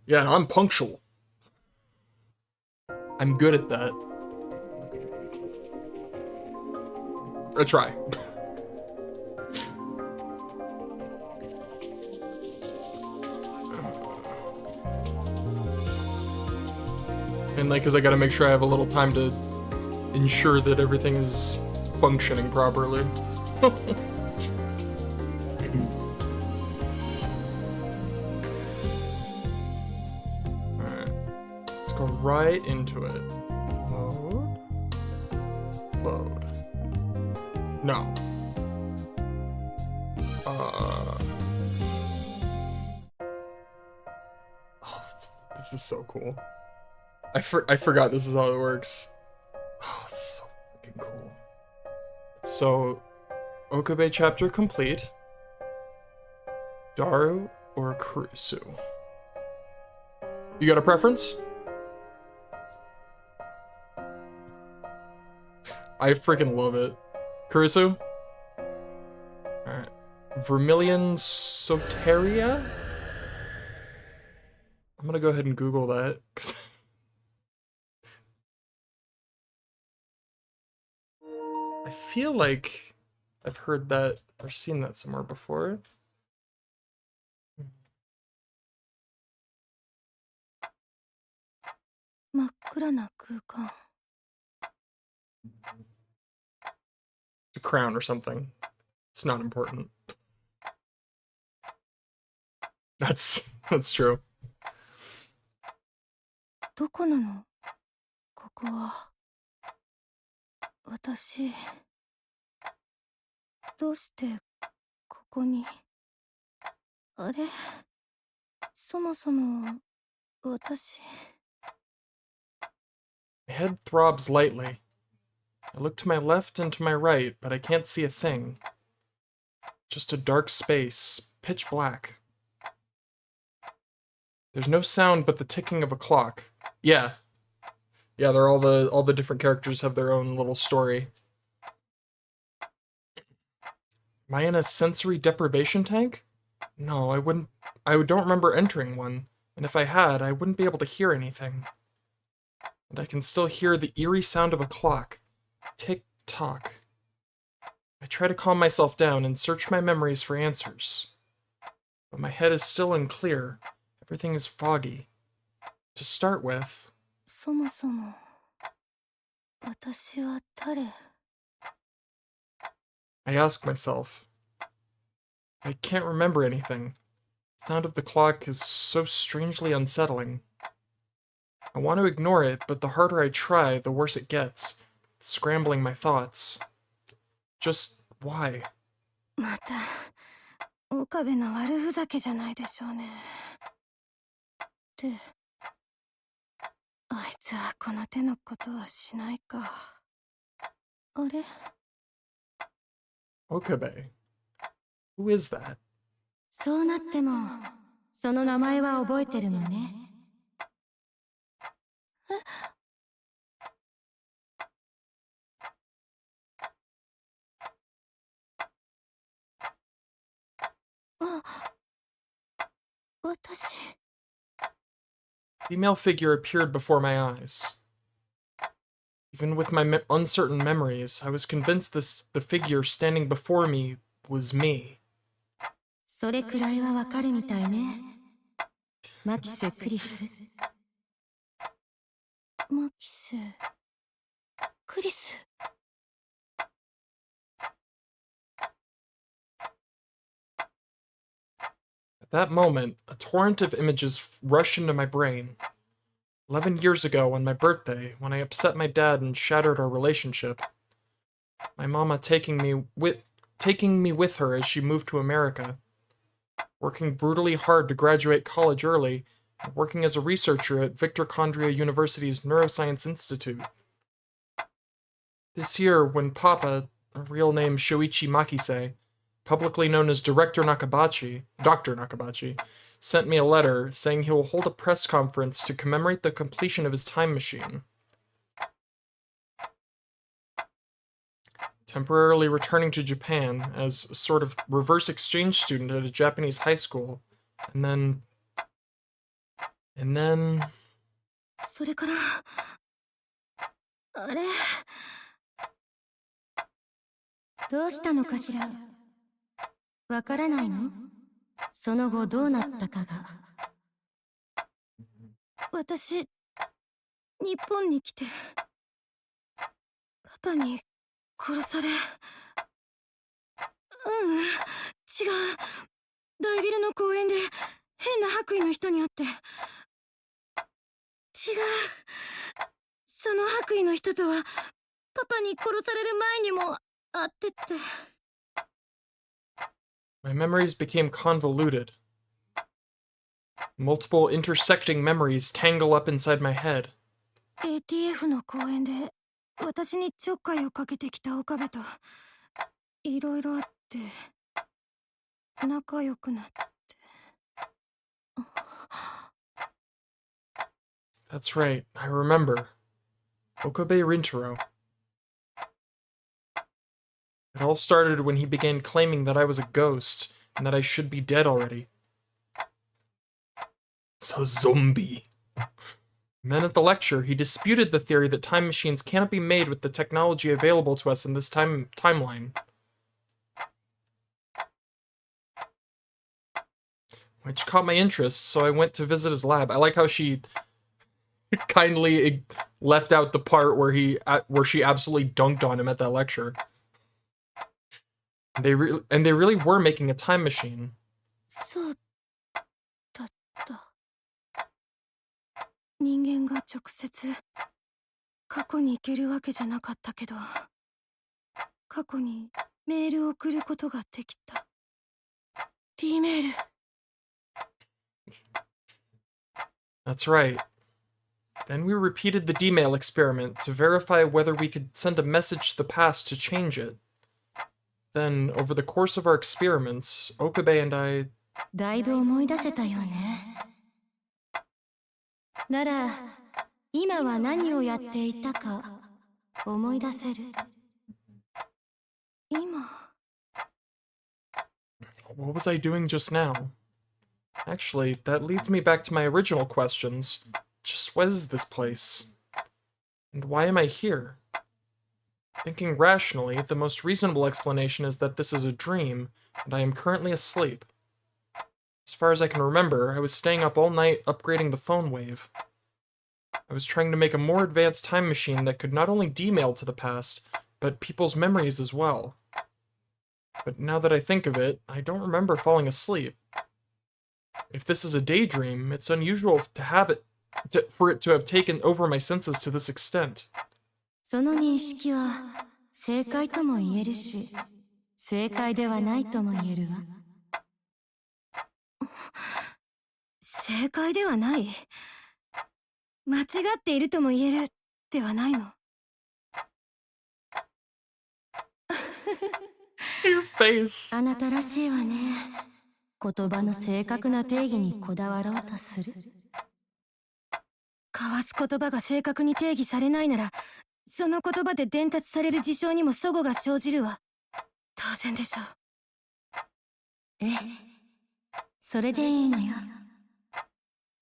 Yeah, no, I'm punctual. I'm good at that. I try. And like, cause I gotta make sure I have a little time to ensure that everything is functioning properly. Alright. Let's go right into it. Load. Load. No. Oh, this is so cool. I forgot this is how it works. Oh, it's so fucking cool. So, Okabe chapter complete. Daru or Kurisu? You got a preference? I freaking love it. Kurisu? Alright. Vermillion Soteria? I'm gonna go ahead and Google that. I feel like I've heard that or seen that somewhere before. A crown or something. It's not important. That's true. どこなのここは。私、どうしてここに。あれそもそも私。My head throbs lightly. I look to my left and to my right, but I can't see a thing. Just a dark space, pitch black. There's no sound but the ticking of a clock. Yeah. Yeah, they're all the different characters have their own little story. Am I in a sensory deprivation tank? No, I don't remember entering one, and if I had, I wouldn't be able to hear anything. And I can still hear the eerie sound of a clock. Tick-tock. I try to calm myself down and search my memories for answers. But my head is still unclear. Everything is foggy. To start with... そもそも私は誰 I ask myself. I can't remember anything. The sound of the clock is so strangely unsettling. I want to ignore it, but the harder I try, the worse it gets. It's scrambling my thoughts. Just why? また岡部の悪ふざけじゃないでしょうね。ってあいつはこの手のことはしないか。あれ Okabe. Who is that? そうなってもその名前は覚えてるのね。えあ、私。Female figure appeared before my eyes. Even with my uncertain memories, I was convinced the figure standing before me was me. それくらいはわかるみたいね。マキセ・クリス。マキセ・クリス。At that moment, a torrent of images rushed into my brain. 11 years ago, on my birthday, when I upset my dad and shattered our relationship, my mama taking me with her as she moved to America, working brutally hard to graduate college early, and working as a researcher at Victor Condria University's Neuroscience Institute. This year, when Papa, a real name Shoichi Makise, publicly known as Dr. Nakabachi, sent me a letter saying he will hold a press conference to commemorate the completion of his time machine. Temporarily returning to Japan as a sort of reverse exchange student at a Japanese high school, and then And then... それから、あれ、どうしたのかしら。わからないの？その後どうなったかが。私、日本に来て、パパに殺され。違う。大ビルの公園で変な白衣の人に会って。違う。その白衣の人とはパパに殺される前にも会ってって。My memories became convoluted. Multiple intersecting memories tangle up inside my head. ATF の公園で私にちょっかいをかけてきた岡部といろいろあって仲良くなって。That's right, I remember. Okabe Rintaro. It all started when he began claiming that I was a ghost and that I should be dead already. It's a zombie. And then at the lecture, he disputed the theory that time machines cannot be made with the technology available to us in this timeline. Which caught my interest, so I went to visit his lab. I like how she kindly left out the part where she absolutely dunked on him at that lecture. They really were making a time machine. そうだった。人間が直接過去に行けるわけじゃなかったけど、過去にメールを送ることができた。D メール。That's right. Then we repeated the D-mail experiment to verify whether we could send a message to the past to change it. Then, over the course of our experiments, Okabe and I... だいぶ思い出せたよね。なら、今は何をやっていたか思い出せる？今。What was I doing just now? Actually, that leads me back to my original questions. Just what is this place? And why am I here? Thinking rationally, the most reasonable explanation is that this is a dream, and I am currently asleep. As far as I can remember, I was staying up all night upgrading the phone wave. I was trying to make a more advanced time machine that could not only D-mail to the past, but people's memories as well. But now that I think of it, I don't remember falling asleep. If this is a daydream, it's unusual for it to have taken over my senses to this extent. その認識は正解とも言えるし、正解ではないとも言えるわ。正解ではない？間違っているとも言えるではないの。Your face. あなたらしいわね。言葉の正確な定義にこだわろうとする。交わす言葉が正確に定義されないなら、その言葉で伝達される事象にも齟齬が生じるわ。当然でしょう。ええ、それでいいのよ。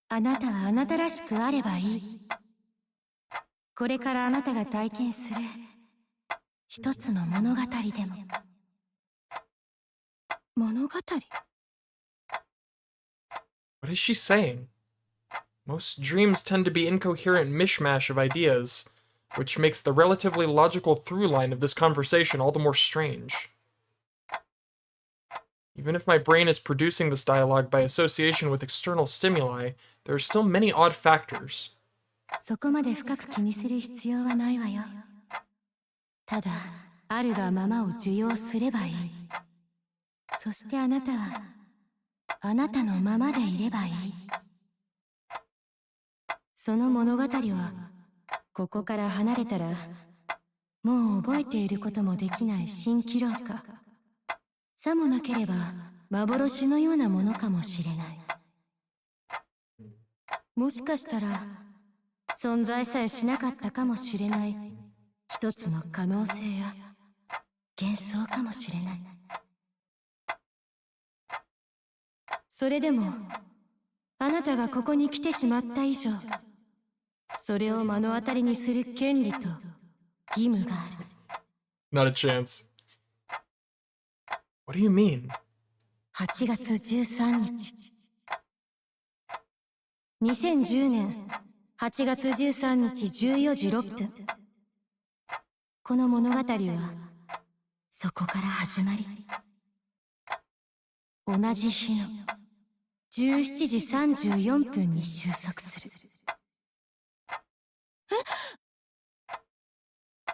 あなたはあなたらしくあればいい。これからあなたが体験する一つの物語でも。物語？ What is she saying? Most dreams tend to be incoherent mishmash of ideas, which makes the relatively logical through line of this conversation all the more strange. Even if my brain is producing this dialogue by association with external stimuli, there are still many odd factors. そこまで深く気にする必要はないわよ。ただ、あるがままを受容すればいい。そしてあなたは、あなたのままでいればいい。その物語は、ここから離れたら、もう覚えていることもできない蜃気楼か。さもなければ、幻のようなものかもしれない。もしかしたら、存在さえしなかったかもしれない一つの可能性や幻想かもしれない。それでもあなたがここに来てしまった以上、それを目の当たりにする権利と義務がある。Not a chance. What do you mean? 8月13日。2010年8月13日14時6分。この物語はそこから始まり、同じ日の17時34分に収束する。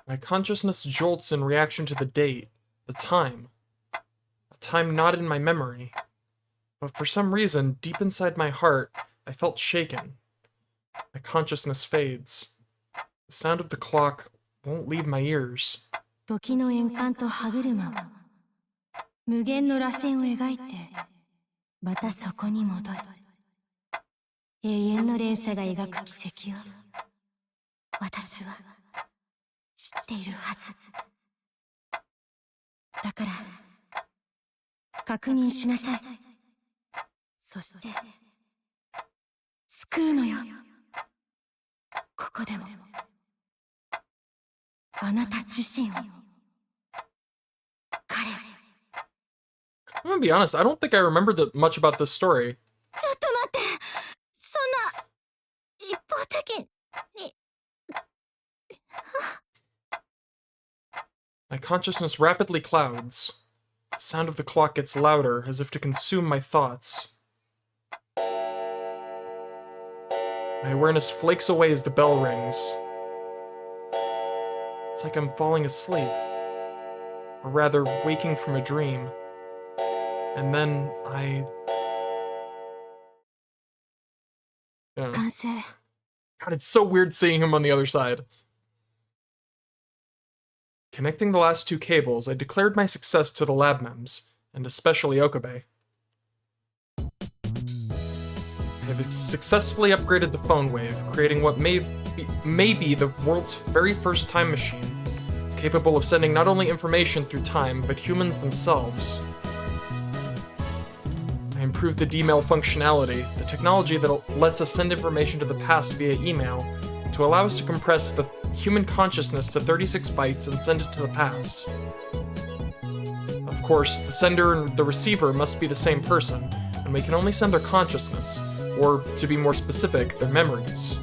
My consciousness jolts in reaction to the date, the time. A time not in my memory. But for some reason, deep inside my heart, I felt shaken. My consciousness fades. The sound of the clock won't leave my ears. 時の円環と歯車は無限の螺旋を描いてまたそこに戻る。永遠の連鎖が描く奇跡を私は知っているはず。だから確認しなさい。そして救うのよ。ここでもあなた自身を。I'm gonna be honest, I don't think I remember much about this story. ちょっと待って、そんな一方的に。My consciousness rapidly clouds. The sound of the clock gets louder, as if to consume my thoughts. My awareness flakes away as the bell rings. It's like I'm falling asleep, or rather, waking from a dream. And then Yeah. 完成。 God, it's so weird seeing him on the other side. Connecting the last two cables, I declared my success to the lab mems, and especially Okabe. I have successfully upgraded the phone wave, creating what may be the world's very first time machine, capable of sending not only information through time, but humans themselves. I improved the D-mail functionality, the technology that lets us send information to the past via email, to allow us to compress the human consciousness to 36 bytes and send it to the past. Of course, the sender and the receiver must be the same person, and we can only send their consciousness, or, to be more specific, their memories.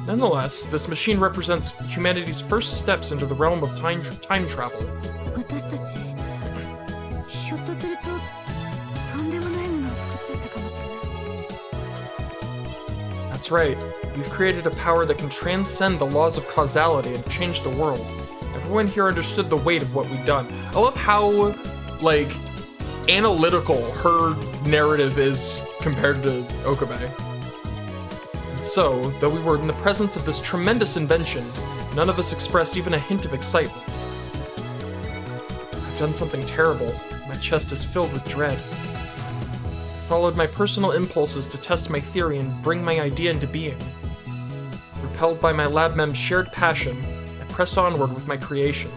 Nonetheless, this machine represents humanity's first steps into the realm of time travel. 私たちひょっとするととんでもないものを作っちゃったかもしれない。 That's right. We've created a power that can transcend the laws of causality and change the world. Everyone here understood the weight of what we've done. I love how, like, analytical her narrative is compared to Okabe. And so, though we were in the presence of this tremendous invention, none of us expressed even a hint of excitement. I've done something terrible. My chest is filled with dread. I followed my personal impulses to test my theory and bring my idea into being. Repelled by my lab mem's shared passion, I pressed onward with my creation.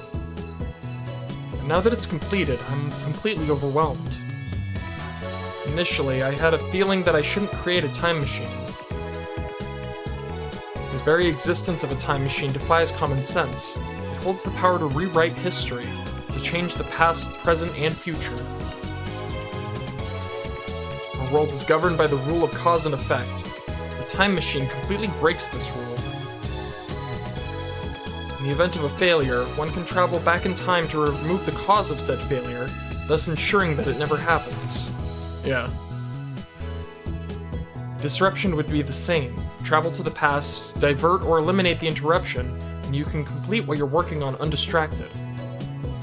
And now that it's completed, I'm completely overwhelmed. Initially, I had a feeling that I shouldn't create a time machine. The very existence of a time machine defies common sense. It holds the power to rewrite history, to change the past, present, and future. Our world is governed by the rule of cause and effect. The time machine completely breaks this rule. In the event of a failure, one can travel back in time to remove the cause of said failure, thus ensuring that it never happens. Yeah. Disruption would be the same. Travel to the past, divert or eliminate the interruption, and you can complete what you're working on undistracted.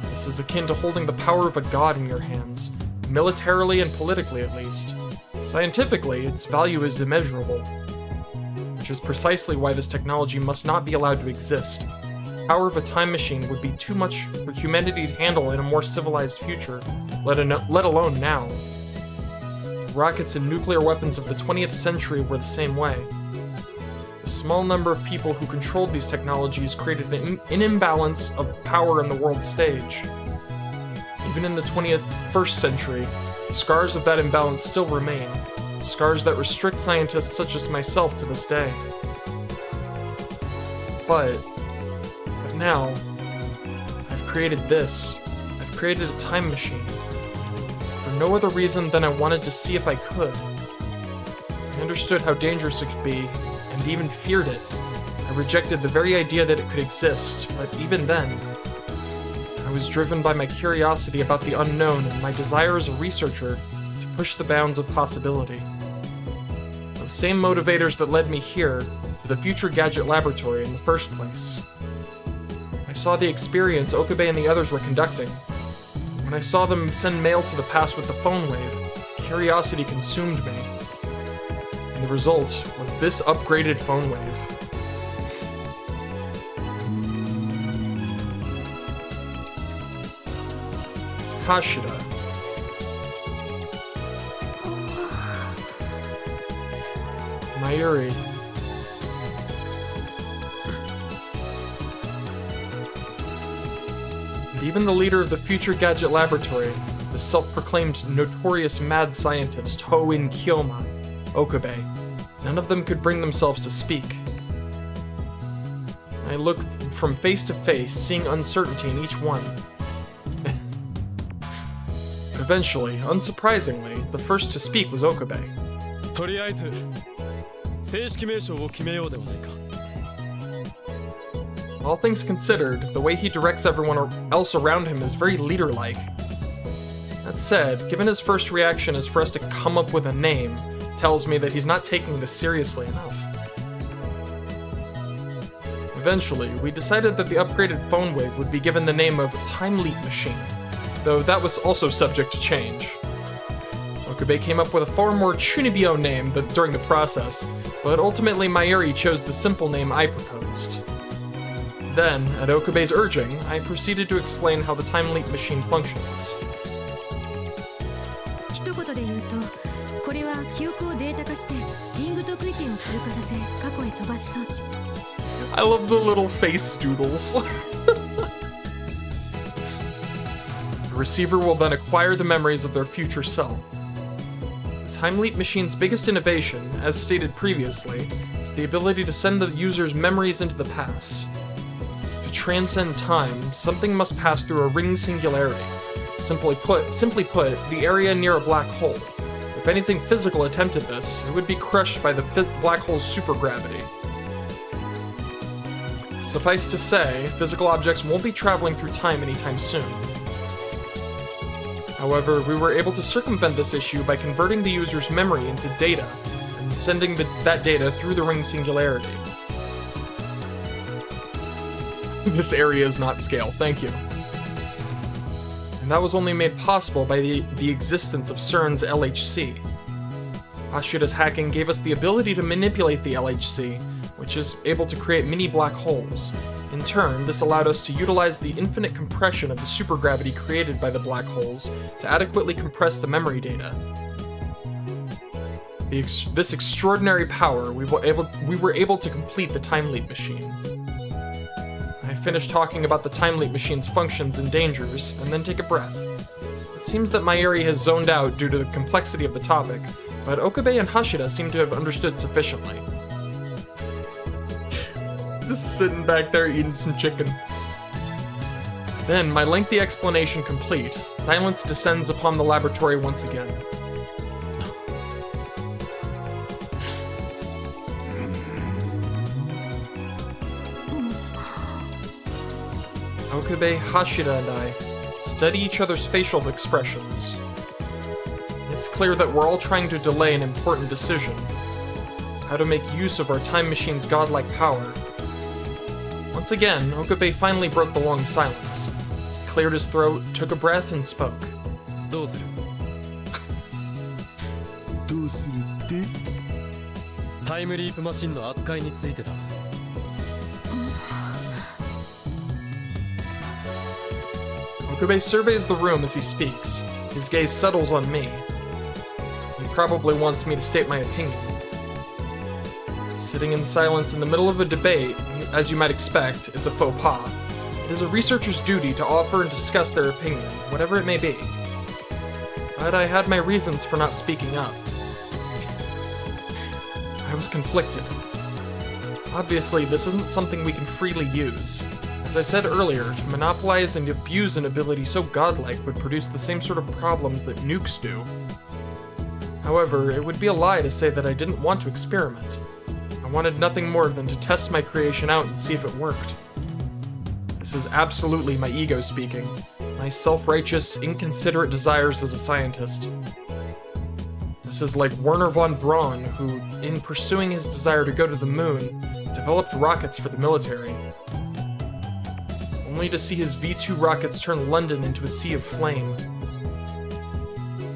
This is akin to holding the power of a god in your hands, militarily and politically at least. Scientifically, its value is immeasurable, which is precisely why this technology must not be allowed to exist. The power of a time machine would be too much for humanity to handle in a more civilized future, let alone now. The rockets and nuclear weapons of the 20th century were the same way. The small number of people who controlled these technologies created an imbalance of power on the world stage. Even in the 21st century, the scars of that imbalance still remain. Scars that restrict scientists such as myself to this day. But now, I've created this. I've created a time machine. For no other reason than I wanted to see if I could. I understood how dangerous it could be, and even feared it. I rejected the very idea that it could exist, but even then, I was driven by my curiosity about the unknown and my desire as a researcher to push the bounds of possibility. Those same motivators that led me here to the Future Gadget Laboratory in the first place. I saw the experience Okabe and the others were conducting. When I saw them send mail to the past with the phone wave, curiosity consumed me. And the result was this upgraded phone wave. Hashida. Mayuri. And even the leader of the Future Gadget Laboratory, the self-proclaimed notorious mad scientist Hoin Kyoma, Okabe, none of them could bring themselves to speak. I looked from face to face, seeing uncertainty in each one. Eventually, unsurprisingly, the first to speak was Okabe. All things considered, the way he directs everyone else around him is very leader-like. That said, given his first reaction is for us to come up with a name, tells me that he's not taking this seriously enough. Eventually, we decided that the upgraded phone wave would be given the name of Time Leap Machine, though that was also subject to change. Okabe came up with a far more Chunibyo name during the process, but ultimately Mayuri chose the simple name I proposed. Then, at Okabe's urging, I proceeded to explain how the Time Leap Machine functions. I love the little face doodles. The receiver will then acquire the memories of their future self. The Time Leap Machine's biggest innovation, as stated previously, is the ability to send the user's memories into the past. To transcend time, something must pass through a ring singularity. Simply put, the area near a black hole. If anything physical attempted this, it would be crushed by the black hole's supergravity. Suffice to say, physical objects won't be traveling through time anytime soon. However, we were able to circumvent this issue by converting the user's memory into data, and sending that data through the ring singularity. This area is not scale, thank you. And that was only made possible by the existence of CERN's LHC. Hashida's hacking gave us the ability to manipulate the LHC, which is able to create mini black holes. In turn, this allowed us to utilize the infinite compression of the supergravity created by the black holes to adequately compress the memory data. This extraordinary power, we were able to complete the Time Leap Machine. I finished talking about the Time Leap Machine's functions and dangers, and then take a breath. It seems that Mayuri has zoned out due to the complexity of the topic, but Okabe and Hashida seem to have understood sufficiently. Just sitting back there eating some chicken. Then, my lengthy explanation complete, silence descends upon the laboratory once again. Okabe, Hashida, and I study each other's facial expressions. It's clear that we're all trying to delay an important decision. How to make use of our time machine's godlike power. Once again, Okabe finally broke the long silence. He cleared his throat, took a breath, and spoke. Okabe surveys the room as he speaks. His gaze settles on me. He probably wants me to state my opinion. Sitting in silence in the middle of a debate, as you might expect, is a faux pas. It is a researcher's duty to offer and discuss their opinion, whatever it may be. But I had my reasons for not speaking up. I was conflicted. Obviously, this isn't something we can freely use. As I said earlier, to monopolize and abuse an ability so godlike would produce the same sort of problems that nukes do. However, it would be a lie to say that I didn't want to experiment. I wanted nothing more than to test my creation out and see if it worked. This is absolutely my ego speaking, my self-righteous, inconsiderate desires as a scientist. This is like Werner von Braun, who, in pursuing his desire to go to the moon, developed rockets for the military. Only to see his V-2 rockets turn London into a sea of flame.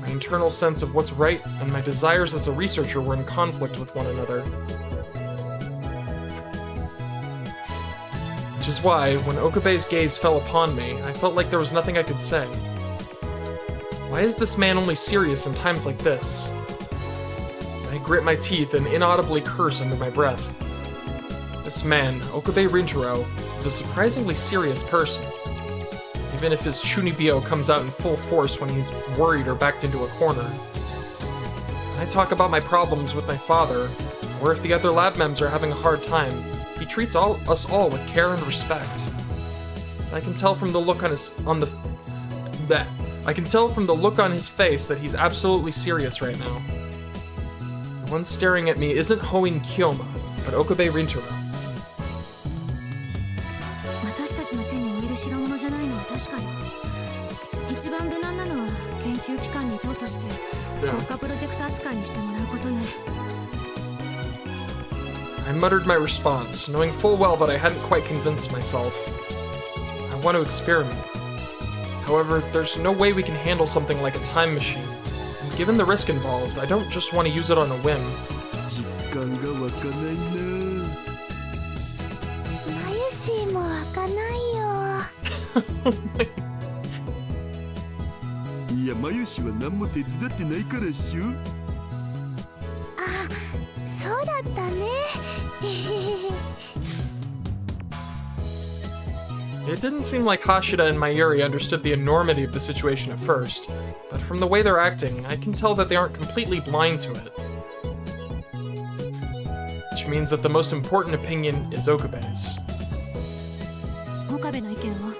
My internal sense of what's right and my desires as a researcher were in conflict with one another. Which is why, when Okabe's gaze fell upon me, I felt like there was nothing I could say. Why is this man only serious in times like this? I grit my teeth and inaudibly curse under my breath. This man, Okabe Rintaro, is a surprisingly serious person. Even if his chunibyo comes out in full force when he's worried or backed into a corner. When I talk about my problems with my father, or if the other lab members are having a hard time, he treats us all with care and respect. I can tell from the look on his face that he's absolutely serious right now. The one staring at me isn't Hoin Kyoma, but Okabe Rintaro. 私たちの手に負える代物じゃないのは確かに。一番無難なのは研究機関に譲渡して国家プロジェクト扱いにしてもらうことね。I muttered my response, knowing full well that I hadn't quite convinced myself. I want to experiment. However, there's no way we can handle something like a time machine. And given the risk involved, I don't just want to use it on a whim. 実感が湧かないな。マユシーも湧かないよ。いや、マユシは何も手伝ってないからっしょ。あ、そうだったね。It didn't seem like Hashida and Mayuri understood the enormity of the situation at first, but from the way they're acting, I can tell that they aren't completely blind to it. Which means that the most important opinion is Okabe's. 岡部の意見は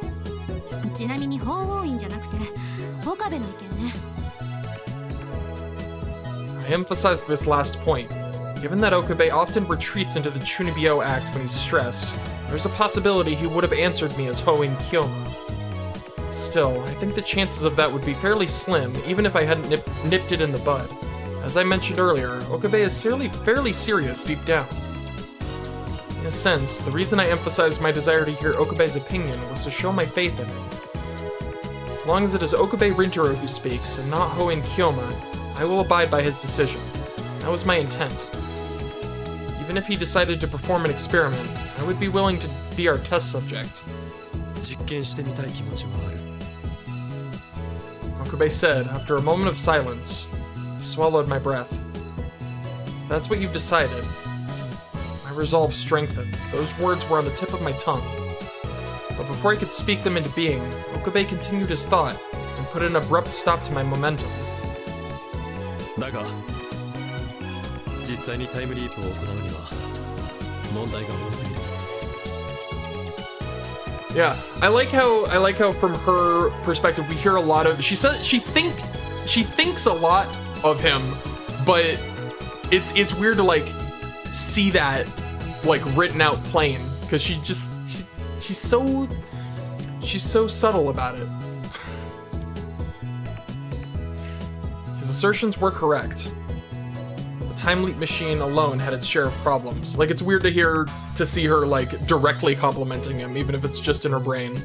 ちなみに法王院じゃなくて岡部の意見ね。I emphasize this last point. Given that Okabe often retreats into the Chunibyo act when he's stressed, there's a possibility he would have answered me as Hoin Kyoma. Still, I think the chances of that would be fairly slim, even if I hadn't nipped it in the bud. As I mentioned earlier, Okabe is fairly serious deep down. In a sense, the reason I emphasized my desire to hear Okabe's opinion was to show my faith in him. As long as it is Okabe Rintaro who speaks, and not Hoin Kyoma, I will abide by his decision. That was my intent. Even if he decided to perform an experiment, I would be willing to be our test subject. 実験してみたい気持ちはある。Okabe said, after a moment of silence. I swallowed my breath. That's what you've decided. My resolve strengthened. Those words were on the tip of my tongue. But before I could speak them into being, Okabe continued his thought and put an abrupt stop to my momentum. だが、実際にタイムリープを行うには問題が多すぎる。Yeah, I like how from her perspective we hear a lot of she thinks a lot of him, but it's weird to like see that like written out plain because she's so subtle about it. His assertions were correct. The time leap machine alone had its share of problems. Like, it's weird to see her like directly complimenting him, even if it's just in her brain.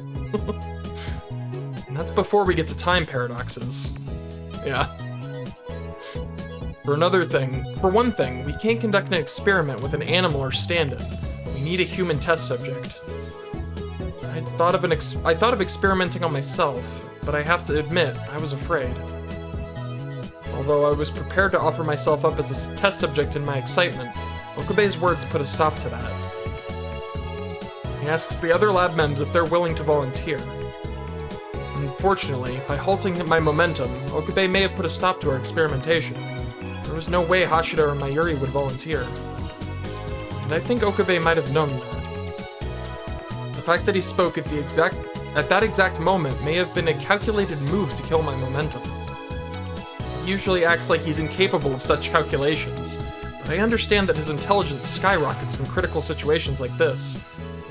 And that's before we get to time paradoxes. Yeah. For one thing, we can't conduct an experiment with an animal or stand-in. We need a human test subject. I thought of experimenting on myself, but I have to admit, I was afraid. Although I was prepared to offer myself up as a test subject in my excitement, Okabe's words put a stop to that. He asks the other lab members if they're willing to volunteer. Unfortunately, by halting my momentum, Okabe may have put a stop to our experimentation. There was no way Hashida or Mayuri would volunteer. and I think Okabe might have known that. The fact that he spoke at that exact moment may have been a calculated move to kill my momentum. He usually acts like he's incapable of such calculations, but I understand that his intelligence skyrockets in critical situations like this.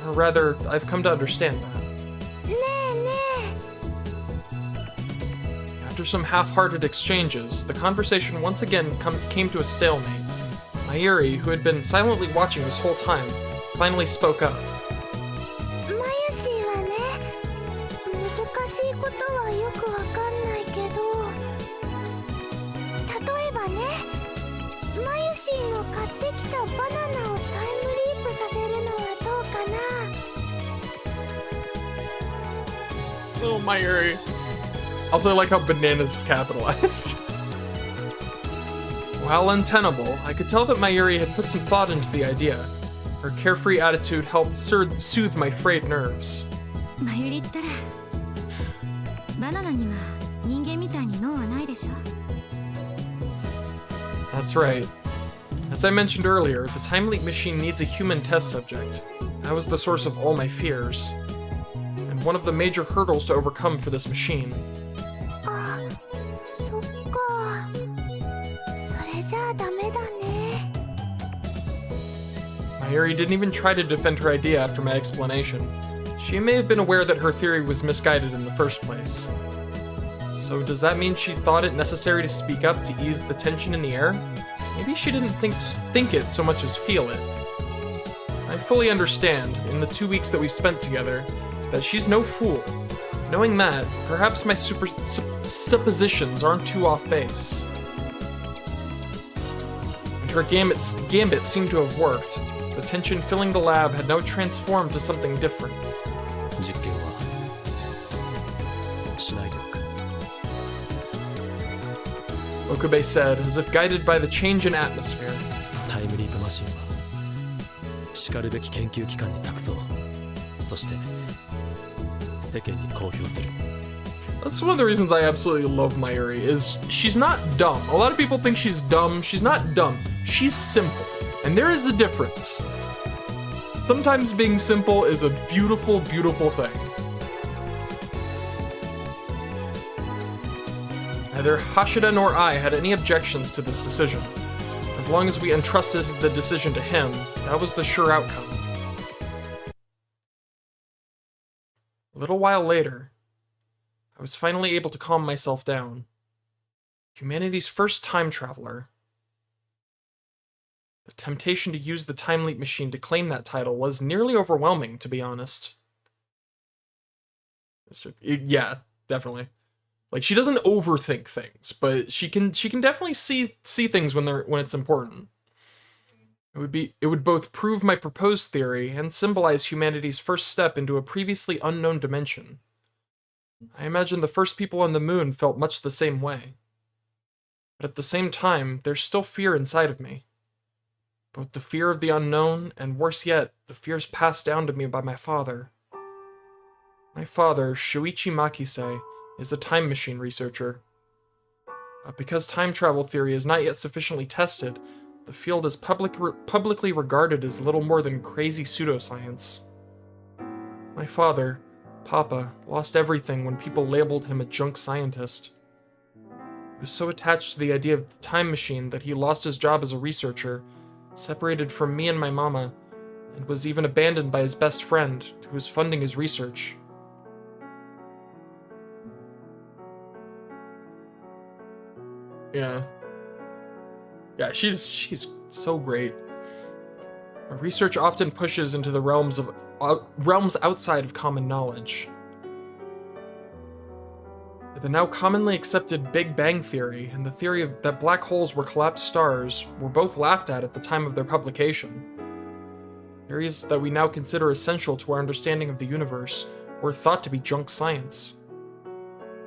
Or rather, I've come to understand that. After some half-hearted exchanges, the conversation once again came to a stalemate. Mayuri, who had been silently watching this whole time, finally spoke up. Oh, Mayuri. Also, I like how bananas is capitalized. While untenable, I could tell that Mayuri had put some thought into the idea. Her carefree attitude helped soothe my frayed nerves. That's right. As I mentioned earlier, the time leap machine needs a human test subject. That was the source of all my fears. And one of the major hurdles to overcome for this machine. Mayuri didn't even try to defend her idea after my explanation. She may have been aware that her theory was misguided in the first place. So does that mean she thought it necessary to speak up to ease the tension in the air? Maybe she didn't think it so much as feel it. I fully understand, in the 2 weeks that we've spent together, that she's no fool. Knowing that, perhaps my suppositions aren't too off base. And her gambit seemed to have worked. The tension filling the lab had now transformed to something different. Okabe said, as if guided by the change in atmosphere. That's one of the reasons I absolutely love Mayuri, is she's not dumb. A lot of people think she's dumb. She's not dumb. She's simple. And there is a difference. Sometimes being simple is a beautiful, beautiful thing. Neither Hashida nor I had any objections to this decision. As long as we entrusted the decision to him, that was the sure outcome. A little while later, I was finally able to calm myself down. Humanity's first time traveler. The temptation to use the time leap machine to claim that title was nearly overwhelming, to be honest. Yeah, definitely. Like, she doesn't overthink things, but she can definitely see things when it's important. It would both prove my proposed theory and symbolize humanity's first step into a previously unknown dimension. I imagine the first people on the moon felt much the same way. But at the same time, there's still fear inside of me. Both the fear of the unknown, and worse yet, the fears passed down to me by my father. My father, Shuichi Makise, is a time machine researcher. But because time travel theory is not yet sufficiently tested, the field is publicly regarded as little more than crazy pseudoscience. My father, Papa, lost everything when people labeled him a junk scientist. He was so attached to the idea of the time machine that he lost his job as a researcher, separated from me and my mama, and was even abandoned by his best friend, who was funding his research. Yeah, she's so great. Her research often pushes into the realms outside of common knowledge. The now commonly accepted Big Bang theory and the theory that black holes were collapsed stars were both laughed at the time of their publication. Theories that we now consider essential to our understanding of the universe were thought to be junk science.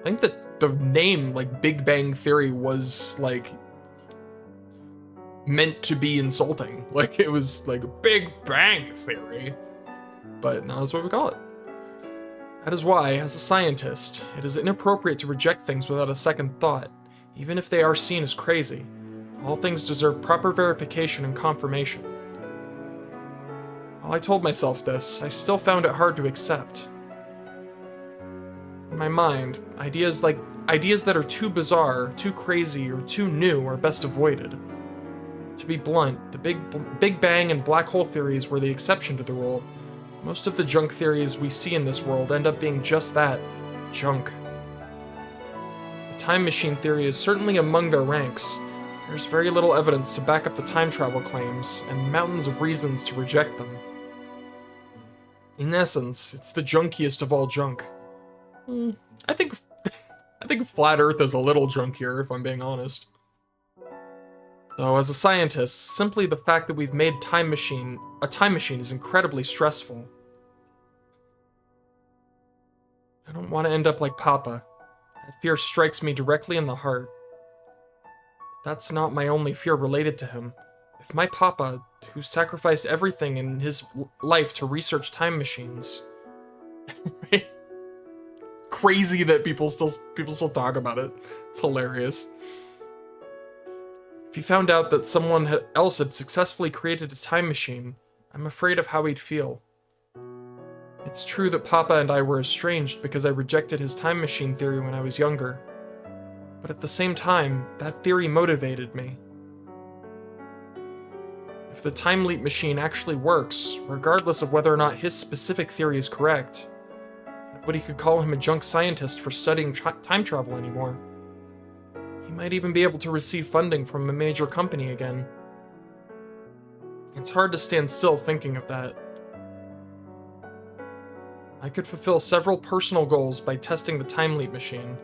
I think that the name, like, Big Bang theory was, like, meant to be insulting. Like, it was, like, Big Bang theory. But now that's what we call it. That is why, as a scientist, it is inappropriate to reject things without a second thought, even if they are seen as crazy. All things deserve proper verification and confirmation. While I told myself this, I still found it hard to accept. In my mind, ideas that are too bizarre, too crazy, or too new are best avoided. To be blunt, the Big Bang and black hole theories were the exception to the rule. Most of the junk theories we see in this world end up being just that, junk. The time machine theory is certainly among their ranks. There's very little evidence to back up the time travel claims, and mountains of reasons to reject them. In essence, it's the junkiest of all junk. I think Flat Earth is a little junkier, if I'm being honest. So, as a scientist, simply the fact that we've made a time machine is incredibly stressful. I don't want to end up like Papa. That fear strikes me directly in the heart. That's not my only fear related to him. If my Papa, who sacrificed everything in his life to research time machines, right? Crazy that people still talk about it. It's hilarious. If he found out that someone else had successfully created a time machine, I'm afraid of how he'd feel. It's true that Papa and I were estranged because I rejected his time machine theory when I was younger. But at the same time, that theory motivated me. If the time leap machine actually works, regardless of whether or not his specific theory is correct, nobody could call him a junk scientist for studying time travel anymore. He might even be able to receive funding from a major company again. It's hard to stand still thinking of that. I could fulfill several personal goals by testing the time leap machine.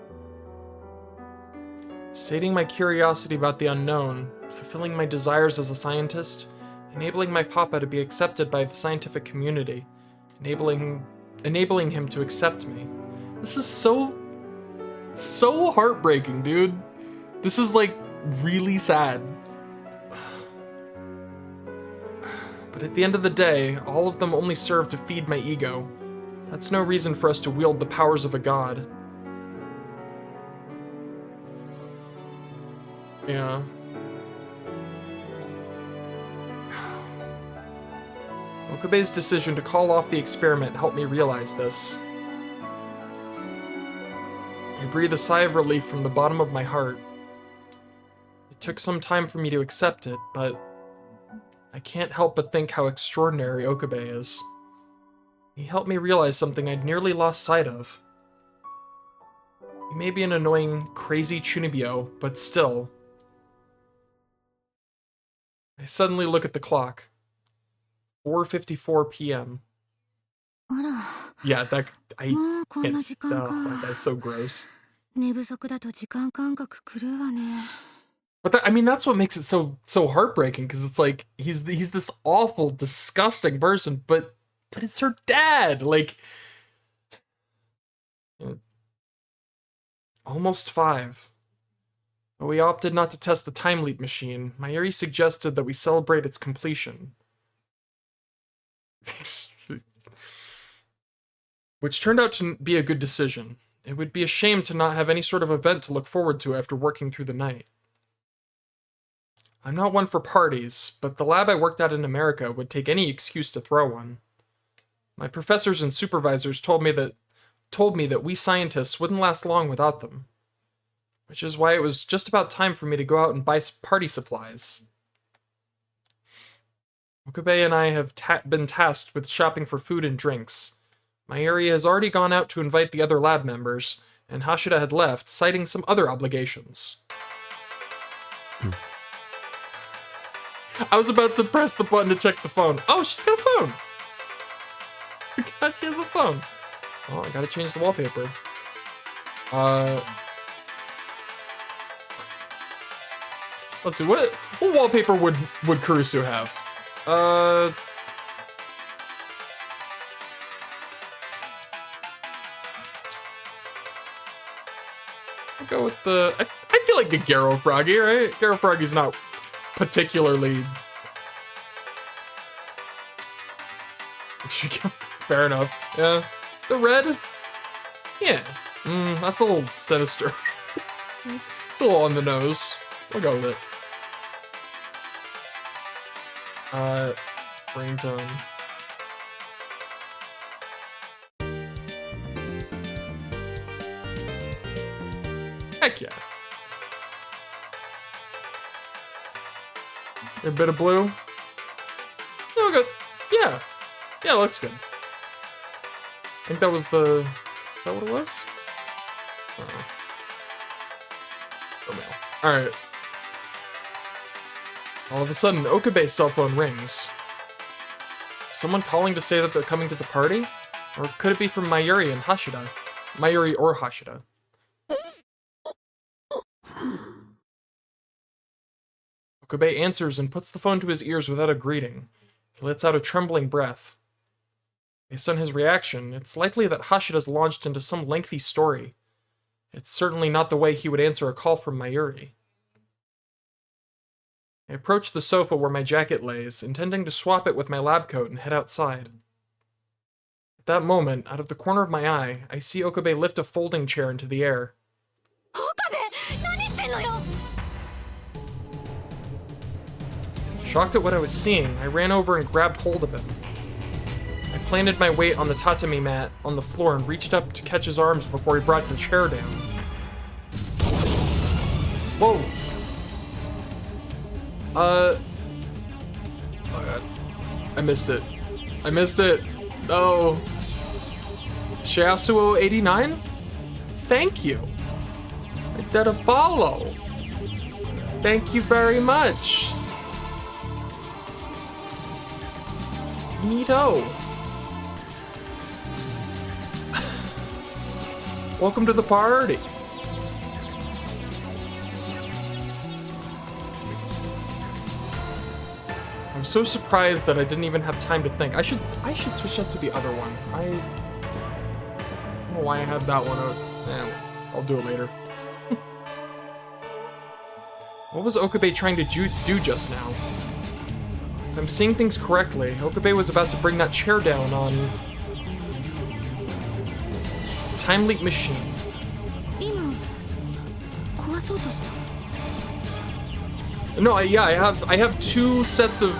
Sating my curiosity about the unknown, fulfilling my desires as a scientist, enabling my Papa to be accepted by the scientific community, enabling him to accept me. This is so heartbreaking, dude. This is like really sad. But at the end of the day, all of them only serve to feed my ego. That's no reason for us to wield the powers of a god. Yeah. Okabe's decision to call off the experiment helped me realize this. I breathe a sigh of relief from the bottom of my heart. It took some time for me to accept it, but I can't help but think how extraordinary Okabe is. He helped me realize something I'd nearly lost sight of. He may be an annoying, crazy Chunibyo, but still. I suddenly look at the clock. 4:54 p.m. あら、 Yeah, I もうこんな can't 時間 stop. か。 That guy's so gross. 寝不足だと時間感覚狂うわね。 But that's what makes it so heartbreaking, because it's like he's this awful, disgusting person, but it's her dad. Like, almost 5. But we opted not to test the time leap machine. Mayuri suggested that we celebrate its completion. Which turned out to be a good decision. It would be a shame to not have any sort of event to look forward to after working through the night. I'm not one for parties, but the lab I worked at in America would take any excuse to throw one. My professors and supervisors told me that we scientists wouldn't last long without them. Which is why it was just about time for me to go out and buy party supplies. Okabe and I have been tasked with shopping for food and drinks. My area has already gone out to invite the other lab members, and Hashida had left, citing some other obligations. I was about to press the button to check the phone. Oh, she's got a phone! I forgot she has a phone. Oh, I gotta change the wallpaper. Let's see, what wallpaper would Kurusu have? I'll go with the... I feel like a Garo Froggy, right? Garo Froggy's not particularly... Fair enough. Yeah. The red? Yeah. That's a little sinister. It's a little on the nose. We'll go with it. Ringtone. Heck yeah. A bit of blue. Oh, good. Yeah. Yeah, looks good. I think that was the... Is that what it was? Alright. All of a sudden, Okabe's cell phone rings. Someone calling to say that they're coming to the party? Or could it be from Mayuri and Hashida? Mayuri or Hashida. Okabe answers and puts the phone to his ears without a greeting. He lets out a trembling breath. Based on his reaction, it's likely that Hashida's launched into some lengthy story. It's certainly not the way he would answer a call from Mayuri. I approach the sofa where my jacket lays, intending to swap it with my lab coat and head outside. At that moment, out of the corner of my eye, I see Okabe lift a folding chair into the air. Shocked at what I was seeing, I ran over and grabbed hold of him. I planted my weight on the tatami mat on the floor and reached up to catch his arms before he brought the chair down. Whoa! Oh god. I missed it. I missed it. No. Shiasuo89? Thank you. I did a follow. Thank you very much. Neato. Welcome to the party. I'm so surprised that I didn't even have time to think. I should switch up to the other one. I don't know why I had that one out. I'll do it later. What was Okabe trying to do just now? If I'm seeing things correctly, Okabe was about to bring that chair down on... Time Leap Machine. No, I have two sets of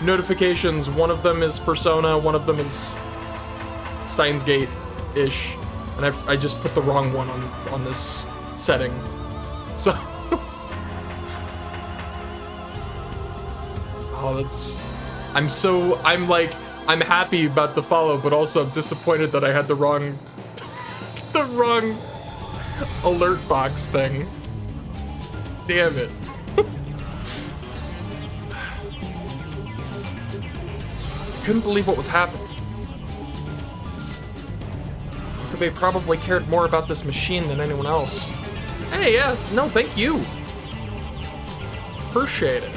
notifications. One of them is Persona, one of them is Steins Gate-ish, and I just put the wrong one on this setting. So, I'm happy about the follow, but also I'm disappointed that I had the wrong alert box thing. Damn it. Couldn't believe what was happening. Okabe probably cared more about this machine than anyone else. Hey, yeah, no, thank you. Appreciate it.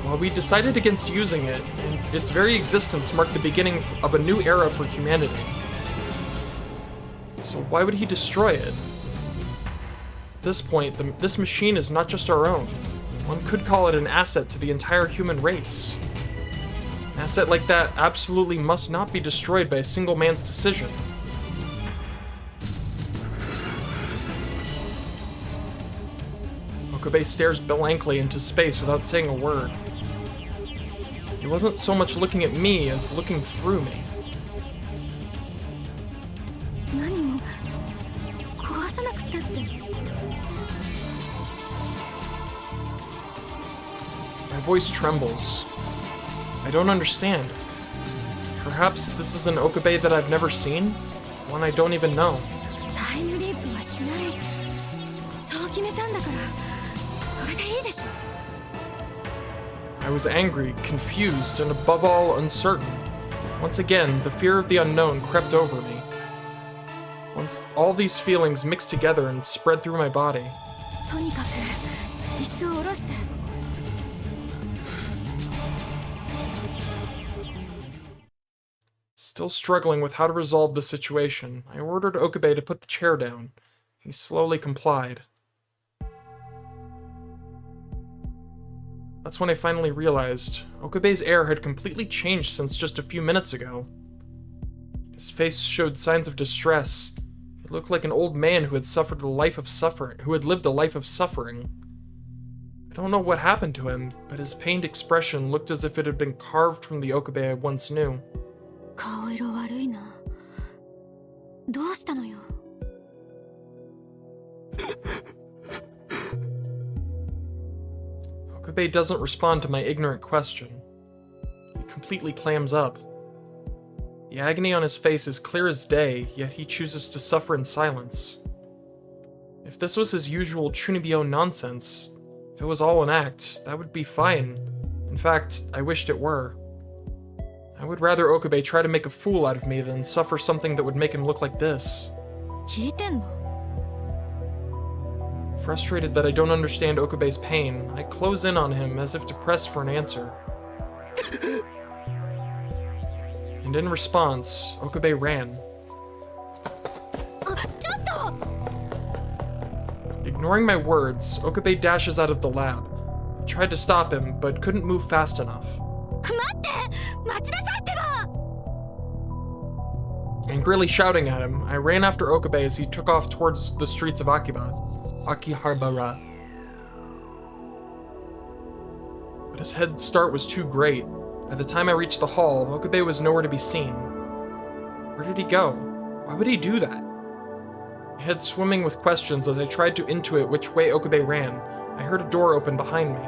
Well, we decided against using it, and its very existence marked the beginning of a new era for humanity. So why would he destroy it? At this point, this machine is not just our own. One could call it an asset to the entire human race. An asset like that absolutely must not be destroyed by a single man's decision. Okabe stares blankly into space without saying a word. He wasn't so much looking at me as looking through me. My voice trembles. I don't understand. Perhaps this is an Okabe that I've never seen? One I don't even know. I was angry, confused, and above all, uncertain. Once again, the fear of the unknown crept over me. Once all these feelings mixed together and spread through my body. Still struggling with how to resolve the situation, I ordered Okabe to put the chair down. He slowly complied. That's when I finally realized Okabe's air had completely changed since just a few minutes ago. His face showed signs of distress. He looked like an old man who had lived a life of suffering. I don't know what happened to him, but his pained expression looked as if it had been carved from the Okabe I once knew. 顔色悪いな。どうしたのよ。Okabe doesn't respond to my ignorant question. He completely clams up. The agony on his face is clear as day, yet he chooses to suffer in silence. If this was his usual Chunibyo nonsense, if it was all an act, that would be fine. In fact, I wished it were. I would rather Okabe try to make a fool out of me than suffer something that would make him look like this. 聞いてんの？ Frustrated that I don't understand Okabe's pain, I close in on him as if to press for an answer. And in response, Okabe ran. あ、ちょっと！ Ignoring my words, Okabe dashes out of the lab. I tried to stop him, but couldn't move fast enough. 待って！待ちなさいってば！ Angrily shouting at him, I ran after Okabe as he took off towards the streets of Akihabara. But his head start was too great. By the time I reached the hall, Okabe was nowhere to be seen. Where did he go? Why would he do that? My head swimming with questions as I tried to intuit which way Okabe ran. I heard a door open behind me.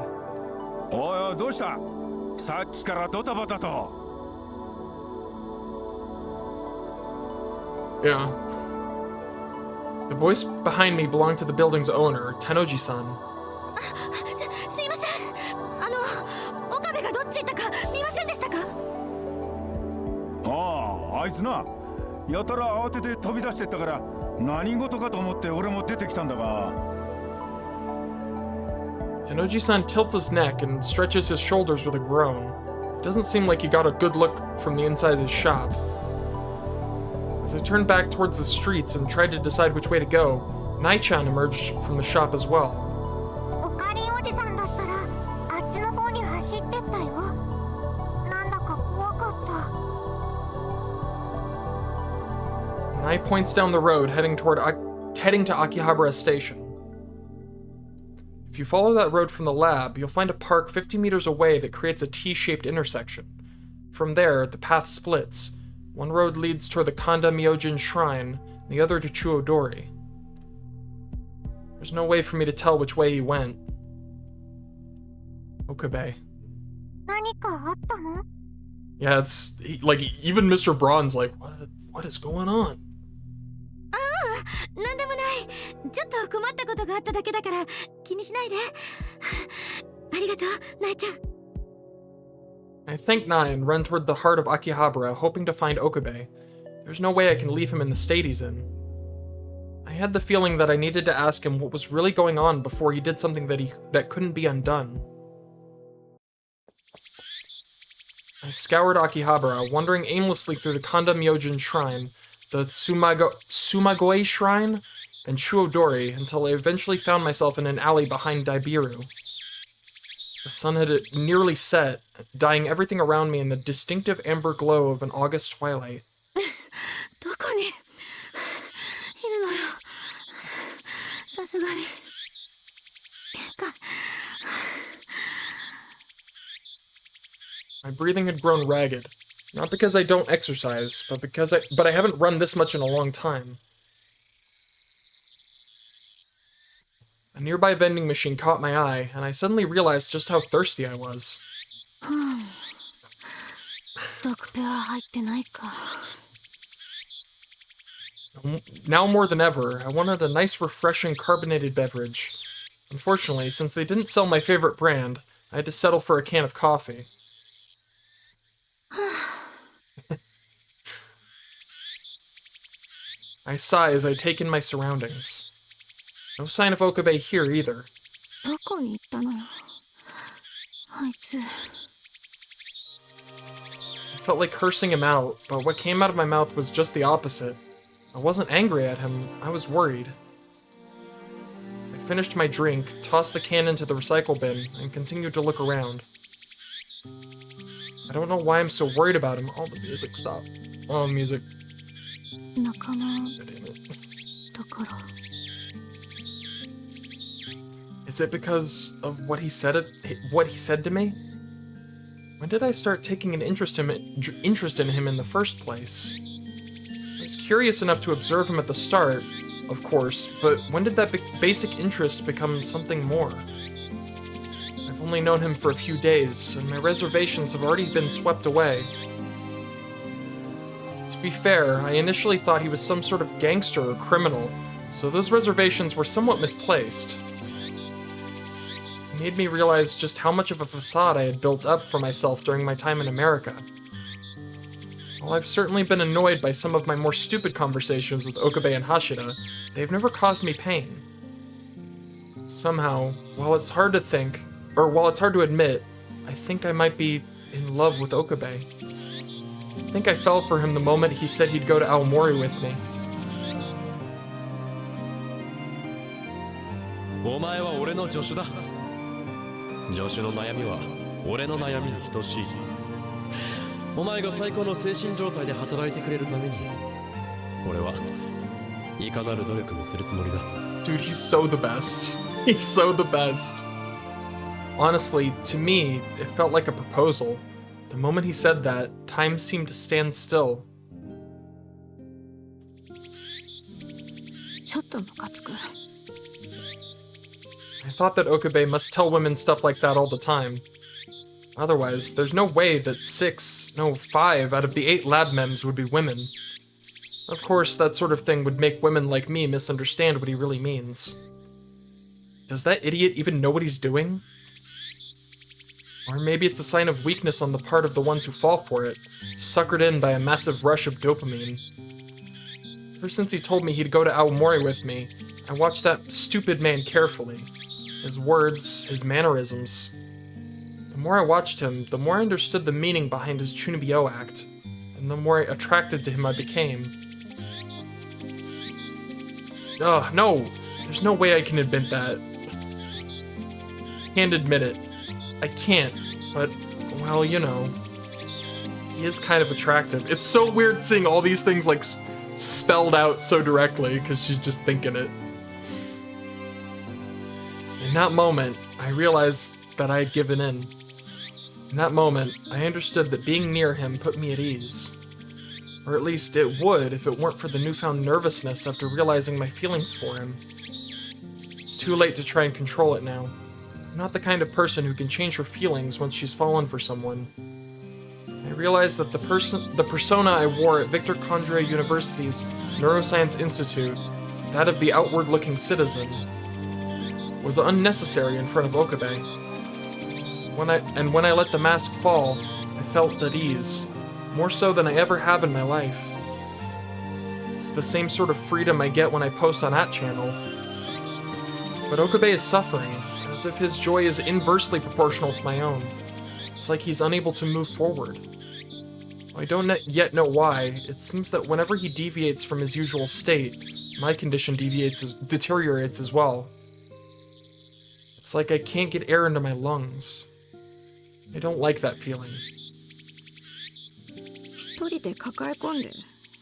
おい、どうした？さっきからドタバタと。Yeah. The voice behind me belonged to the building's owner, Tenoji-san. すいません。岡部がどっち行ったか見ませんでしたか？ああ、あいつな。やたら慌てて飛び出してったから何事かと思って俺も出てきたんだが。Tenoji-san tilts his neck and stretches his shoulders with a groan. It doesn't seem like he got a good look from the inside of his shop. As I turned back towards the streets and tried to decide which way to go, Nai-chan emerged from the shop as well. おかりんおじさんだったらあっちの方に走ってったよ。なんだか怖かった。 Nai points down the road heading to Akihabara Station. If you follow that road from the lab, you'll find a park 50 meters away that creates a T-shaped intersection. From there, the path splits. One road leads toward the Kanda Myojin Shrine, and the other to Chuodori. There's no way for me to tell which way he went. Okabe. 何かあったの？ Yeah, like, even Mr. Braun's like, what is going on? なんでもない。ちょっと困ったことがあっただけだから気にしないで。ありがとう、ナイちゃん。 I thank Nai and run toward the heart of Akihabara, hoping to find Okabe. There's no way I can leave him in the state he's in. I had the feeling that I needed to ask him what was really going on before he did something that couldn't be undone. I scoured Akihabara, wandering aimlessly through the Kanda Myojin Shrine, the Sumagoe Shrine, and Chuodori until I eventually found myself in an alley behind Daibiru. The sun had nearly set, dyeing everything around me in the distinctive amber glow of an August twilight. どこにいるのよ。さすがに。My breathing had grown ragged, not because I don't exercise, but I haven't run this much in a long time. A nearby vending machine caught my eye, and I suddenly realized just how thirsty I was. ドクペア入ってないか。 Now more than ever, I wanted a nice refreshing carbonated beverage. Unfortunately, since they didn't sell my favorite brand, I had to settle for a can of coffee. I sigh as I take in my surroundings. No sign of Okabe here either. どこに行ったのよ。あいつ。 I felt like cursing him out, but what came out of my mouth was just the opposite. I wasn't angry at him, I was worried. I finished my drink, tossed the can into the recycle bin, and continued to look around. I don't know why I'm so worried about him. Oh, the music stopped. Oh, music. 仲間 Damn it. だから。 Is it because of what he said to me? When did I start taking an interest in him in the first place? I was curious enough to observe him at the start, of course, but when did that basic interest become something more? I've only known him for a few days, and my reservations have already been swept away. To be fair, I initially thought he was some sort of gangster or criminal, so those reservations were somewhat misplaced. It made me realize just how much of a facade I had built up for myself during my time in America. While I've certainly been annoyed by some of my more stupid conversations with Okabe and Hashira, they've never caused me pain. Somehow, while it's hard to admit, I think I might be in love with Okabe. I think I fell for him the moment he said he'd go to Aomori with me. お前は俺の助手だ。助手の悩みは俺の悩みに等しい。お前が最高の精神状態で働いてくれるために、俺はいかなる努力もするつもりだ。Dude, he's so the best. He's so the best. Honestly, to me, it felt like a proposal. The moment he said that, time seemed to stand still. ちょっとムカつく。 I thought that Okabe must tell women stuff like that all the time. Otherwise, there's no way that 5 out of the 8 lab mems would be women. Of course, that sort of thing would make women like me misunderstand what he really means. Does that idiot even know what he's doing? Or maybe it's a sign of weakness on the part of the ones who fall for it, suckered in by a massive rush of dopamine. Ever since he told me he'd go to Aomori with me, I watched that stupid man carefully. His words, his mannerisms. The more I watched him, the more I understood the meaning behind his Chunibyo act, and the more attracted to him I became. Ugh, no! There's no way I can admit that. Can't admit it. I can't, but, well, you know. He is kind of attractive. It's so weird seeing all these things, like, spelled out so directly, because she's just thinking it. In that moment, I realized that I had given in. In that moment, I understood that being near him put me at ease. Or at least it would if it weren't for the newfound nervousness after realizing my feelings for him. It's too late to try and control it now. I'm not the kind of person who can change her feelings once she's fallen for someone. I realized that the persona I wore at Victor Condré University's Neuroscience Institute, that of the outward-looking citizen, was unnecessary in front of Okabe. When I let the mask fall, I felt at ease, more so than I ever have in my life. It's the same sort of freedom I get when I post on @channel. But Okabe is suffering, as if his joy is inversely proportional to my own. It's like he's unable to move forward. I don't yet know why. It seems that whenever he deviates from his usual state, my condition deteriorates as well. It's like I can't get air into my lungs. I don't like that feeling. 一人で抱え込んで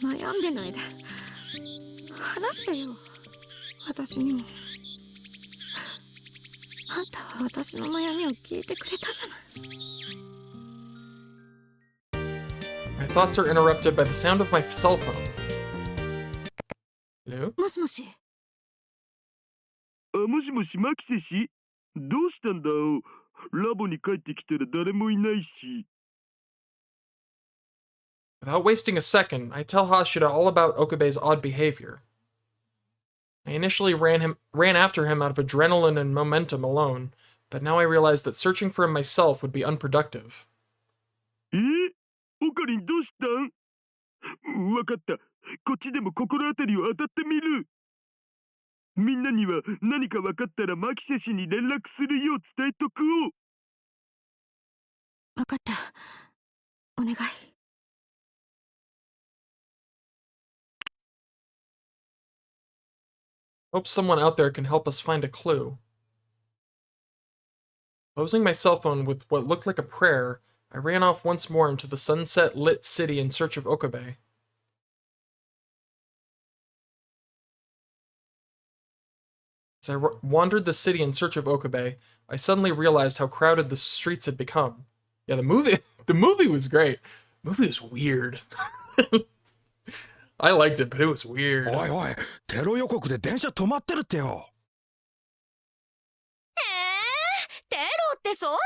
悩んでないで話してよ私にもあんたは私の悩みを聞いてくれたじゃない My thoughts are interrupted by the sound of my cell phone. Hello? もしもしもしもしマキセ氏どうしたんだラボに帰ってきたら誰もいないし Without wasting a second, I tell Hashira all about Okabe's odd behavior. I initially ran after him out of adrenaline and momentum alone, but now I realize that searching for him myself would be unproductive. オカリンどうしたんわかったこっちでも心当たりを当たってみるみんなには何かわかったらマキセ氏に連絡するよう伝えとくをわかったお願い Hope someone out there can help us find a clue. Posing my cell phone with what looked like a prayer, I ran off once more into the sunset-lit city in search of Okabe. As I wandered the city in search of Okabe, I suddenly realized how crowded the streets had become. Yeah, the movie the movie was great. The movie was weird. I liked it, but it was weird. おいおい、テロ予告で電車止まってるってよ。テロってそんな。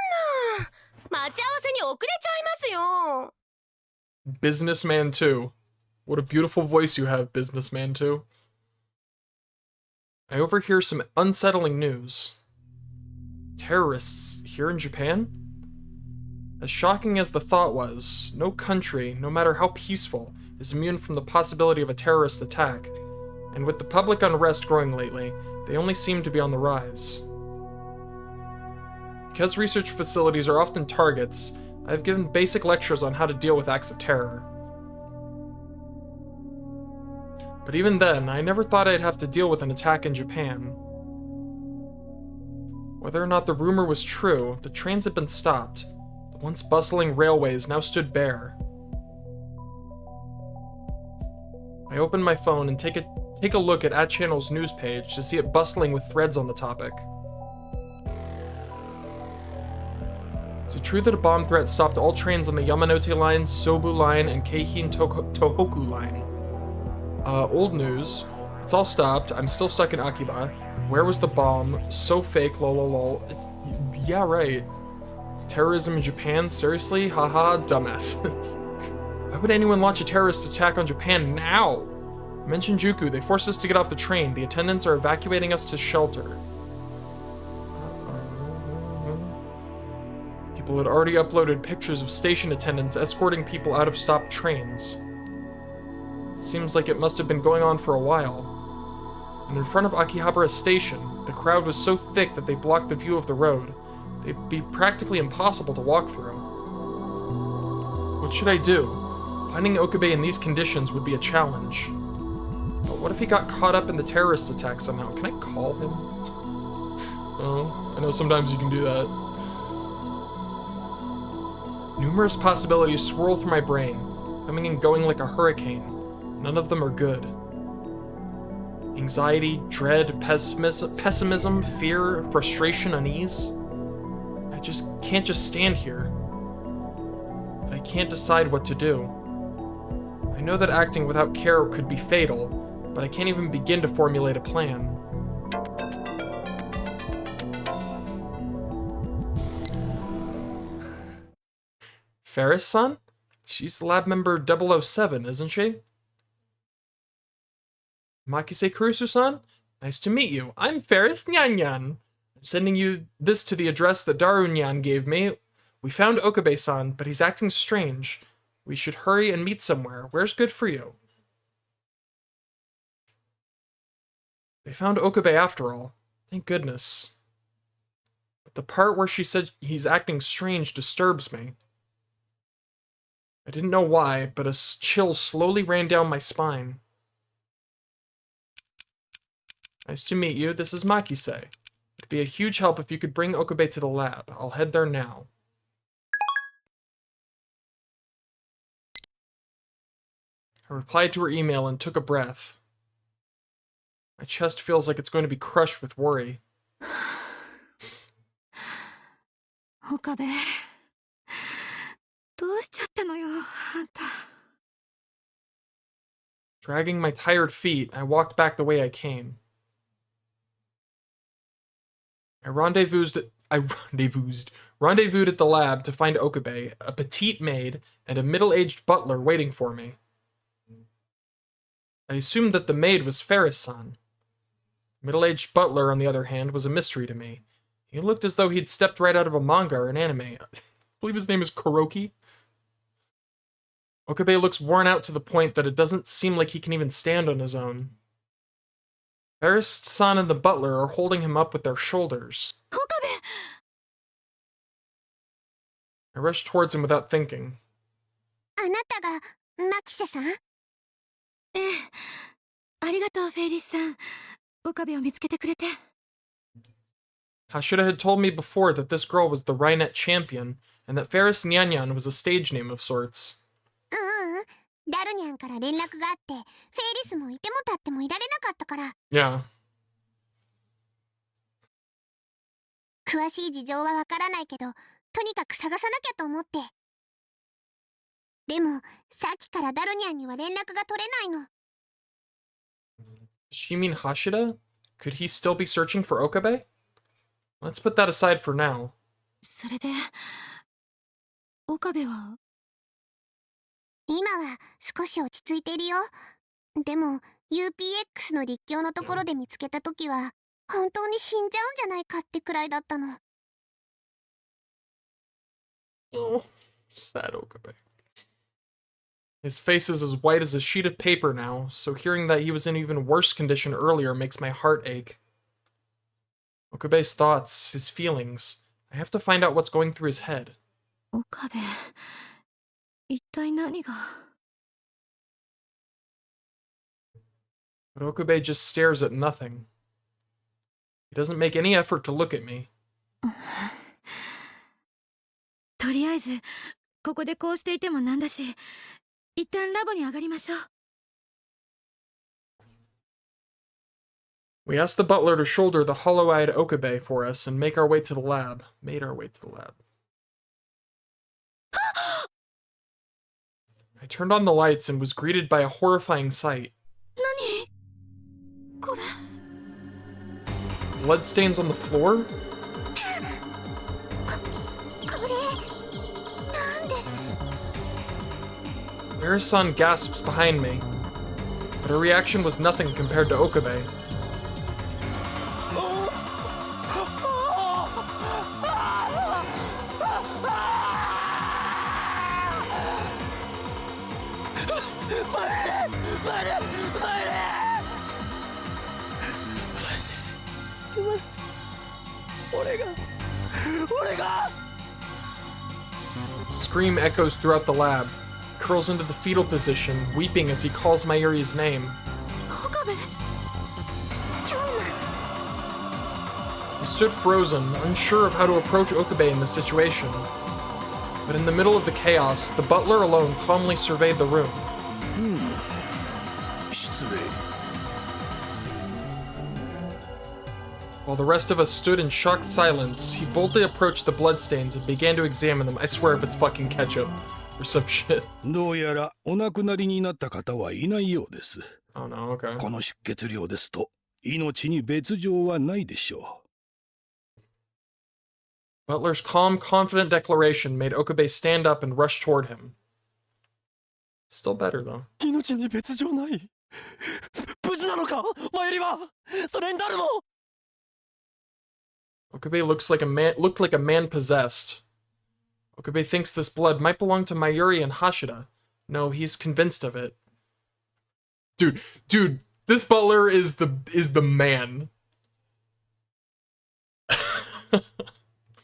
待ち合わせに遅れちゃいますよ。Businessman 2. What a beautiful voice you have, Businessman 2. I overhear some unsettling news. Terrorists here in Japan? As shocking as the thought was, no country, no matter how peaceful, is immune from the possibility of a terrorist attack, and with the public unrest growing lately, they only seem to be on the rise. Because research facilities are often targets, I've given basic lectures on how to deal with acts of terror. But even then, I never thought I'd have to deal with an attack in Japan. Whether or not the rumor was true, the trains had been stopped. The once bustling railways now stood bare. I open my phone and take a look at Channel's news page to see it bustling with threads on the topic. Is it true that a bomb threat stopped all trains on the Yamanote Line, Sobu Line, and Keihin Tohoku Line? Old news. It's all stopped. I'm still stuck in Akiba. Where was the bomb? So fake, lol. Yeah, right. Terrorism in Japan? Seriously? Haha, dumbasses. Why would anyone launch a terrorist attack on Japan now? I'm in Shinjuku. They forced us to get off the train. The attendants are evacuating us to shelter. People had already uploaded pictures of station attendants escorting people out of stopped trains. It seems like it must have been going on for a while. And in front of Akihabara Station, the crowd was so thick that they blocked the view of the road. They'd be practically impossible to walk through. What should I do? Finding Okabe in these conditions would be a challenge. But what if he got caught up in the terrorist attack somehow? Can I call him? Oh, I know sometimes you can do that. Numerous possibilities swirl through my brain, coming and going like a hurricane. None of them are good. Anxiety, dread, pessimism, fear, frustration, unease. I just can't stand here. But I can't decide what to do. I know that acting without care could be fatal, but I can't even begin to formulate a plan. Ferris-san? She's lab member 007, isn't she? Makise Kurusu-san? Nice to meet you. I'm Ferris Nyan. I'm sending you this to the address that Daru Nyan gave me. We found Okabe-san, but he's acting strange. We should hurry and meet somewhere. Where's good for you? They found Okabe after all. Thank goodness. But the part where she said he's acting strange disturbs me. I didn't know why, but a chill slowly ran down my spine. Nice to meet you. This is Makise. It'd be a huge help if you could bring Okabe to the lab. I'll head there now. I replied to her email and took a breath. My chest feels like it's going to be crushed with worry. Okabe. どうしちゃったのよ、あんた。 Dragging my tired feet, I walked back the way I came. I rendezvoused at the lab to find Okabe, a petite maid, and a middle-aged butler waiting for me. I assumed that the maid was Ferris-san. Middle-aged butler, on the other hand, was a mystery to me. He looked as though he'd stepped right out of a manga or an anime. I believe his name is Kuroki. Okabe looks worn out to the point that it doesn't seem like he can even stand on his own. Ferris-san and the butler are holding him up with their shoulders. Okabe! I rushed towards him without thinking. あなたがマキセさん？ええ。ありがとう、フェイリスさん。岡部を見つけてくれて。Hashira had told me before that this girl was the Rainet champion, and that Ferris Nyanyan was a stage name of sorts. ダルニャンから連絡があってフェイリスもいても立ってもいられなかったから。 Yeah. 詳しい事情はわからないけどとにかく探さなきゃと思って。でもさっきからダルニャンには連絡が取れないの。 Does she mean Hashida? Could he still be searching for Okabe? Let's put that aside for now. それで岡部は。今は少し落ち着いているよ。でも UPX の立教のところで見つけた時は本当に死んじゃうんじゃないかってくらいだったの。 Oh, sad Okabe. His face is as white as a sheet of paper now, so hearing that he was in even worse condition earlier makes my heart ache. Okabe's thoughts, his feelings. I have to find out what's going through his head. 岡部、一体何が。 But Okabe just stares at nothing. He doesn't make any effort to look at me. とりあえずここでこうしていてもなんだし、一旦ラボに上がりましょう。 We asked the butler to shoulder the hollow-eyed Okabe for us and make our way to the lab. Made our way to the lab. I turned on the lights and was greeted by a horrifying sight. 何これ。 Bloodstains on the floor? これなんで。 Mirasan gasps behind me, but her reaction was nothing compared to Okabe. Scream echoes throughout the lab. He curls into the fetal position, weeping as he calls Mayuri's name. 岡部。 I stood frozen, unsure of how to approach Okabe in this situation. But in the middle of the chaos, the butler alone calmly surveyed the room. 失礼。 While the rest of us stood in shocked silence, he boldly approached the bloodstains and began to examine them. I swear if it's fucking ketchup or some shit. どうやらお亡くなりになった方はいないようです。 Oh no, okay. この出血量ですと命に別状はないでしょ Butler's calm, confident declaration made Okabe stand up and rush toward him. Still better though. 命に別状ない。無事なのか、マユリは。それにダルも。 Okabe looked like a man possessed. Okabe thinks this blood might belong to Mayuri and Hashida. No, he's convinced of it. Dude, this butler is the man. う。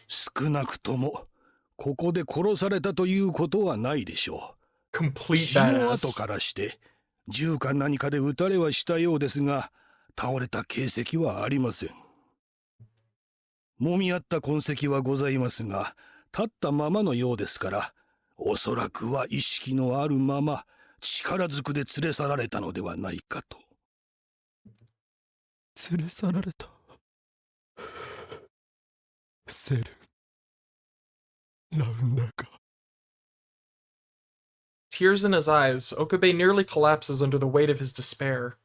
少なくともここで殺されたということはないでしょう。 Complete 血の跡 badass. からして銃か何かで撃たれはしたようですが、倒れた形跡はありません。揉み合った痕跡はございますが、立ったままのようですから、おそらくは意識のあるまま力ずくで連れ去られたのではないかと。連れ去られた。セル、ラウンダーか。 Tears in his eyes, Okabe nearly collapses under the weight of his despair.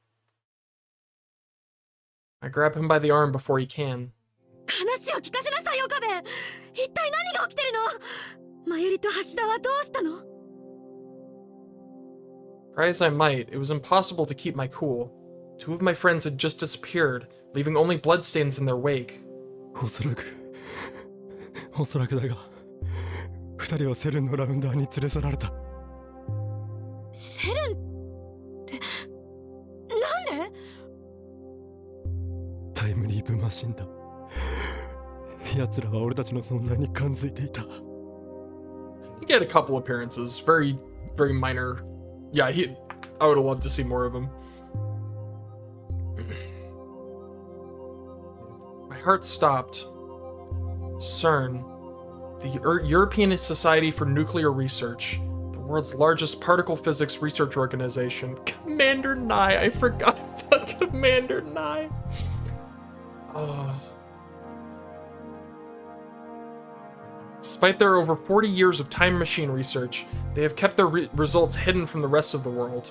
I grab him by the arm before he can. 話を聞かせなさい岡部。一体何が起きてるの。マユリと橋田はどうしたの。 Try as I might, it was impossible to keep my cool. Two of my friends had just disappeared, leaving only bloodstains in their wake. おそらくだが、二人はセルンのラウンダーに連れ去られた。セルンってなんで。タイムリープマシンだ。奴らは俺たちの存在に感づいていた。 He had a couple appearances, very minor. Yeah, I would have loved to see more of him. My heart stopped. CERN, the European Society for Nuclear Research, the world's largest particle physics research organization. Commander Nye, I forgot about Commander Nye. Despite their over 40 years of time machine research, they have kept their results hidden from the rest of the world.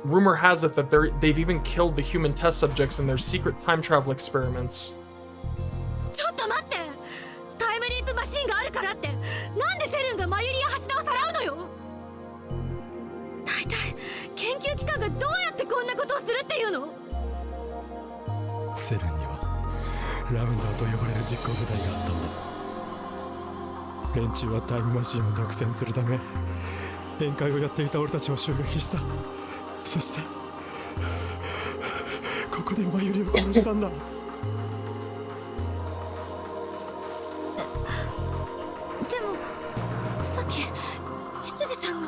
Rumor has it that they've even killed the human test subjects in their secret time travel experiments. ちょっと待って、タイムリープマシンがあるからってなんでセルンがマユリや橋田をさらうのよ。大体研究機関がどうやってこんなことをするっていうの。セルンにはラウンダーと呼ばれる実行部隊があったんだ。連中はタイムマシンを独占するため宴会をやっていた俺たちを襲撃した。そしてここでマユリを殺したんだ。でもさっき執事さんが。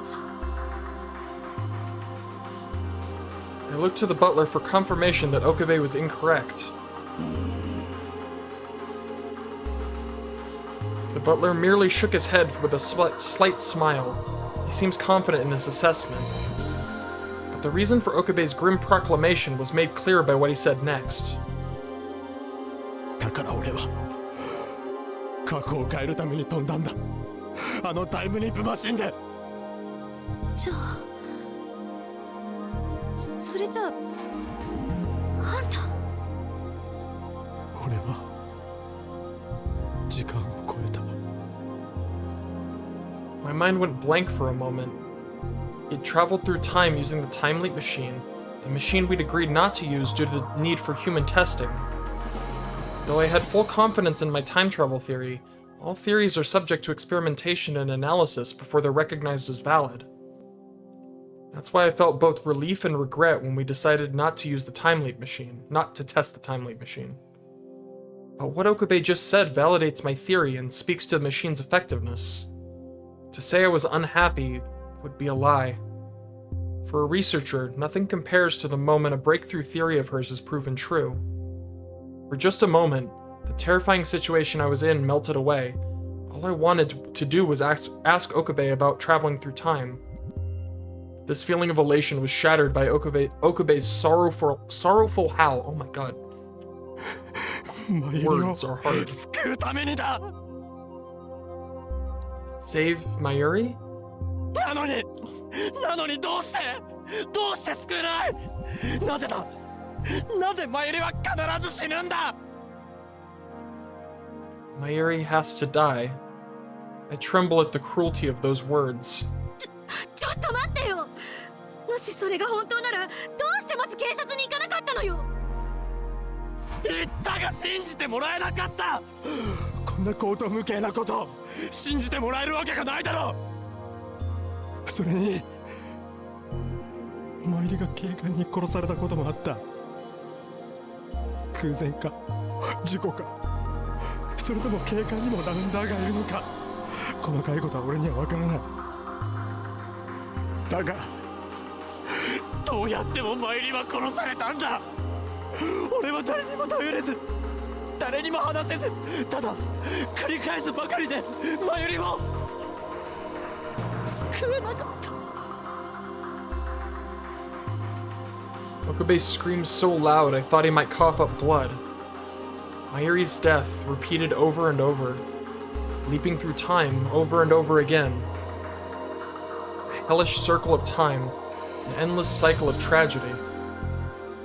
I looked to the butler for confirmation that Okabe was incorrect. The butler merely shook his head with a slight smile. He seems confident in his assessment. But the reason for Okabe's grim proclamation was made clear by what he said next. だから俺は過去を変えるために飛んだんだ。あのタイムリープマシンで。じゃあそれじゃああんた。俺は時間を超えた。My mind went blank for a moment. It traveled through time using the time leap machine, the machine we'd agreed not to use due to the need for human testing. Though I had full confidence in my time travel theory, all theories are subject to experimentation and analysis before they're recognized as valid. That's why I felt both relief and regret when we decided not to use the time leap machine, not to test the time leap machine. But what Okabe just said validates my theory and speaks to the machine's effectiveness. To say I was unhappy would be a lie. For a researcher, nothing compares to the moment a breakthrough theory of hers is proven true. For just a moment, the terrifying situation I was in melted away. All I wanted to do was ask Okabe about traveling through time. This feeling of elation was shattered by Okabe's sorrowful howl. Oh my god. Words are hard. Save Mayuri? なのにどうして救えない。なぜだ。なぜマユリは必ず死ぬんだ。Mayuri has to die. I tremble at the cruelty of those words. ちょっと待ってよ。もしそれが本当ならどうしてまず警察に行かなかったのよ。言ったが信じてもらえなかった。こんな荒唐無稽なこと信じてもらえるわけがないだろう。それにマユリが警官に殺されたこともあった。空前か事故か、それとも警官にもラウンダーがいるのか、細かいことは俺には分からない。だがどうやってもマユリは殺されたんだ。俺は誰にも頼れず、誰にも話せず、ただ繰り返すばかりでマユリを救えなかった。Okabe screamed so loud I thought he might cough up blood. Mayuri's death, repeated over and over, leaping through time over and over again. A hellish circle of time, an endless cycle of tragedy.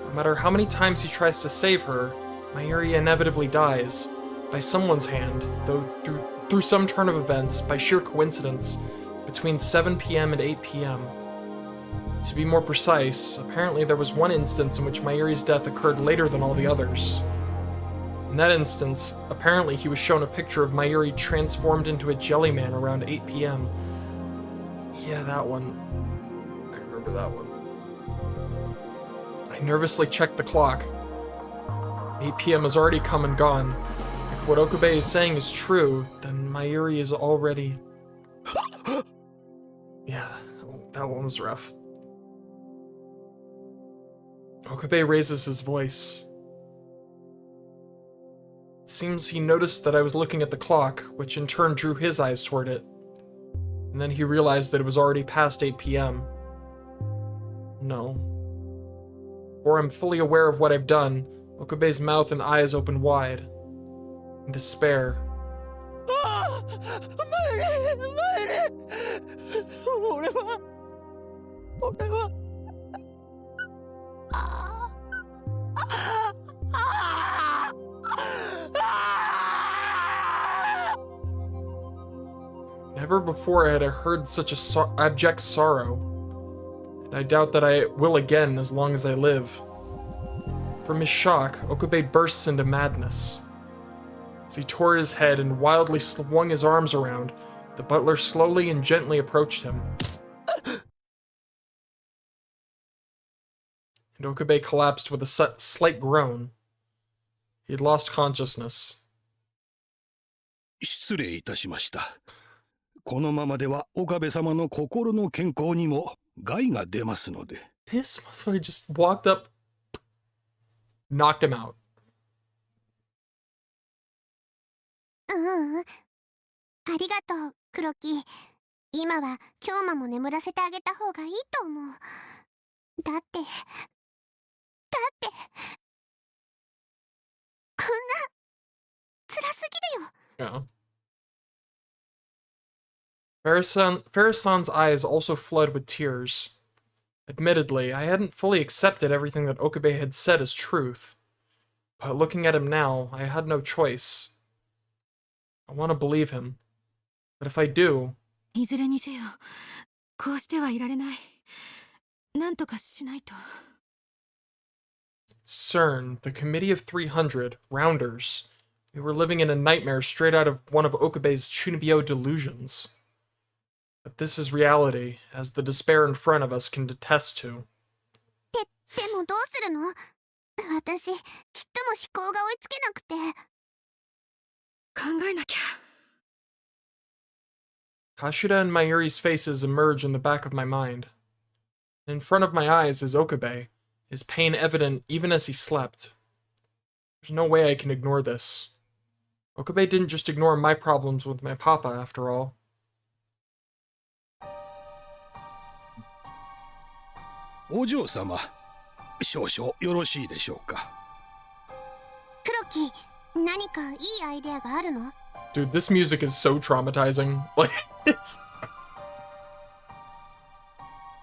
No matter how many times he tries to save her, Mayuri inevitably dies, by someone's hand, though through some turn of events, by sheer coincidence, between 7 p.m. and 8 p.m. To be more precise, apparently there was one instance in which Mayuri's death occurred later than all the others. In that instance, apparently he was shown a picture of Mayuri transformed into a jelly man around 8 p.m. Yeah, that one. I remember that one. I nervously checked the clock. 8 p.m. has already come and gone. If what Okabe is saying is true, then Mayuri is already... Yeah, that one was rough. Okabe raises his voice. It seems he noticed that I was looking at the clock, which in turn drew his eyes toward it. And then he realized that it was already past 8 p.m. No. Or I'm fully aware of what I've done, Okabe's mouth and eyes open wide. In despair. Never before had I heard such abject sorrow, and I doubt that I will again as long as I live. From his shock, Okabe bursts into madness. As he tore his head and wildly swung his arms around, the butler slowly and gently approached him. And Okabe collapsed with a slight groan. He had lost consciousness. 失礼いたしました。このままでは岡部様の心の健康にも害が出ますので。This motherfucker just walked up, knocked him out. ありがとう、黒木。今は京馬も眠らせてあげた方がいいと思う。だって、こんな、辛すぎるよ。Yeah. Farris-san's eyes also flooded with tears. Admittedly, I hadn't fully accepted everything that Okabe had said as truth. But looking at him now, I had no choice. I want to believe him. But if I do... いずれにせよ、こうしてはいられない。なんとかしないと。CERN, the Committee of 300, Rounders. We were living in a nightmare straight out of one of Okabe's Chunibyo delusions. But this is reality, as the despair in front of us can attest to. でもどうするの？私、ちっとも思考が追いつけなくて。考えなきゃ。Hashida and Mayuri's faces emerge in the back of my mind. In front of my eyes is Okabe, his pain evident even as he slept. There's no way I can ignore this. Okabe didn't just ignore my problems with my papa, after all. お嬢様、少々よろしいでしょうか。黒木、何かいいアイデアがあるの？ Dude, this music is so traumatizing. Like, it's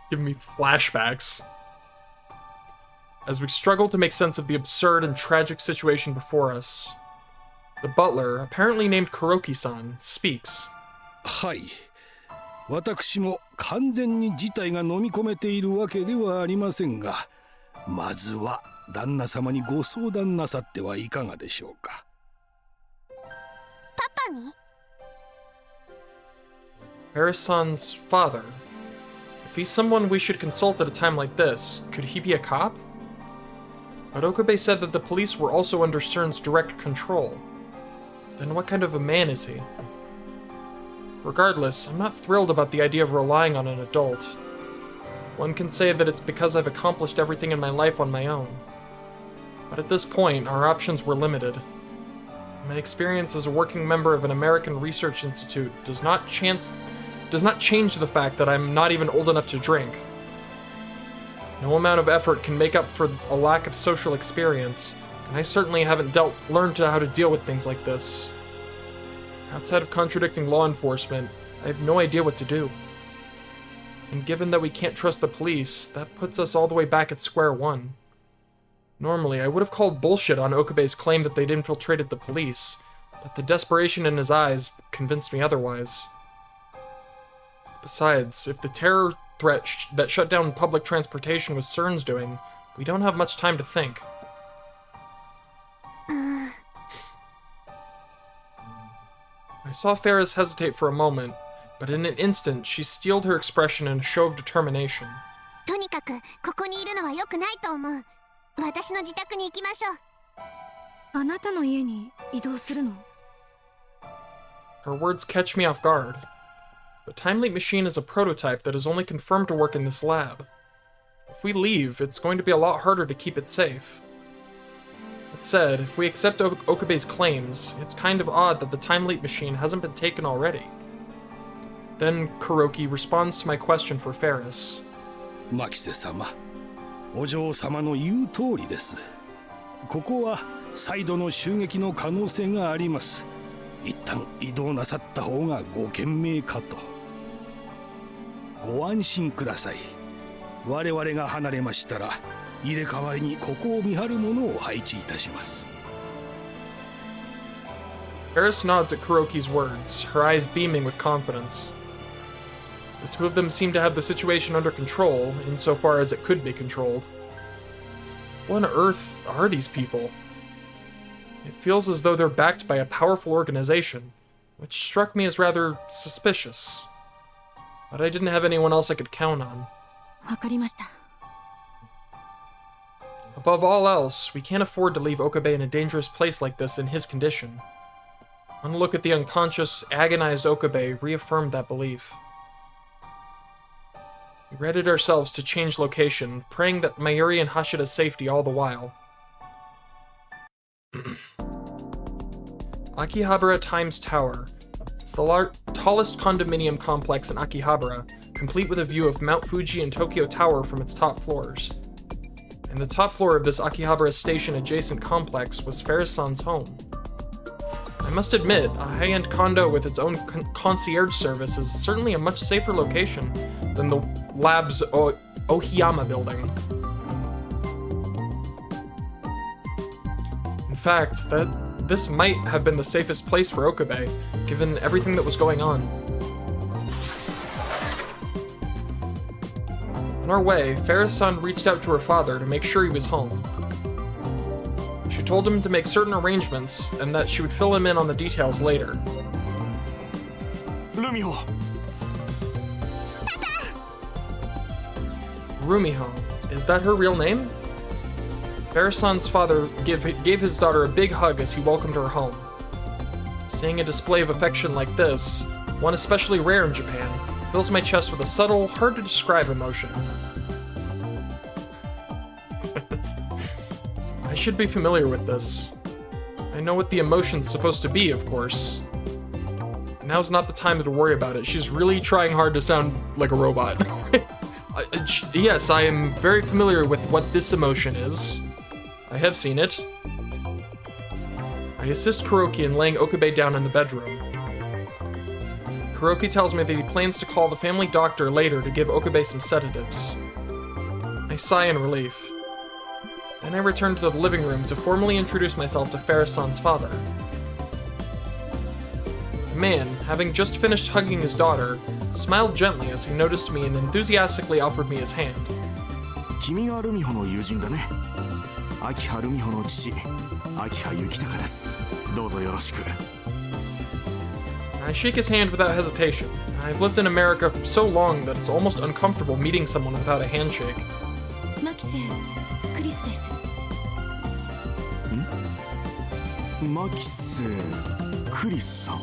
giving me flashbacks. As we struggle to make sense of the absurd and tragic situation before us, the butler, apparently named Kuroki-san, speaks. はい。私も完全に事態が飲み込めているわけではありませんが、まずは旦那様にご相談なさってはいかがでしょうか。パパに？ Harris-san's father. If he's someone we should consult at a time like this, could he be a cop? But Okabe said that the police were also under CERN's direct control. Then what kind of a man is he? Regardless, I'm not thrilled about the idea of relying on an adult. One can say that it's because I've accomplished everything in my life on my own. But at this point, our options were limited. My experience as a working member of an American research institute does not change the fact that I'm not even old enough to drink. No amount of effort can make up for a lack of social experience, and I certainly haven't learned how to deal with things like this. Outside of contradicting law enforcement, I have no idea what to do. And given that we can't trust the police, that puts us all the way back at square one. Normally, I would have called bullshit on Okabe's claim that they'd infiltrated the police, but the desperation in his eyes convinced me otherwise. Besides, if the terror threat that shut down public transportation was CERN's doing, we don't have much time to think. I saw Ferris hesitate for a moment, but in an instant, she steeled her expression in a show of determination. とにかくここにいるのは良くないと思う。私の自宅に行きましょう。あなたの家に移動するの？ Her words catch me off guard. The time leap machine is a prototype that is only confirmed to work in this lab. If we leave, it's going to be a lot harder to keep it safe. That said, if we accept Okabe's claims, it's kind of odd that the time leap machine hasn't been taken already. Then Kuroki responds to my question for Ferris. マキセ様、お嬢様の言う通りです。ここは再度の襲撃の可能性があります。一旦移動なさった方がご賢明かと。ご安心ください。我々が離れましたら入れ替わりにここを見張る者を配置いたします。 Eris nods at Kuroki's words, her eyes beaming with confidence. The two of them seem to have the situation under control, insofar as it could be controlled. What on earth are these people? It feels as though they're backed by a powerful organization, which struck me as rather suspicious. But I didn't have anyone else I could count on. わかりました。 Above all else, we can't afford to leave Okabe in a dangerous place like this in his condition. One look at the unconscious, agonized Okabe reaffirmed that belief. We readied ourselves to change location, praying that Mayuri and Hashida's safety all the while. Akihabara Times Tower. It's the tallest condominium complex in Akihabara, complete with a view of Mount Fuji and Tokyo Tower from its top floors. And the top floor of this Akihabara station adjacent complex was Ferris-san's home. I must admit, a high-end condo with its own concierge service is certainly a much safer location than the lab's Ohiyama building. In fact, this might have been the safest place for Okabe, given everything that was going on. On our way, Ferris-san reached out to her father to make sure he was home. She told him to make certain arrangements and that she would fill him in on the details later. Rumiho. Rumiho. Is that her real name? Ferris-san's father gave his daughter a big hug as he welcomed her home. Seeing a display of affection like this, one especially rare in Japan, fills my chest with a subtle, hard-to-describe emotion. I should be familiar with this. I know what the emotion's supposed to be, of course. Now's not the time to worry about it. She's really trying hard to sound like a robot. Yes, I am very familiar with what this emotion is. I have seen it. I assist Kuroki in laying Okabe down in the bedroom. Kuroki tells me that he plans to call the family doctor later to give Okabe some sedatives. I sigh in relief. Then I return to the living room to formally introduce myself to Ferris-san's father. The man, having just finished hugging his daughter, smiled gently as he noticed me and enthusiastically offered me his hand. 君がルミホの友人だね。秋葉ルミホの父、秋葉幸隆です。どうぞよろしく。I shake his hand without hesitation. I've lived in America for so long that it's almost uncomfortable meeting someone without a handshake. マキセ、クリスです。マキセ、クリスさん。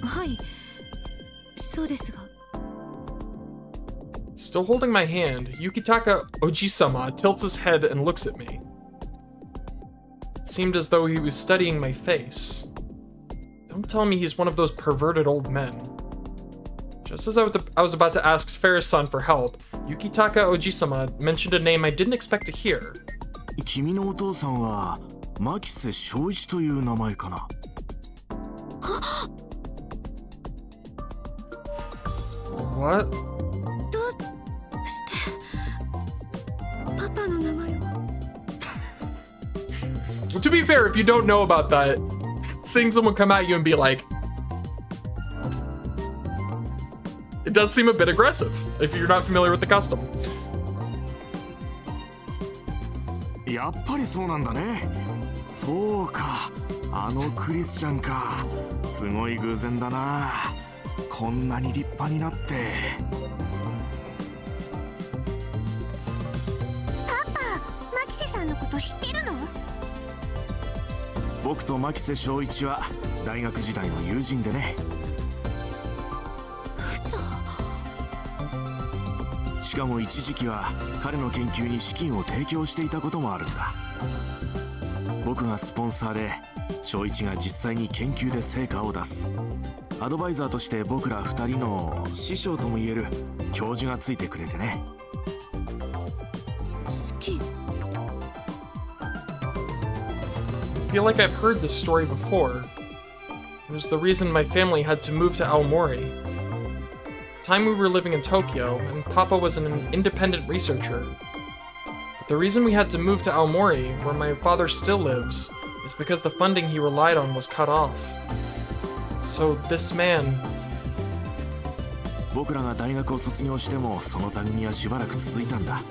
はい、そうですが。Still holding my hand, Yukitaka Ojisama tilts his head and looks at me. It seemed as though he was studying my face. Don't tell me he's one of those perverted old men. Just as I was about to ask Ferris-san for help, Yukitaka Ojisama mentioned a name I didn't expect to hear. 君のお父さんは牧瀬正一という名前かな。What? どうしてパパの名前を To be fair, if you don't know about that, seeing someone come at you and be like, it does seem a bit aggressive if you're not familiar with the custom. やっぱりそうなんだね。そうか、あのクリスちゃんか。すごい偶然だな。こんなに立派になって。パパ、牧瀬さんのこと知ってるの？僕と牧瀬正一は大学時代の友人でね。嘘。しかも一時期は彼の研究に資金を提供していたこともあるんだ。僕がスポンサーで正一が実際に研究で成果を出す。アドバイザーとして僕ら二人の師匠ともいえる教授がついてくれてね。資金。I feel like I've heard this story before. It was the reason my family had to move to Aomori. Time we were living in Tokyo, and Papa was an independent researcher. But the reason we had to move to Aomori, where my father still lives, is because the funding he relied on was cut off. So this man... 僕らが大学を卒業してもその残業はしばらく続いたんだ。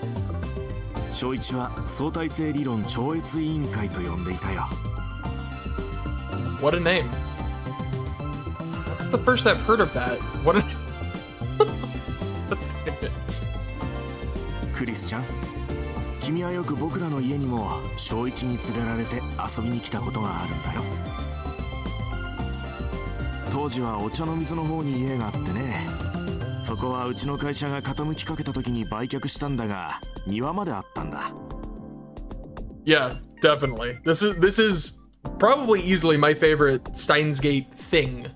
小一は相対性理論超越委員会と呼んでいたよ。What a name. That's the first I've heard of that. What a... クリスちゃん、君はよく僕らの家にも小一に連れられて遊びに来たことがあるんだよ。当時はお茶の水の方に家があってね、そこはうちの会社が傾きかけた時に売却したんだが、庭まであったんだ。Yeah, definitely. This is probably easily my favorite Steins Gate thing.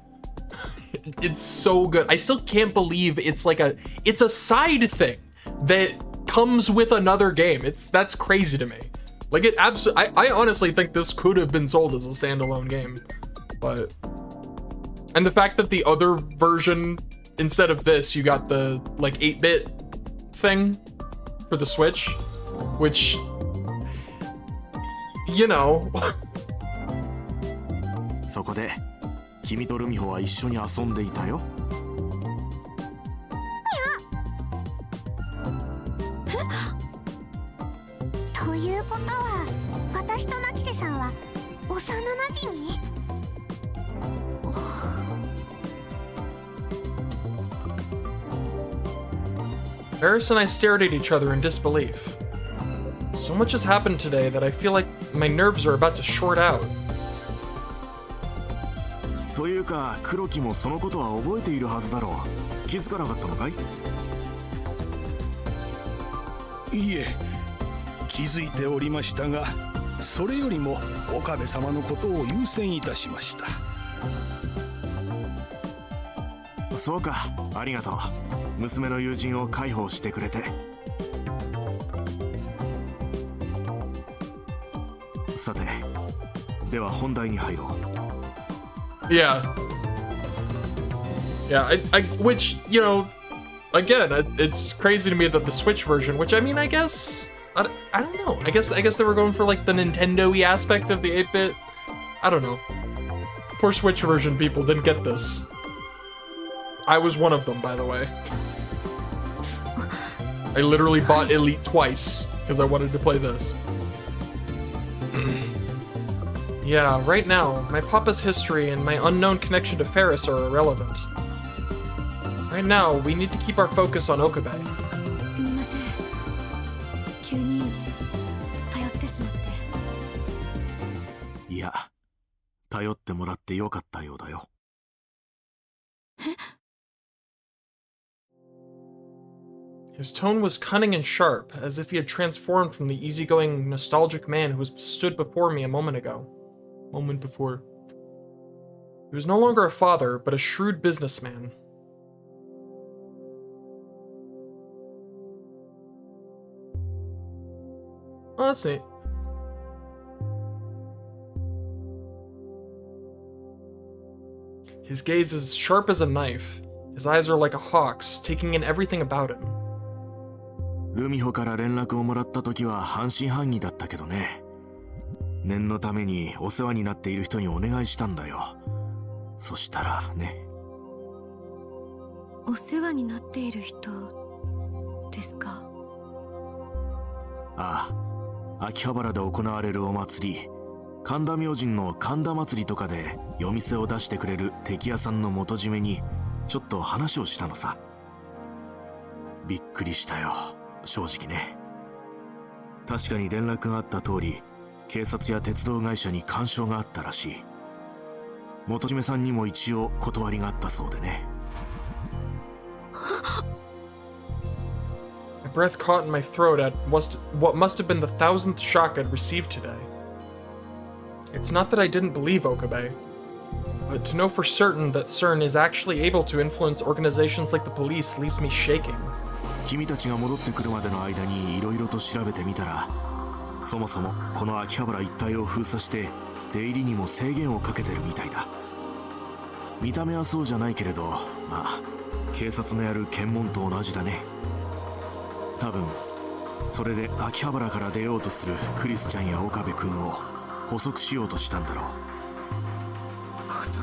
It's so good. I still can't believe it's a side thing that comes with another game. That's crazy to me. Like it absolutely. I honestly think this could have been sold as a standalone game, but and the fact that the other version, instead of this, you got the like 8-bit thing for the Switch, which, you know. そこで君とルミホは一緒に遊んでいたよ。ということは、私とマキセさんは幼馴染？ Eris and I stared at each other in disbelief. So much has happened today that I feel like my nerves are about to short out. というか、黒木もそのことは覚えているはずだろう。気づかなかったのかい？いえ、気づいておりましたが、それよりも岡部様のことを優先いたしました。そうか、ありがとう。娘の友人を介抱してくれて。さて、では本題に入ろう。Yeah. Yeah, which, you know, again, it's crazy to me that the Switch version, which I mean, I guess, I don't know. I guess they were going for like the Nintendo-y aspect of the 8-bit. I don't know. Poor Switch version people didn't get this. I was one of them, by the way. I literally bought Elite twice because I wanted to play this. Yeah, right now, my papa's history and my unknown connection to Ferris are irrelevant. Right now, we need to keep our focus on Okabe. すみません。急に頼ってしまって。いや、頼ってもらってよかったようだよ。His tone was cunning and sharp, as if he had transformed from the easygoing, nostalgic man who stood before me a moment before. He was no longer a father, but a shrewd businessman. Oh, that's neat. His gaze is sharp as a knife. His eyes are like a hawk's, taking in everything about him. ルミホから連絡をもらった時は半信半疑だったけどね。念のためにお世話になっている人にお願いしたんだよ。そしたらね。お世話になっている人ですか？ああ、秋葉原で行われるお祭り、神田明神の神田祭りとかで夜店を出してくれる敵屋さんの元締めにちょっと話をしたのさ。びっくりしたよ、正直ね。確かに連絡があった通り、警察や鉄道会社に干渉があったらしい。元締めさんにも一応断りがあったそうでね。My breath caught in my throat at what must have been the 1000th shock I'd received today. It's not that I didn't believe Okabe, but to know for certain that CERN is actually able to influence organizations like the police leaves me shaking. 君たちが戻ってくるまでの間に色々と調べてみたら、そもそもこの秋葉原一帯を封鎖して出入りにも制限をかけてるみたいだ。見た目はそうじゃないけれど、まあ警察のやる検問と同じだね。多分それで秋葉原から出ようとするクリスチャンや岡部君を捕捉しようとしたんだろう。補足。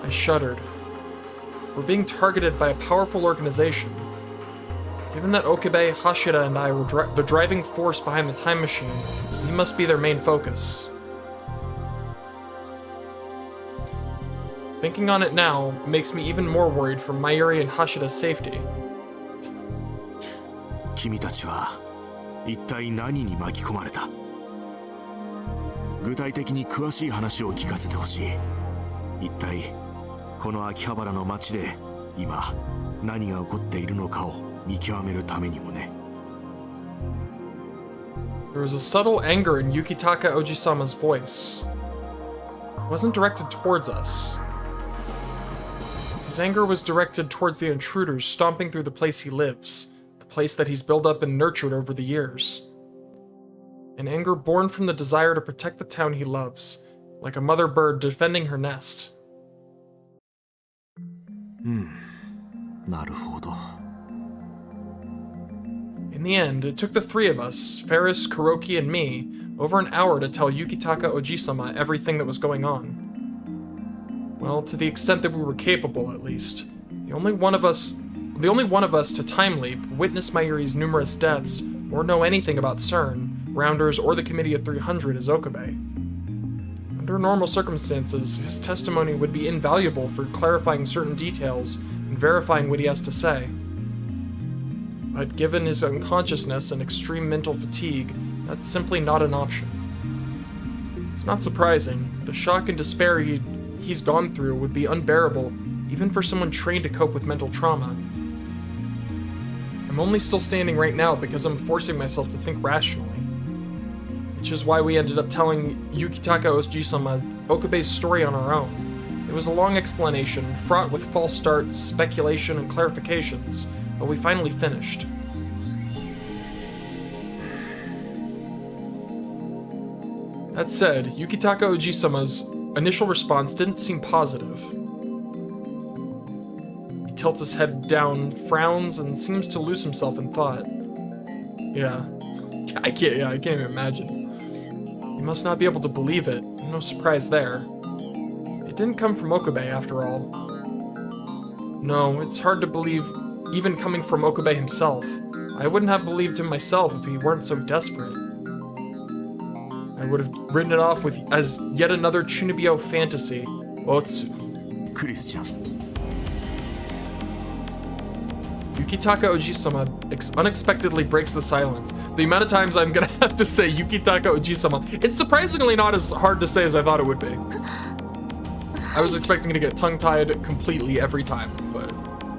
I shuddered. We're being targeted by a powerful organization. Given that Okabe, Hashira, and I were the driving force behind the time machine, we must be their main focus. Thinking on it now makes me even more worried for Mayuri and Hashida's safety. 君たちは一体何に巻き込まれた？具体的に詳しい話を聞かせてほしい。一体この秋葉原の街で今何が起こっているのかを見極めるためにもね。There was a subtle anger in Yukitaka Ojisama's voice. It wasn't directed towards us. His anger was directed towards the intruders stomping through the place he lives, the place that he's built up and nurtured over the years. An anger born from the desire to protect the town he loves, like a mother bird defending her nest. なるほど。In the end, it took the three of us, Ferris, Kuroki, and me, over an hour to tell Yukitaka Ojisama everything that was going on. Well, to the extent that we were capable, at least. The only one of us to time leap, witness Mayuri's numerous deaths, or know anything about CERN, Rounders, or the Committee of 300 is Okabe. Under normal circumstances, his testimony would be invaluable for clarifying certain details and verifying what he has to say. But given his unconsciousness and extreme mental fatigue, that's simply not an option. It's not surprising. The shock and despair he's gone through would be unbearable, even for someone trained to cope with mental trauma. I'm only still standing right now because I'm forcing myself to think rationally. Which is why we ended up telling Yukitaka Ojisama Okabe's story on our own. It was a long explanation, fraught with false starts, speculation, and clarifications, but we finally finished. That said, Yukitaka Ojisama's initial response didn't seem positive. He tilts his head down, frowns, and seems to lose himself in thought. I can't even imagine. He must not be able to believe it. No surprise there. It didn't come from Okabe, after all. No, it's hard to believe, even coming from Okabe himself. I wouldn't have believed him myself if he weren't so desperate. I would have written it off as yet another Chunibyo fantasy. Otsu. Christian. Yukitaka Ojisama unexpectedly breaks the silence. The amount of times I'm gonna have to say Yukitaka Ojisama, it's surprisingly not as hard to say as I thought it would be. I was expecting to get tongue-tied completely every time, but...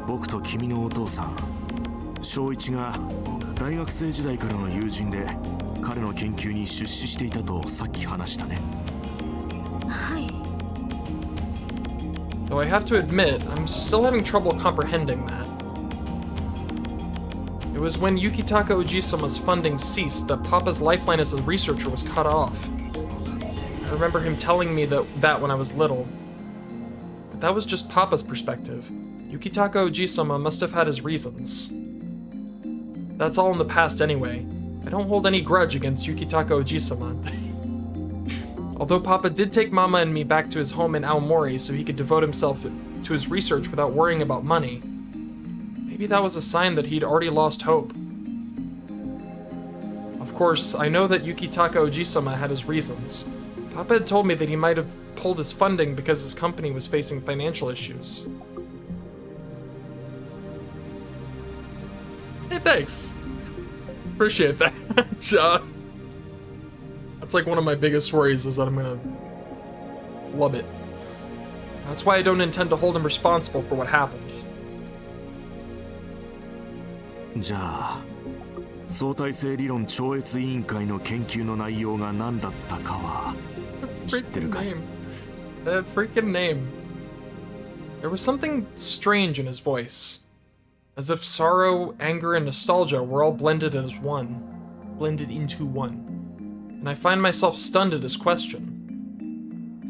僕と君のお父さん、正一が大学生時代からの友人で彼の研究に出資していたとさっき話したね。はい。Though I have to admit, I'm still having trouble comprehending that. It was when Yukitaka Ojisama's funding ceased that Papa's lifeline as a researcher was cut off. I remember him telling me that when I was little. But that was just Papa's perspective. Yukitaka Ojisama must have had his reasons. That's all in the past anyway. I don't hold any grudge against Yukitaka Ojisama. Although Papa did take Mama and me back to his home in Aomori so he could devote himself to his research without worrying about money, maybe that was a sign that he'd already lost hope. Of course, I know that Yukitaka Ojisama had his reasons. Papa had told me that he might have pulled his funding because his company was facing financial issues. Hey, thanks. Appreciate that. That's like one of my biggest worries, is that I'm gonna love it. That's why I don't intend to hold him responsible for what happened. じゃあ、相対性理論超越委員会の研究の内容が何だったかは知ってるかい？ That freaking name. There was something strange in his voice. As if sorrow, anger, and nostalgia were all blended into one. And I find myself stunned at his question.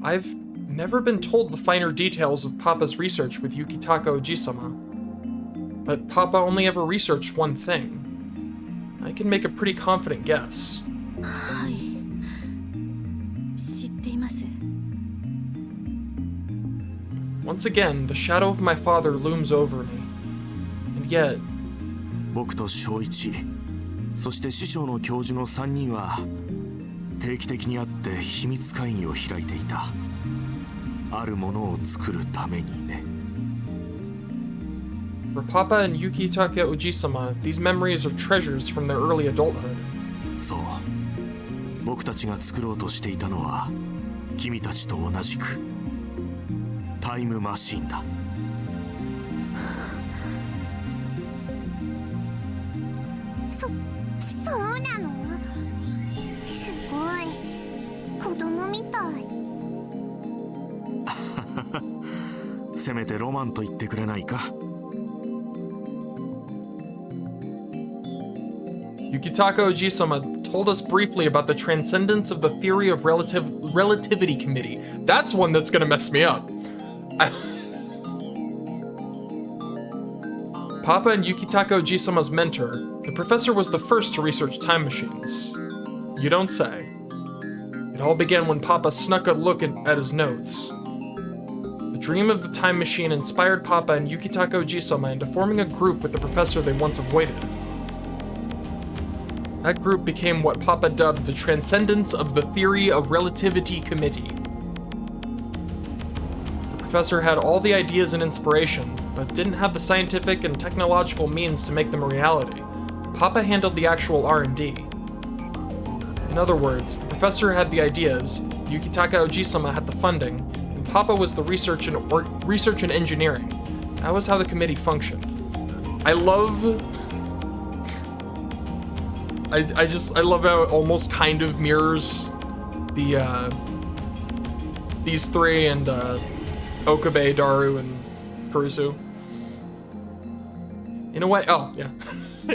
I've never been told the finer details of Papa's research with Yukitaka Ojisama. But Papa only ever researched one thing. I can make a pretty confident guess. はい。知っています。 Once again, the shadow of my father looms over me. And yet, 僕と正一、そして師匠の教授の3人は定期的に会って秘密会議を開いていた。あるものを作るためにね。 for Papa and Yukitaka Ojisama, these memories are treasures from their early adulthood. そう。僕たちが作ろうとしていたのは君たちと同じくタイムマシンだ。そうなの？すごい。子供みたい。せめてロマンと言ってくれないか。Yukitaka Ojisama told us briefly about the transcendence of the theory of relativity committee. That's one that's gonna mess me up. Papa and Yukitaka Ojisama's mentor, the professor was the first to research time machines. You don't say. It all began when Papa snuck a look at his notes. The dream of the time machine inspired Papa and Yukitaka Ojisama into forming a group with the professor they once avoided. That group became what Papa dubbed the Transcendence of the Theory of Relativity Committee. The professor had all the ideas and inspiration, but didn't have the scientific and technological means to make them a reality. Papa handled the actual R&D. In other words, the professor had the ideas, Yukitaka Ojisama had the funding, and Papa was the research and engineering. That was how the committee functioned. I love how it almost kind of mirrors the these three and Okabe, Daru, and Kurusu. In a way, oh yeah.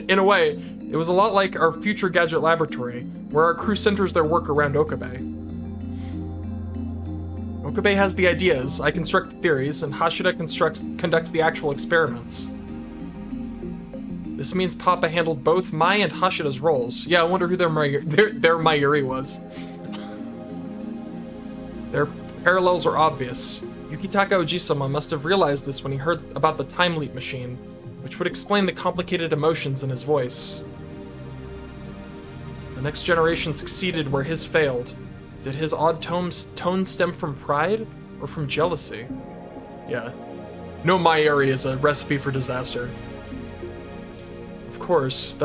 In a way, it was a lot like our future gadget laboratory, where our crew centers their work around Okabe. Okabe has the ideas, I construct the theories, and Hashida conducts the actual experiments. This means Papa handled both Mai and Hashida's roles. Yeah, I wonder who their Mayuri was. Their parallels are obvious. Yukitaka Ojisama must have realized this when he heard about the time leap machine, which would explain the complicated emotions in his voice. The next generation succeeded where his failed. Did his odd tone stem from pride or from jealousy? Yeah. No Mayuri is a recipe for disaster. Of course,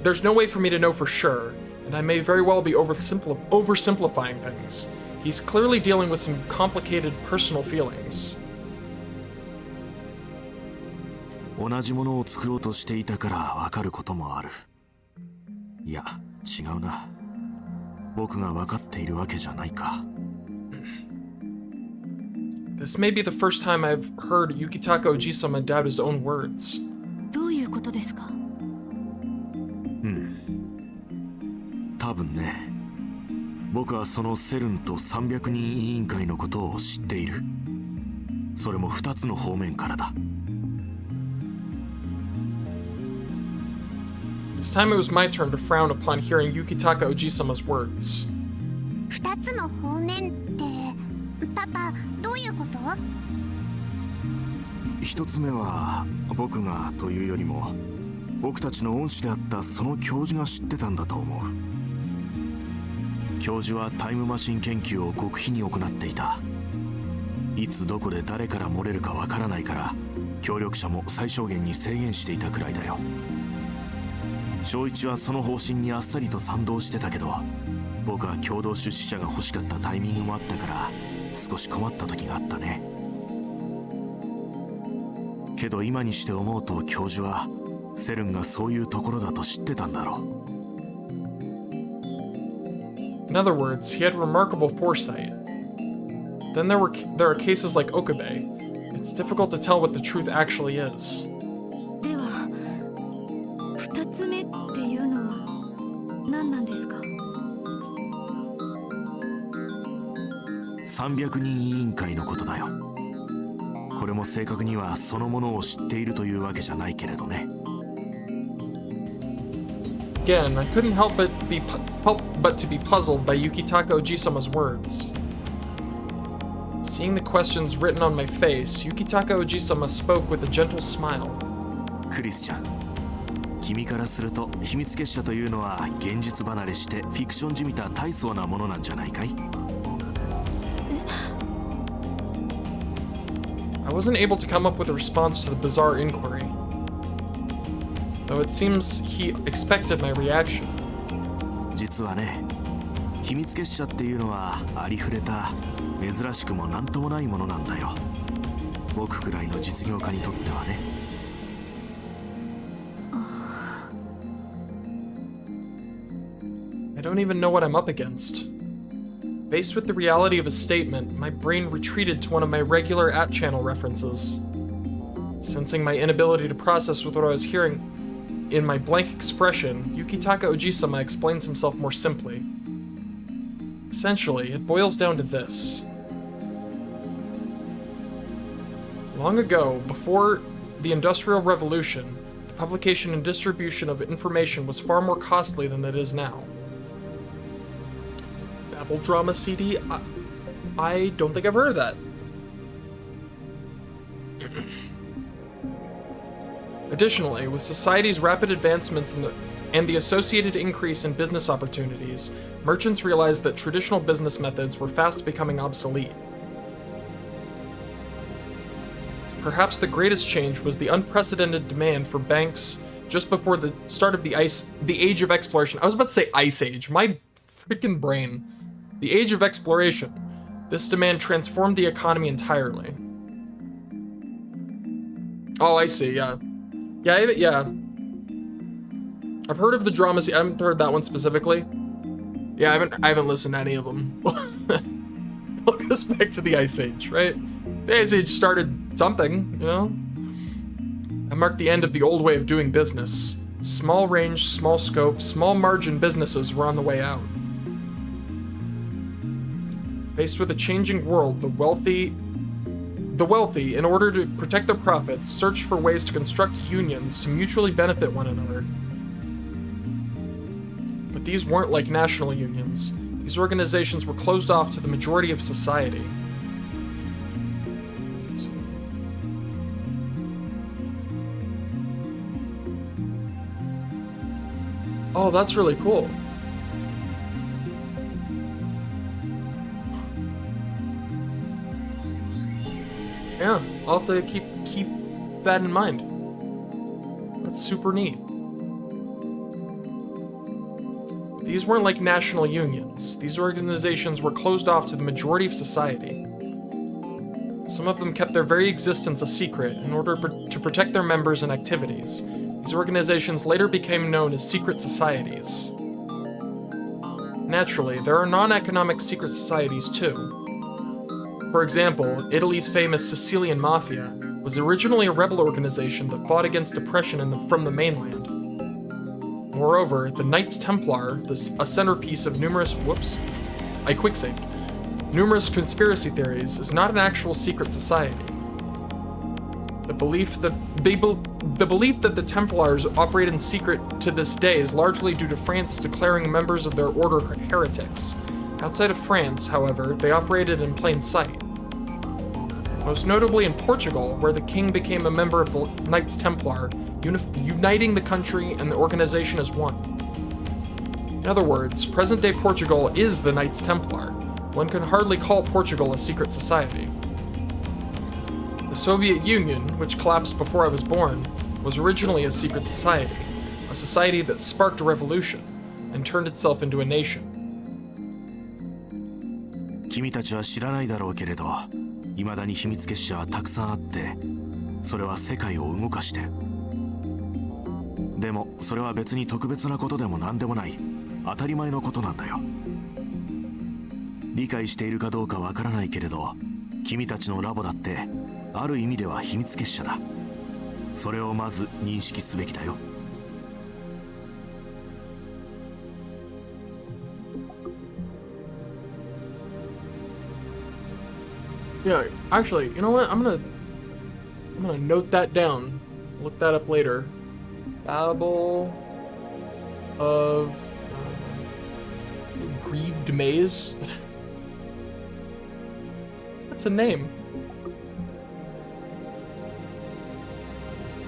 there's no way for me to know for sure, and I may very well be oversimplifying things. He's clearly dealing with some complicated personal feelings. 同じものを作ろうとしていたから分かることもある。いや、違うな。僕が分かっているわけじゃないか。This may be the first time I've heard Yukitaka Ojisama doubt his own words. どういうことですか？多分ね。僕はそのセルンと300人委員会のことを知っている。それも2つの方面からだ。This time it was my turn to frown upon hearing Yukitaka Ojisama's words. 2つの方面ってパパどういうこと？一つ目は僕がというよりも僕たちの恩師であったその教授が知ってたんだと思う。教授はタイムマシン研究を極秘に行っていた。いつどこで誰から漏れるかわからないから協力者も最小限に制限していたくらいだよ。正一はその方針にあっさりと賛同してたけど、僕は共同出資者が欲しかったタイミングもあったから少し困った時があったね。けど今にして思うと教授はセルンがそういうところだと知ってたんだろう。In other words, he had remarkable foresight. Then there are cases like Okabe. It's difficult to tell what the truth actually is. では、2つ目っていうのは何なんですか？ 300人委員会のことだよ。これも正確にはそのものを知っているというわけじゃないけれどね。Again, I couldn't help but to be puzzled by Yukitaka Ojisama's words. Seeing the questions written on my face, Yukitaka Ojisama spoke with a gentle smile. クリスちゃん、君からすると秘密結社というのは現実離れしてフィクションじみた大層なものなんじゃないかい？ I wasn't able to come up with a response to the bizarre inquiry, though it seems he expected my reaction. 実はね、秘密結社っていうのはありふれた珍しくもなんともないものなんだよ。僕くらいの実業家にとってはね。I don't even know what I'm up against. Faced with the reality of his statement, my brain retreated to one of my regular at-channel references. Sensing my inability to process with what I was hearing in my blank expression, Yukitaka Ojisama explains himself more simply. Essentially, it boils down to this. Long ago, before the Industrial Revolution, the publication and distribution of information was far more costly than it is now. Babel Drama CD? I don't think I've heard of that. Additionally, with society's rapid advancements and the associated increase in business opportunities, merchants realized that traditional business methods were fast becoming obsolete. Perhaps the greatest change was the unprecedented demand for banks just before the start of the Age of Exploration. I was about to say Ice Age. My freaking brain. The Age of Exploration. This demand transformed the economy entirely. Oh, I see, yeah. Yeah. I've heard of the dramas. I haven't heard that one specifically. Yeah, I haven't listened to any of them. It goes back to the Ice Age, right? The Ice Age started something, you know? It marked the end of the old way of doing business. Small range, small scope, small margin businesses were on the way out. Faced with a changing world, the wealthy, in order to protect their profits, searched for ways to construct unions to mutually benefit one another. But these weren't like national unions. These organizations were closed off to the majority of society. Oh, that's really cool. Yeah, I'll have to keep that in mind. That's super neat. These weren't like national unions. These organizations were closed off to the majority of society. Some of them kept their very existence a secret in order to protect their members and activities. These organizations later became known as secret societies. Naturally, there are non-economic secret societies too. For example, Italy's famous Sicilian Mafia was originally a rebel organization that fought against oppression from the mainland. Moreover, the Knights Templar, a centerpiece of numerous numerous conspiracy theories, is not an actual secret society. The belief that the Templars operate in secret to this day is largely due to France declaring members of their order heretics. Outside of France, however, they operated in plain sight. Most notably in Portugal, where the king became a member of the Knights Templar, uniting the country and the organization as one. In other words, present-day Portugal is the Knights Templar. One can hardly call Portugal a secret society. The Soviet Union, which collapsed before I was born, was originally a secret society that sparked a revolution and turned itself into a nation. 君たちは知らないだろうけれど、未だに秘密結社はたくさんあって、それは世界を動かしてる。でもそれは別に特別なことでも何でもない、当たり前のことなんだよ。理解しているかどうかわからないけれど、君たちのラボだってある意味では秘密結社だ。それをまず認識すべきだよ。Yeah, actually, you know what? I'm gonna note that down. Look that up later. Babel of Grieved Maze. That's a name.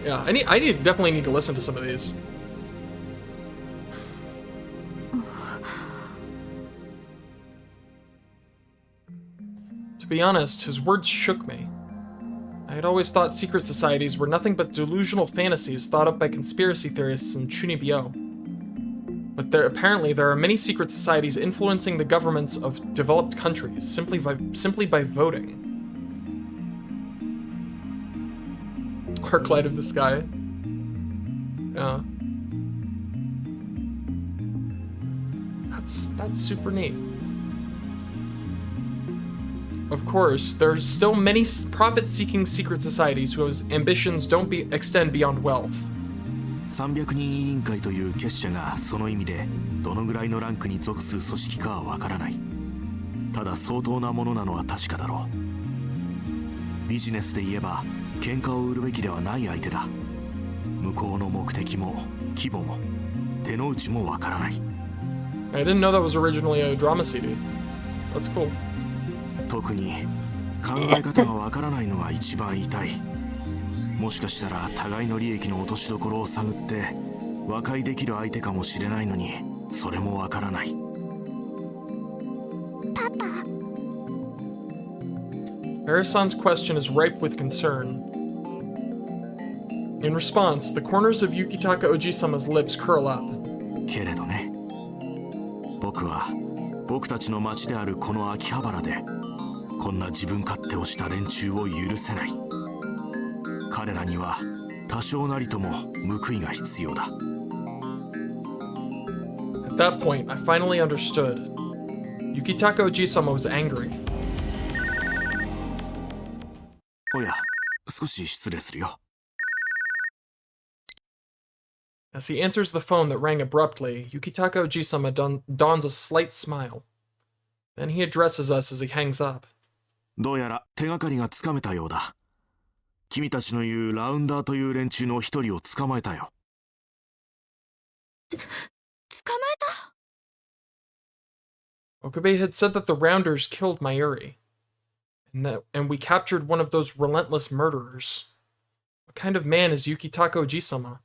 Yeah, definitely need to listen to some of these. To be honest, his words shook me. I had always thought secret societies were nothing but delusional fantasies thought up by conspiracy theorists in Chunibyo. But apparently there are many secret societies influencing the governments of developed countries simply by voting. Arclight of the Sky. Yeah. That's super neat. Of course, there's still many profit-seeking secret societies whose ambitions don't extend beyond wealth. 300人委員会という結社がその意味でどのぐらいのランクに属する組織かはわからない。ただ相当なものなのは確かだろう。ビジネスで言えば喧嘩を売るべきではない相手だ。向こうの目的も規模も手の内もわからない。I didn't know that was originally a drama CD. That's cool. 特に考え方がわからないのが一番痛い。もしかしたら互いの利益の落としどころを探って和解できる相手かもしれないのにそれもわからない。パパ。Arisan's question is ripe with concern. In response, the corners of Yukitaka Ojisama's lips curl up. けれどね、僕は僕たちの町であるこの秋葉原でこんな自分勝手をした連中を許せない。彼らには多少なりとも報いが必要だ。At that point, I finally understood. Yukitaka Ojisama was angry. おや、少し失礼するよ。As he answers the phone that rang abruptly, Yukitaka Ojisama dons a slight smile. Then he addresses us as he hangs up. どうやら手がかりがつかめたようだ。君たちの言うラウンダーという連中の一人を捕まえたよ。捕まえた？ Okabe had said that the Rounders killed Mayuri, and we captured one of those relentless murderers. What kind of man is Yukitaka Ojisama?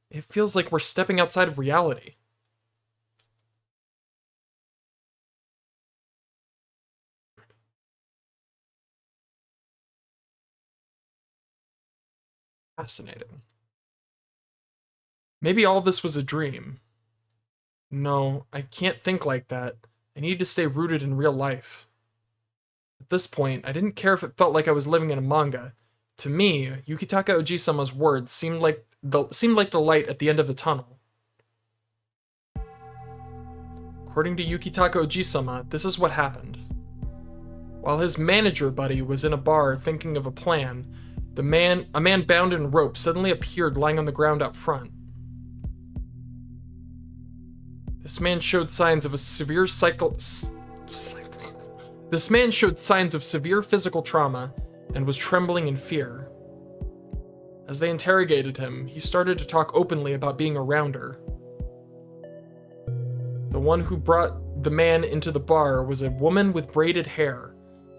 It feels like we're stepping outside of reality. Fascinating. Maybe all this was a dream. No, I can't think like that. I need to stay rooted in real life. At this point, I didn't care if it felt like I was living in a manga. To me, Yukitaka Ojisama's words seemed like the light at the end of a tunnel. According to Yukitaka Ojisama, this is what happened. While his manager buddy was in a bar thinking of a plan, a man bound in rope suddenly appeared lying on the ground out front. This man showed signs of severe physical trauma and was trembling in fear. As they interrogated him, he started to talk openly about being a rounder. The one who brought the man into the bar was a woman with braided hair.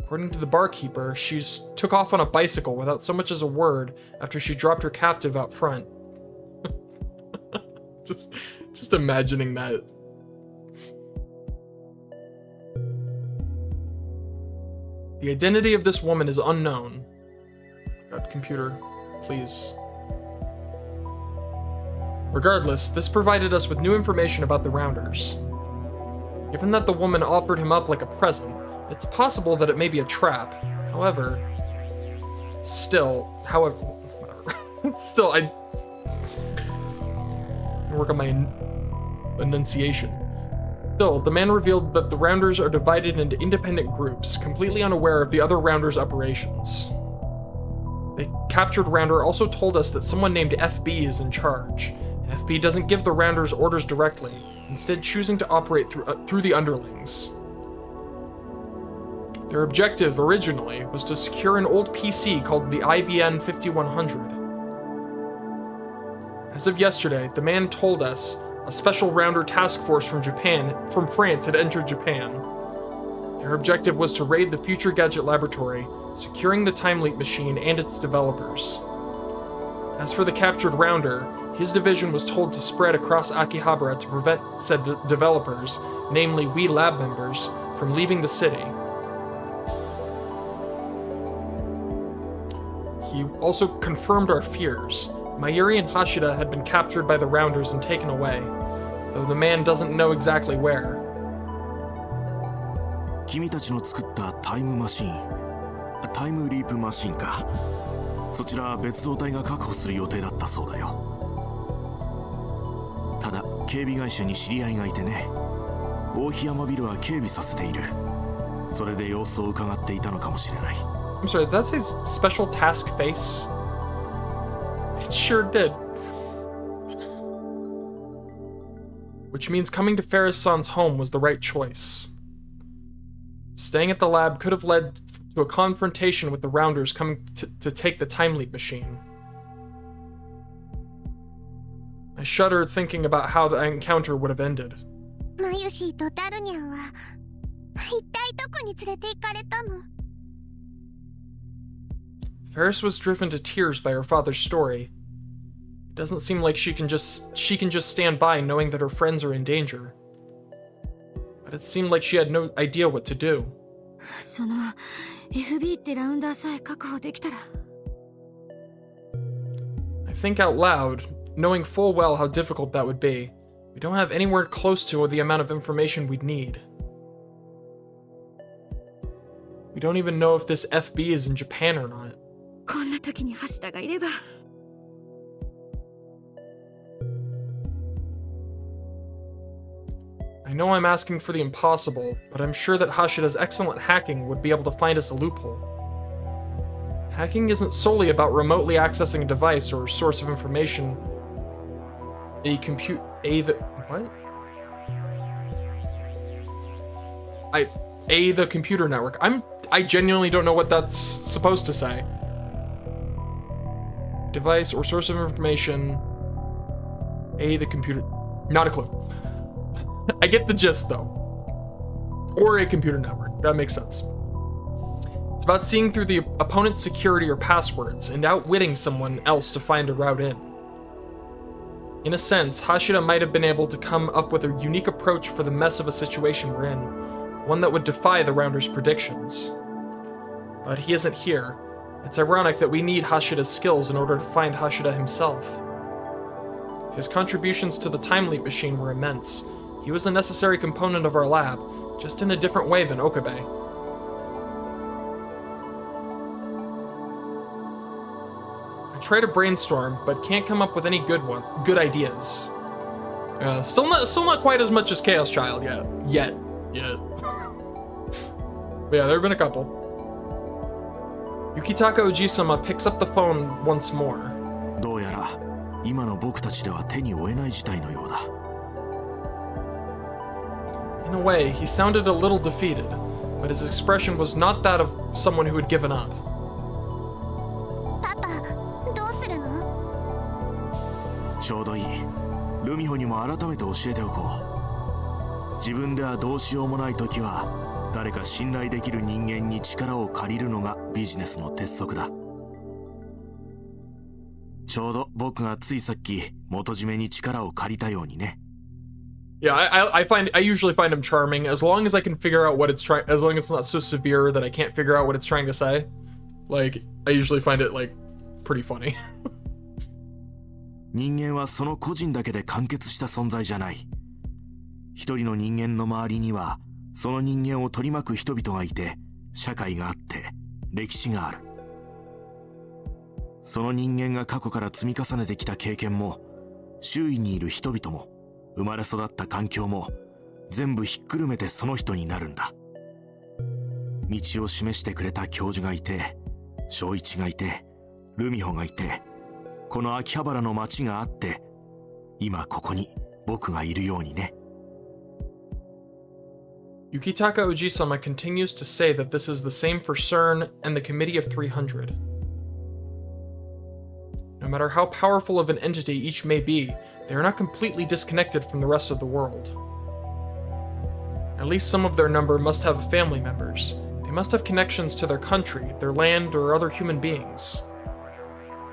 According to the barkeeper, she took off on a bicycle without so much as a word after she dropped her captive out front. just imagining that. The identity of this woman is unknown. God, computer, please. Regardless, this provided us with new information about the Rounders. Given that the woman offered him up like a present, it's possible that it may be a trap. However, I work on my enunciation. Still, the man revealed that the Rounders are divided into independent groups, completely unaware of the other Rounders' operations. The captured Rounder also told us that someone named FB is in charge. FB doesn't give the Rounders orders directly, instead choosing to operate through the underlings. Their objective, originally, was to secure an old PC called the IBN 5100. As of yesterday, the man told us a special rounder task force from France had entered Japan. Their objective was to raid the Future Gadget Laboratory, securing the Time Leap machine and its developers. As for the captured rounder, his division was told to spread across Akihabara to prevent said developers, namely we lab members, from leaving the city. He also confirmed our fears. Mayuri and Hashida had been captured by the Rounders and taken away, though the man doesn't know exactly where. 君たちの作ったタイムマシーン、タイムリープマシーンか。そちらは別動隊が確保する予定だったそうだよ。ただ警備会社に知り合いがいてね。大檜山ビルは警備させている。それで様子を伺っていたのかもしれない。I'm sorry, did that say special task face? It sure did. Which means coming to Ferris-san's home was the right choice. Staying at the lab could have led to a confrontation with the Rounders coming to take the Time Leap machine. I shuddered thinking about how the encounter would have ended. マユシーとダルニャンは一体どこに連れて行かれたの？ Ferris was driven to tears by her father's story. It doesn't seem like she can just stand by knowing that her friends are in danger. But it seemed like she had no idea what to do. その FB ってラウンダーさえ確保できたら。I think out loud, knowing full well how difficult that would be. We don't have anywhere close to the amount of information we'd need. We don't even know if this FB is in Japan or not. こんな時に橋田がいれば。I know I'm asking for the impossible, but I'm sure that Hashida's excellent hacking would be able to find us a loophole. Hacking isn't solely about remotely accessing a device or a source of information. The computer network. I genuinely don't know what that's supposed to say. Device or source of information. The computer. Not a clue. I get the gist though. Or a computer network. That makes sense. It's about seeing through the opponent's security or passwords and outwitting someone else to find a route in. In a sense, Hashida might have been able to come up with a unique approach for the mess of a situation we're in, one that would defy the Rounders' predictions. But he isn't here. It's ironic that we need Hashida's skills in order to find Hashida himself. His contributions to the Time Leap machine were immense. He was a necessary component of our lab, just in a different way than Okabe. I try to brainstorm, but can't come up with any good ideas. Still not quite as much as Chaos Child yet. But yeah, there have been a couple. Yukitaka Ojisama picks up the phone once more. どうやら今の僕たちでは手に負えない事態のようだ。In a way, he sounded a little defeated, but his expression was not that of someone who had given up. パパ、どうするの？ちょうどいい。ルミホにも改めて教えておこう。自分ではどうしようもない時は誰か信頼できる人間に力を借りるのがビジネスの鉄則だ。ちょうど僕がついさっき元締めに力を借りたようにね。Yeah, I usually find him charming as long as I can figure out what it's trying, as long as it's not so severe that I can't figure out what it's trying to say. Like, I usually find it, like, pretty funny. 人間はその個人だけで完結した存在じゃない。一人の人間の周りにはその人間を取り巻く人々がいて、社会があって歴史がある。その人間が過去から積み重ねてきた経験も、周囲にいる人々も、生まれ育った環境も全部ひっくるめてその人になるんだ。道を示してくれた教授がいて、正一がいて、ルミホがいて、この秋葉原の街があって、今ここに僕がいるようにね。Yukitaka Ojisama continues to say that this is the same for CERN and the Committee of 300. No matter how powerful of an entity each may be, they are not completely disconnected from the rest of the world. At least some of their number must have family members. They must have connections to their country, their land, or other human beings.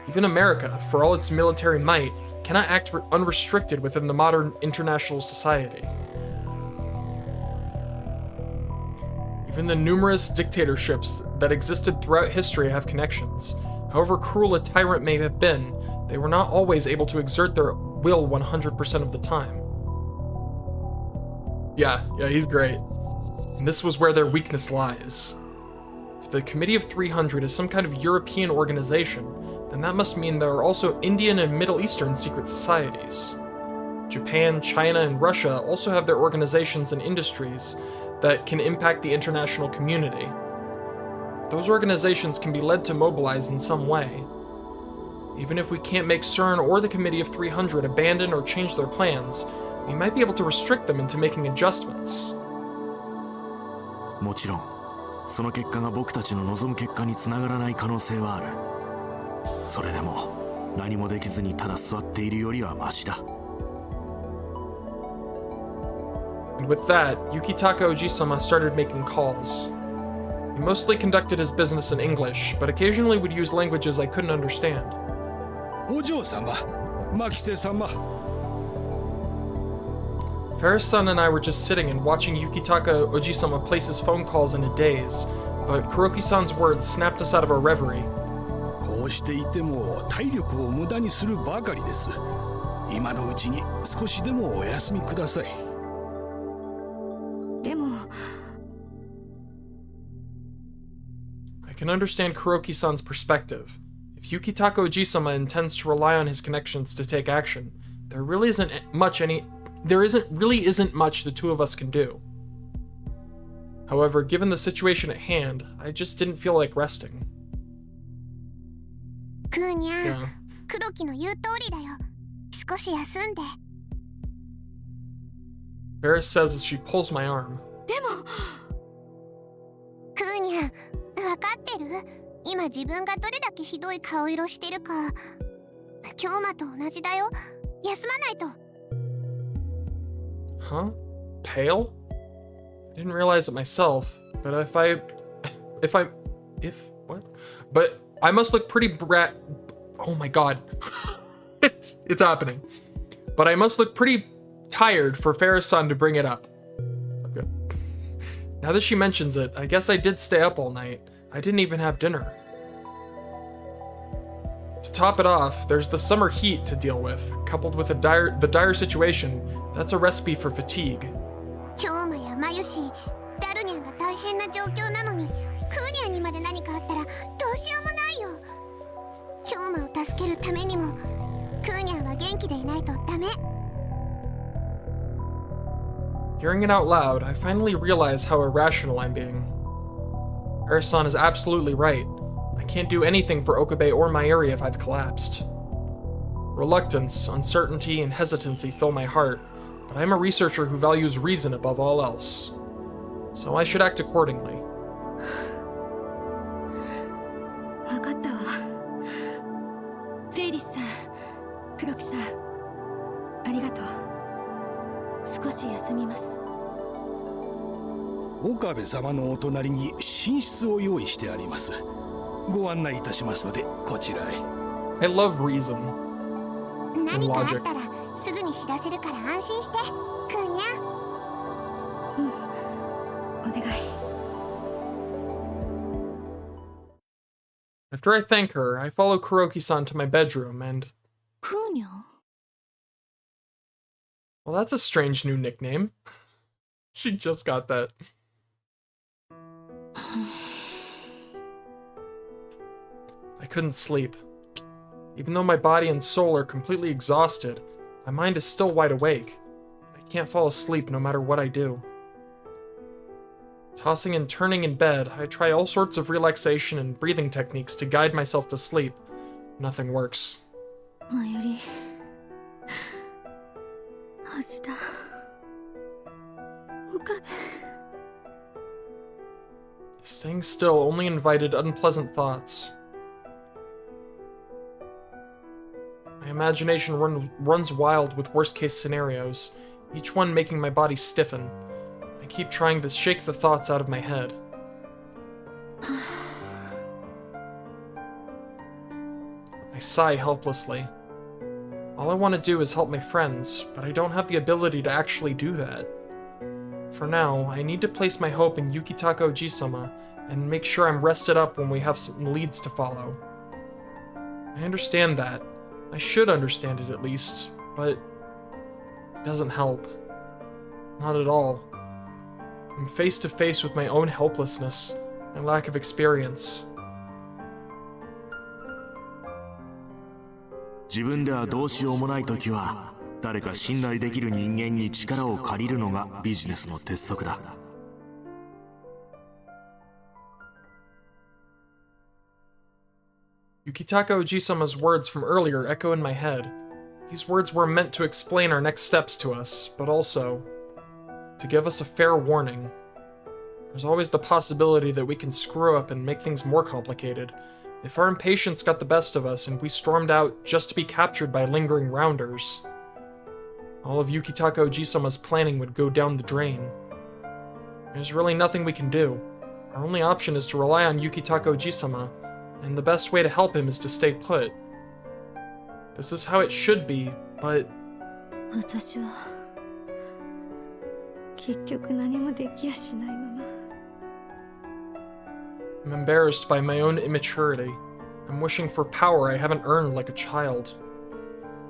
Even America, for all its military might, cannot act unrestricted within the modern international society. Even the numerous dictatorships that existed throughout history have connections. However cruel a tyrant may have been, they were not always able to exert their will 100% of the time. Yeah, he's great. And this was where their weakness lies. If the Committee of 300 is some kind of European organization, then that must mean there are also Indian and Middle Eastern secret societies. Japan, China, and Russia also have their organizations and industries that can impact the international community. Those organizations can be led to mobilize in some way. Even if we can't make CERN or the Committee of 300 abandon or change their plans, we might be able to restrict them into making adjustments. もちろん、その結果が僕たちの望む結果につながらない可能性はある。それでも、何もできずにただ座っているよりはマシだ。And with that, Yukitaka Ojisama started making calls. He mostly conducted his business in English, but occasionally would use languages I couldn't understand. お嬢様、牧瀬様。Ferris-san and I were just sitting and watching Yukitaka Ojisama place his phone calls in a daze, but Kuroki-san's words snapped us out of our reverie. こうしていても体力を無駄にするばかりです。今のうちに少しでもお休みください。でも I can understand Kuroki-san's perspective. If Yukitaka Ojisama intends to rely on his connections to take action, there really isn't much the two of us can do. However, given the situation at hand, I just didn't feel like resting. クーニャ Yeah. ン、黒木の言う通りだよ。少し休んで。Ferris says as she pulls my arm. でもクーニャン、わかってる？今自分がどれだけひどい顔色してるか。京馬と同じだよ。休まないと。Huh? Pale? I didn't realize it myself, but what? But I must look pretty oh my god. it's happening. But I must look pretty tired for Ferris-san to bring it up. Okay. Now that she mentions it, I guess I did stay up all night. I didn't even have dinner. To top it off, there's the summer heat to deal with, coupled with the dire situation. That's a recipe for fatigue. 京馬やマユシ、ダルニャンが大変な状況なのに、クーニャンにまで何かあったらどうしようもないよ。京馬を助けるためにも、クーニャンは元気でいないとダメ。Hearing it out loud, I finally realize how irrational I'm being. Ferris-san is absolutely right. I can't do anything for Okabe or my area if I've collapsed. Reluctance, uncertainty, and hesitancy fill my heart, but I'm a researcher who values reason above all else. So I should act accordingly. わかったわ。フェイリスさん、黒木さん、ありがとう。少し休みます。岡部様のお隣に寝室を用意してあります。ご案内いたしますので、こちらへ。I love reason. 何かあったらすぐに知らせるから安心して、クーニャン。うん、お願い。After I thank her, I follow Kuroki-san to my bedroom and... クーニャン Well, that's a strange new nickname. She just got that. I couldn't sleep. Even though my body and soul are completely exhausted, my mind is still wide awake. I can't fall asleep no matter what I do. Tossing and turning in bed, I try all sorts of relaxation and breathing techniques to guide myself to sleep. Nothing works. 前より明日岡部 Staying still only invited unpleasant thoughts. My imagination runs wild with worst-case scenarios, each one making my body stiffen. I keep trying to shake the thoughts out of my head. I sigh helplessly. All I want to do is help my friends, but I don't have the ability to actually do that. For now, I need to place my hope in Yukitaka Oji-sama and make sure I'm rested up when we have some leads to follow. I understand that. I should understand it at least, but it doesn't help. Not at all. I'm face to face with my own helplessness, my lack of experience. 自分ではどうしようもないときは誰か信頼できる人間に力を借りるのがビジネスの鉄則だ。Yukitaka Oji-sama's words from earlier echo in my head. These words were meant to explain our next steps to us, but also to give us a fair warning. There's always the possibility that we can screw up and make things more complicated. If our impatience got the best of us and we stormed out just to be captured by lingering rounders, all of Yukitaka Oji-sama's planning would go down the drain. There's really nothing we can do. Our only option is to rely on Yukitaka Oji-sama, and the best way to help him is to stay put. This is how it should be, but... 私は結局何もできやしないまま I'm embarrassed by my own immaturity. I'm wishing for power I haven't earned like a child.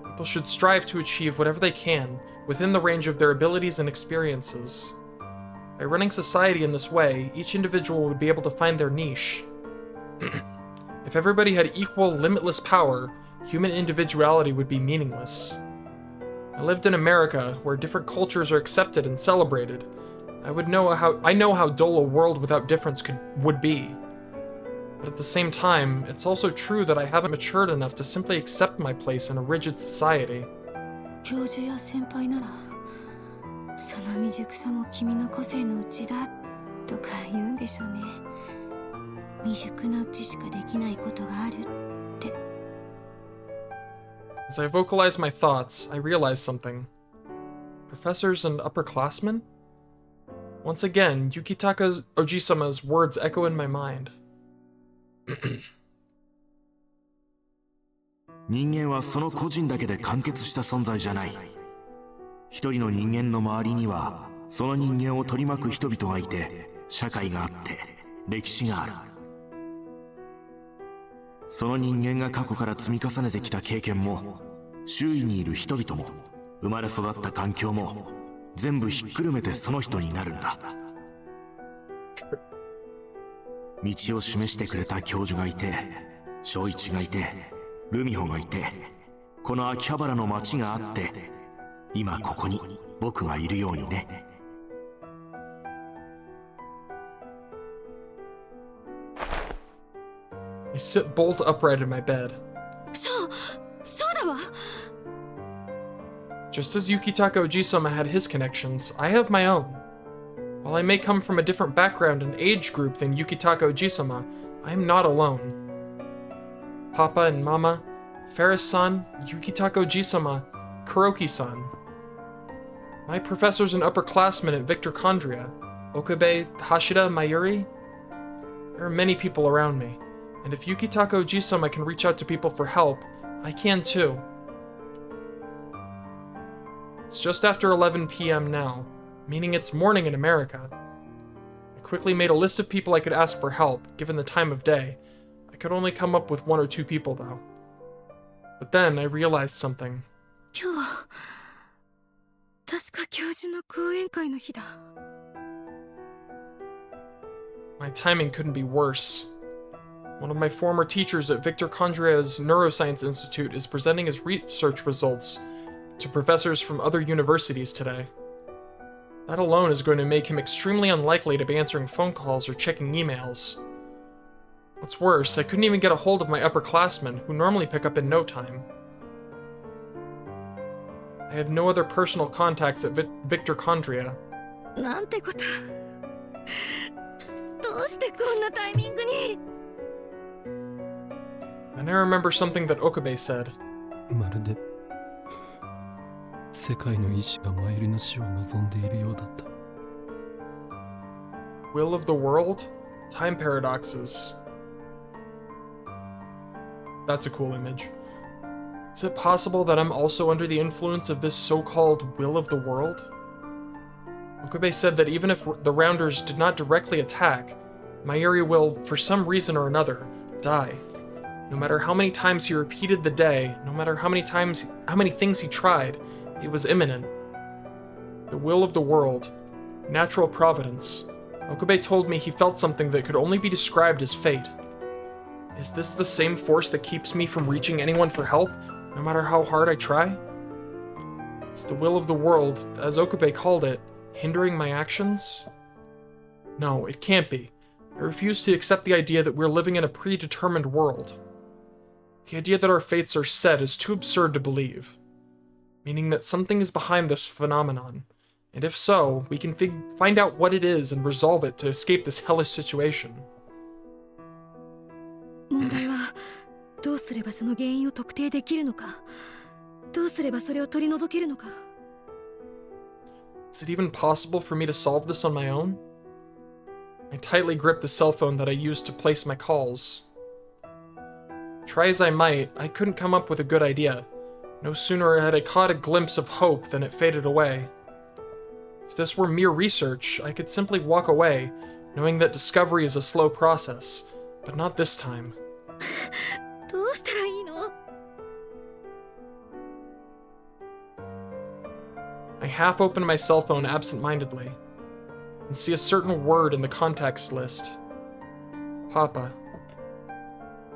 People should strive to achieve whatever they can, within the range of their abilities and experiences. By running society in this way, each individual would be able to find their niche. If everybody had equal, limitless power, human individuality would be meaningless. I lived in America, where different cultures are accepted and celebrated. I know how dull a world without difference would be. But at the same time, it's also true that I haven't matured enough to simply accept my place in a rigid society. 教授や先輩ならその未熟さも君の個性のうちだとか言うんでしょうね。未熟なうちしかできないことがあるって。 As I vocalize my thoughts, I realize something. Professors and upperclassmen? Once again, Yukitaka Oji-sama's words echo in my mind. 人間はその個人だけで完結した存在じゃない。一人の人間の周りにはその人間を取り巻く人々がいて、社会があって歴史がある。その人間が過去から積み重ねてきた経験も、周囲にいる人々も、生まれ育った環境も全部ひっくるめてその人になるんだ。道を示してくれた教授がいて、正一がいて、ルミホがいて、この秋葉原の街があって、今ここに僕がいるようにね。I sit bolt upright in my bed. そうだわ。 Just as Yukitaka Oji-sama had his connections, I have my own. While I may come from a different background and age group than Yukitaka Oji-sama, I am not alone. Papa and Mama, Ferris-san, Yukitaka Oji-sama, Kuroki-san. My professors and upperclassmen at Victor Condria, Okabe, Hashida, Mayuri. There are many people around me, and if Yukitaka Oji-sama can reach out to people for help, I can too. It's just after 11 p.m. now, meaning it's morning in America. I quickly made a list of people I could ask for help, given the time of day. I could only come up with 1 or 2 people, though. But then I realized something. 今日は確か教授の講演会の日だ。 My timing couldn't be worse. One of my former teachers at Victor Condria's Neuroscience Institute is presenting his research results to professors from other universities today. That alone is going to make him extremely unlikely to be answering phone calls or checking emails. What's worse, I couldn't even get a hold of my upperclassmen, who normally pick up in no time. I have no other personal contacts at Victor Condria. なんてこと。どどうしてこんなタイミングに。 And I remember something that Okabe said. まるで世界の意志がマユリの死を望んでいるようだった。 Will of the world? Time paradoxes. That's a cool image. Is it possible that I'm also under the influence of this so-called will of the world? Okabe said that even if the Rounders did not directly attack, Mayuri will, for some reason or another, die. No matter how many times he repeated the day, no matter how many things he tried, it was imminent. The will of the world, natural providence. Okabe told me he felt something that could only be described as fate. Is this the same force that keeps me from reaching anyone for help, no matter how hard I try? Is the will of the world, as Okabe called it, hindering my actions? No, it can't be. I refuse to accept the idea that we're living in a predetermined world. The idea that our fates are set is too absurd to believe, meaning that something is behind this phenomenon, and if so, we can find out what it is and resolve it to escape this hellish situation. 問題はどうすればその原因を特定できるのか、どうすればそれを取り除けるのか。 Is it even possible for me to solve this on my own? I tightly gripped the cell phone that I used to place my calls. Try as I might, I couldn't come up with a good idea. No sooner had I caught a glimpse of hope than it faded away. If this were mere research, I could simply walk away, knowing that discovery is a slow process, but not this time. どうしたらいいの？ I half opened my cell phone absent-mindedly and see a certain word in the contacts list. Papa.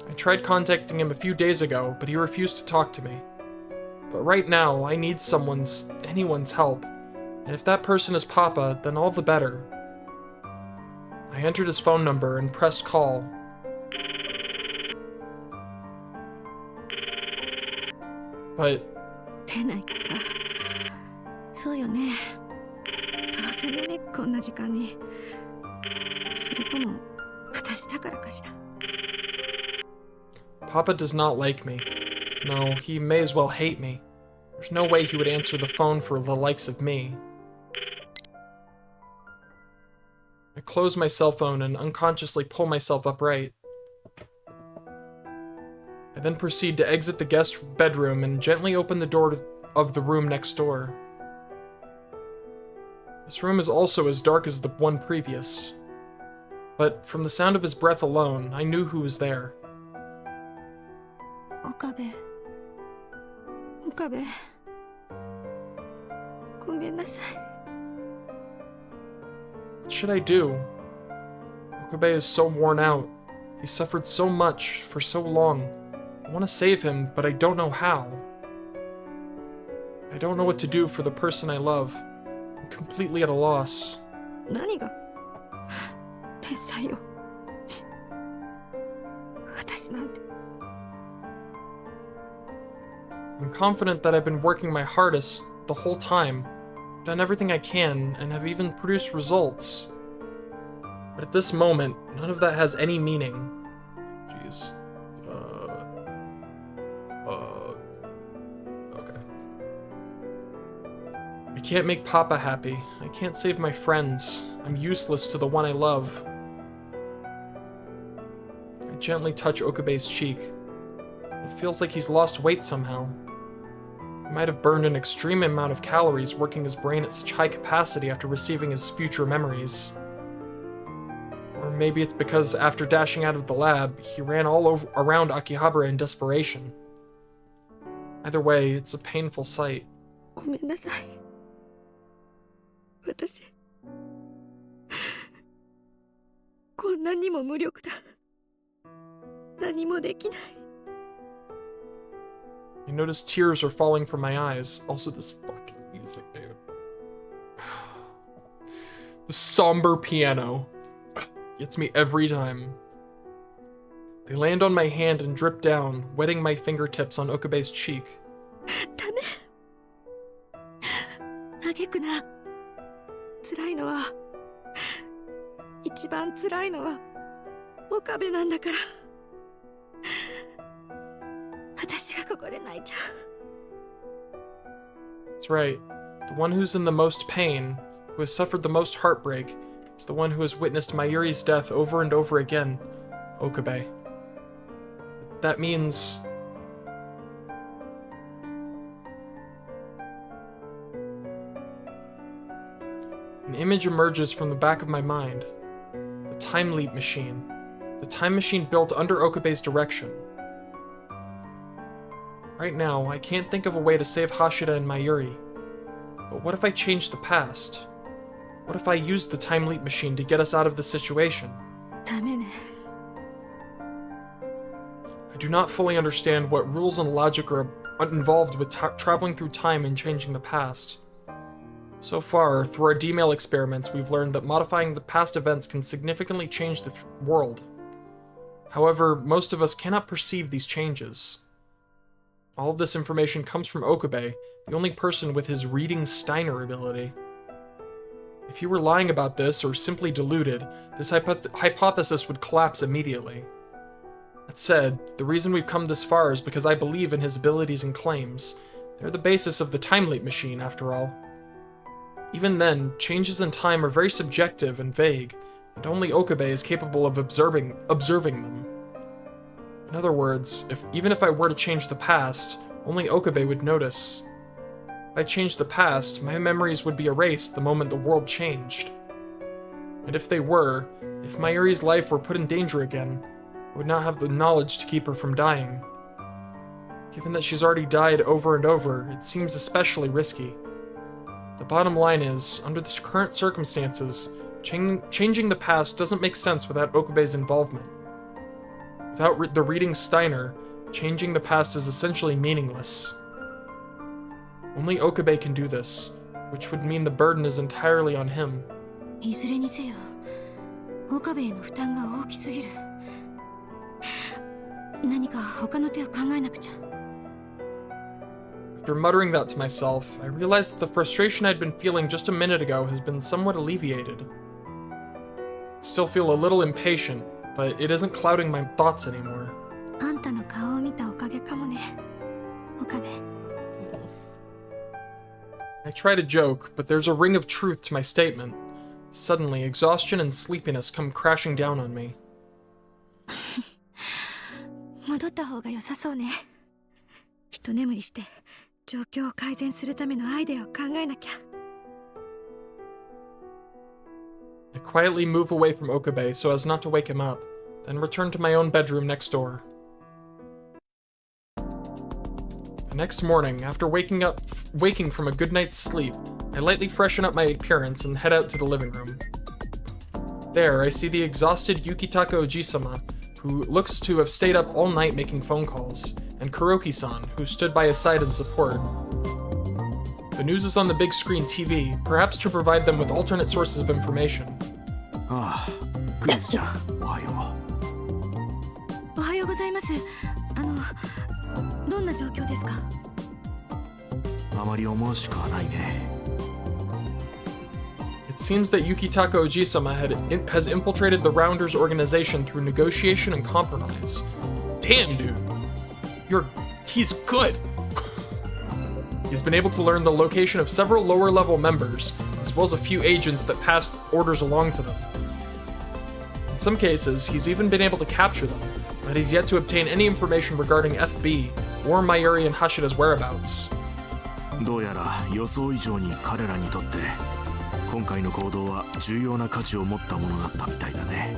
I tried contacting him a few days ago, but he refused to talk to me. But right now, I need anyone's help, and if that person is Papa, then all the better. I entered his phone number and pressed call. But 出ないか。そうよね。どうせよね、こんな時間に。それとも私だからかしら。 Papa does not like me. No, he may as well hate me. There's no way he would answer the phone for the likes of me. I close my cell phone and unconsciously pull myself upright. I then proceed to exit the guest bedroom and gently open the door of the room next door. This room is also as dark as the one previous. But from the sound of his breath alone, I knew who was there. 岡部。岡部。ごめんなさい。 What should I do? Okabe is so worn out. He suffered so much for so long. I want to save him, but I don't know how. I don't know what to do for the person I love. I'm completely at a loss. 何が？天才よ。私なんて。 I'm confident that I've been working my hardest the whole time, done everything I can, and have even produced results. But at this moment, none of that has any meaning. Jeez. Okay. I can't make Papa happy. I can't save my friends. I'm useless to the one I love. I gently touch Okabe's cheek. It feels like he's lost weight somehow. He might have burned an extreme amount of calories working his brain at such high capacity after receiving his future memories. Or maybe it's because after dashing out of the lab, he ran around Akihabara in desperation. Either way, it's a painful sight. ごめんなさい。私。こんなにも無力だ。何もできない。 I notice tears are falling from my eyes. Also, this fucking music, dude. The somber piano gets me every time. They land on my hand and drip down, wetting my fingertips on Okabe's cheek. ダメ。嘆くな。辛いのは一番辛辛いのは岡部なんだから。私がここで泣いちゃう。 That's right. The one who's in the most pain, who has suffered the most heartbreak, is the one who has witnessed Mayuri's death over and over again, Okabe. That means... An image emerges from the back of my mind. The time leap machine. The time machine built under Okabe's direction. Right now, I can't think of a way to save Hashira and Mayuri. But what if I changed the past? What if I used the time leap machine to get us out of this situation? ダメね。 I do not fully understand what rules and logic are involved with traveling through time and changing the past. So far, through our D-mail experiments, we've learned that modifying the past events can significantly change the world. However, most of us cannot perceive these changes. All of this information comes from Okabe, the only person with his reading Steiner ability. If he were lying about this or simply deluded, this hypothesis would collapse immediately. That said, the reason we've come this far is because I believe in his abilities and claims. They're the basis of the time leap machine, after all. Even then, changes in time are very subjective and vague, and only Okabe is capable of observing them. In other words, even if I were to change the past, only Okabe would notice. If I changed the past, my memories would be erased the moment the world changed. And if they were, if Mayuri's life were put in danger again, I would not have the knowledge to keep her from dying. Given that she's already died over and over, it seems especially risky. The bottom line is, under the current circumstances, changing the past doesn't make sense without Okabe's involvement. Without the reading Steiner, changing the past is essentially meaningless. Only Okabe can do this, which would mean the burden is entirely on him. いずれにせよ、岡部への負担が大きすぎる。何か他の手を考えなくちゃ。 After muttering that to myself, I realized that the frustration I'd been feeling just a minute ago has been somewhat alleviated. I still feel a little impatient, but it isn't clouding my thoughts anymore. あんたの顔を見たおかげかもね、岡部。 I try to joke, but there's a ring of truth to my statement. Suddenly, exhaustion and sleepiness come crashing down on me. 戻った方が良さそうね。一眠りして状況を改善するためのアイデアを考えなきゃ。 I quietly move away from Okabe so as not to wake him up, then return to my own bedroom next door. The next morning, after waking from a good night's sleep, I lightly freshen up my appearance and head out to the living room. There, I see the exhausted Yukitaka Ojisama, who looks to have stayed up all night making phone calls, and Kuroki-san, who stood by his side in support. The news is on the big screen TV, perhaps to provide them with alternate sources of information. ああ、クリスちゃん、おはよおはようございます。どんな状況ですか？う。あまり思わしくはないね。It seems that Yukitaka Ojisama has infiltrated the Rounders organization through negotiation and compromise. Damn, dude! He's good! He's been able to learn the location of several lower-level members, as well as a few agents that passed orders along to them. In some cases, he's even been able to capture them, but he's yet to obtain any information regarding FB or Mayuri and Hashira's whereabouts. どうやら予想以上に彼らにとって今回の行動は重要な価値を持ったものだったみたいだね。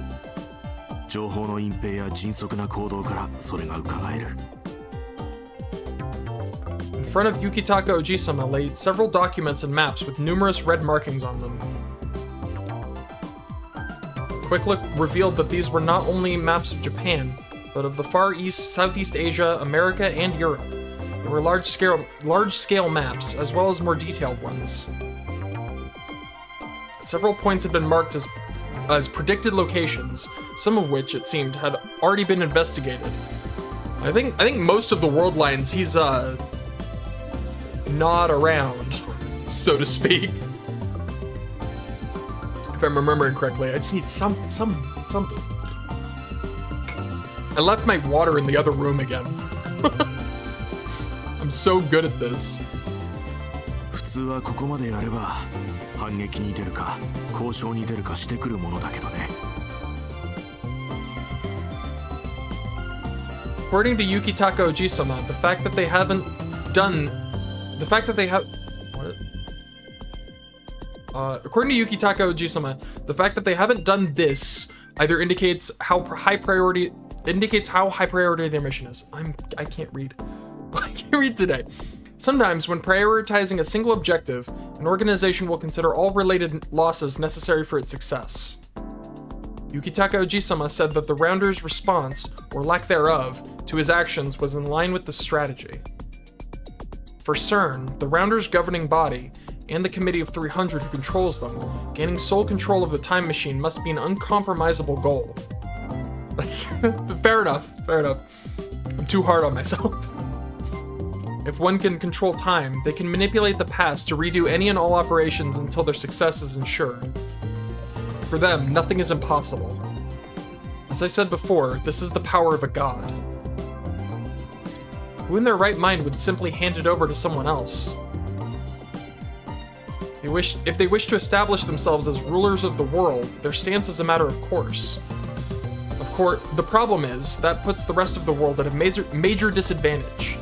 情報の隠蔽や迅速な行動からそれが伺える。In front of Yukitaka Ojisama lay several documents and maps with numerous red markings on them. A quick look revealed that these were not only maps of Japan, but of the Far East, Southeast Asia, America, and Europe. There were large-scale maps, as well as more detailed ones. Several points had been marked as predicted locations, some of which, it seemed, had already been investigated. I think most of the world lines he's not around, so to speak. If I'm remembering correctly, I just need some something. I left my water in the other room again. I'm so good at this. 普通はここまでやれば反撃に出るか交渉に出るかしてくるものだけどね。According to Yukitaka Ojisama, the fact that they haven't done... The fact that they have... What? According to Yukitaka Ojisama, the fact that they haven't done this either indicates how high priority... Indicates how high priority their mission is. I can't read. I can't read today. Sometimes, when prioritizing a single objective, an organization will consider all related losses necessary for its success. Yukitaka Ojisama said that the Rounder's response, or lack thereof, to his actions was in line with the strategy. For CERN, the Rounder's governing body, and the Committee of 300 who controls them, gaining sole control of the time machine must be an uncompromisable goal. That's fair enough, fair enough. I'm too hard on myself. If one can control time, they can manipulate the past to redo any and all operations until their success is ensured. For them, nothing is impossible. As I said before, this is the power of a god. Who in their right mind would simply hand it over to someone else? If they wish to establish themselves as rulers of the world, their stance is a matter of course. Of course, the problem is, that puts the rest of the world at a major disadvantage.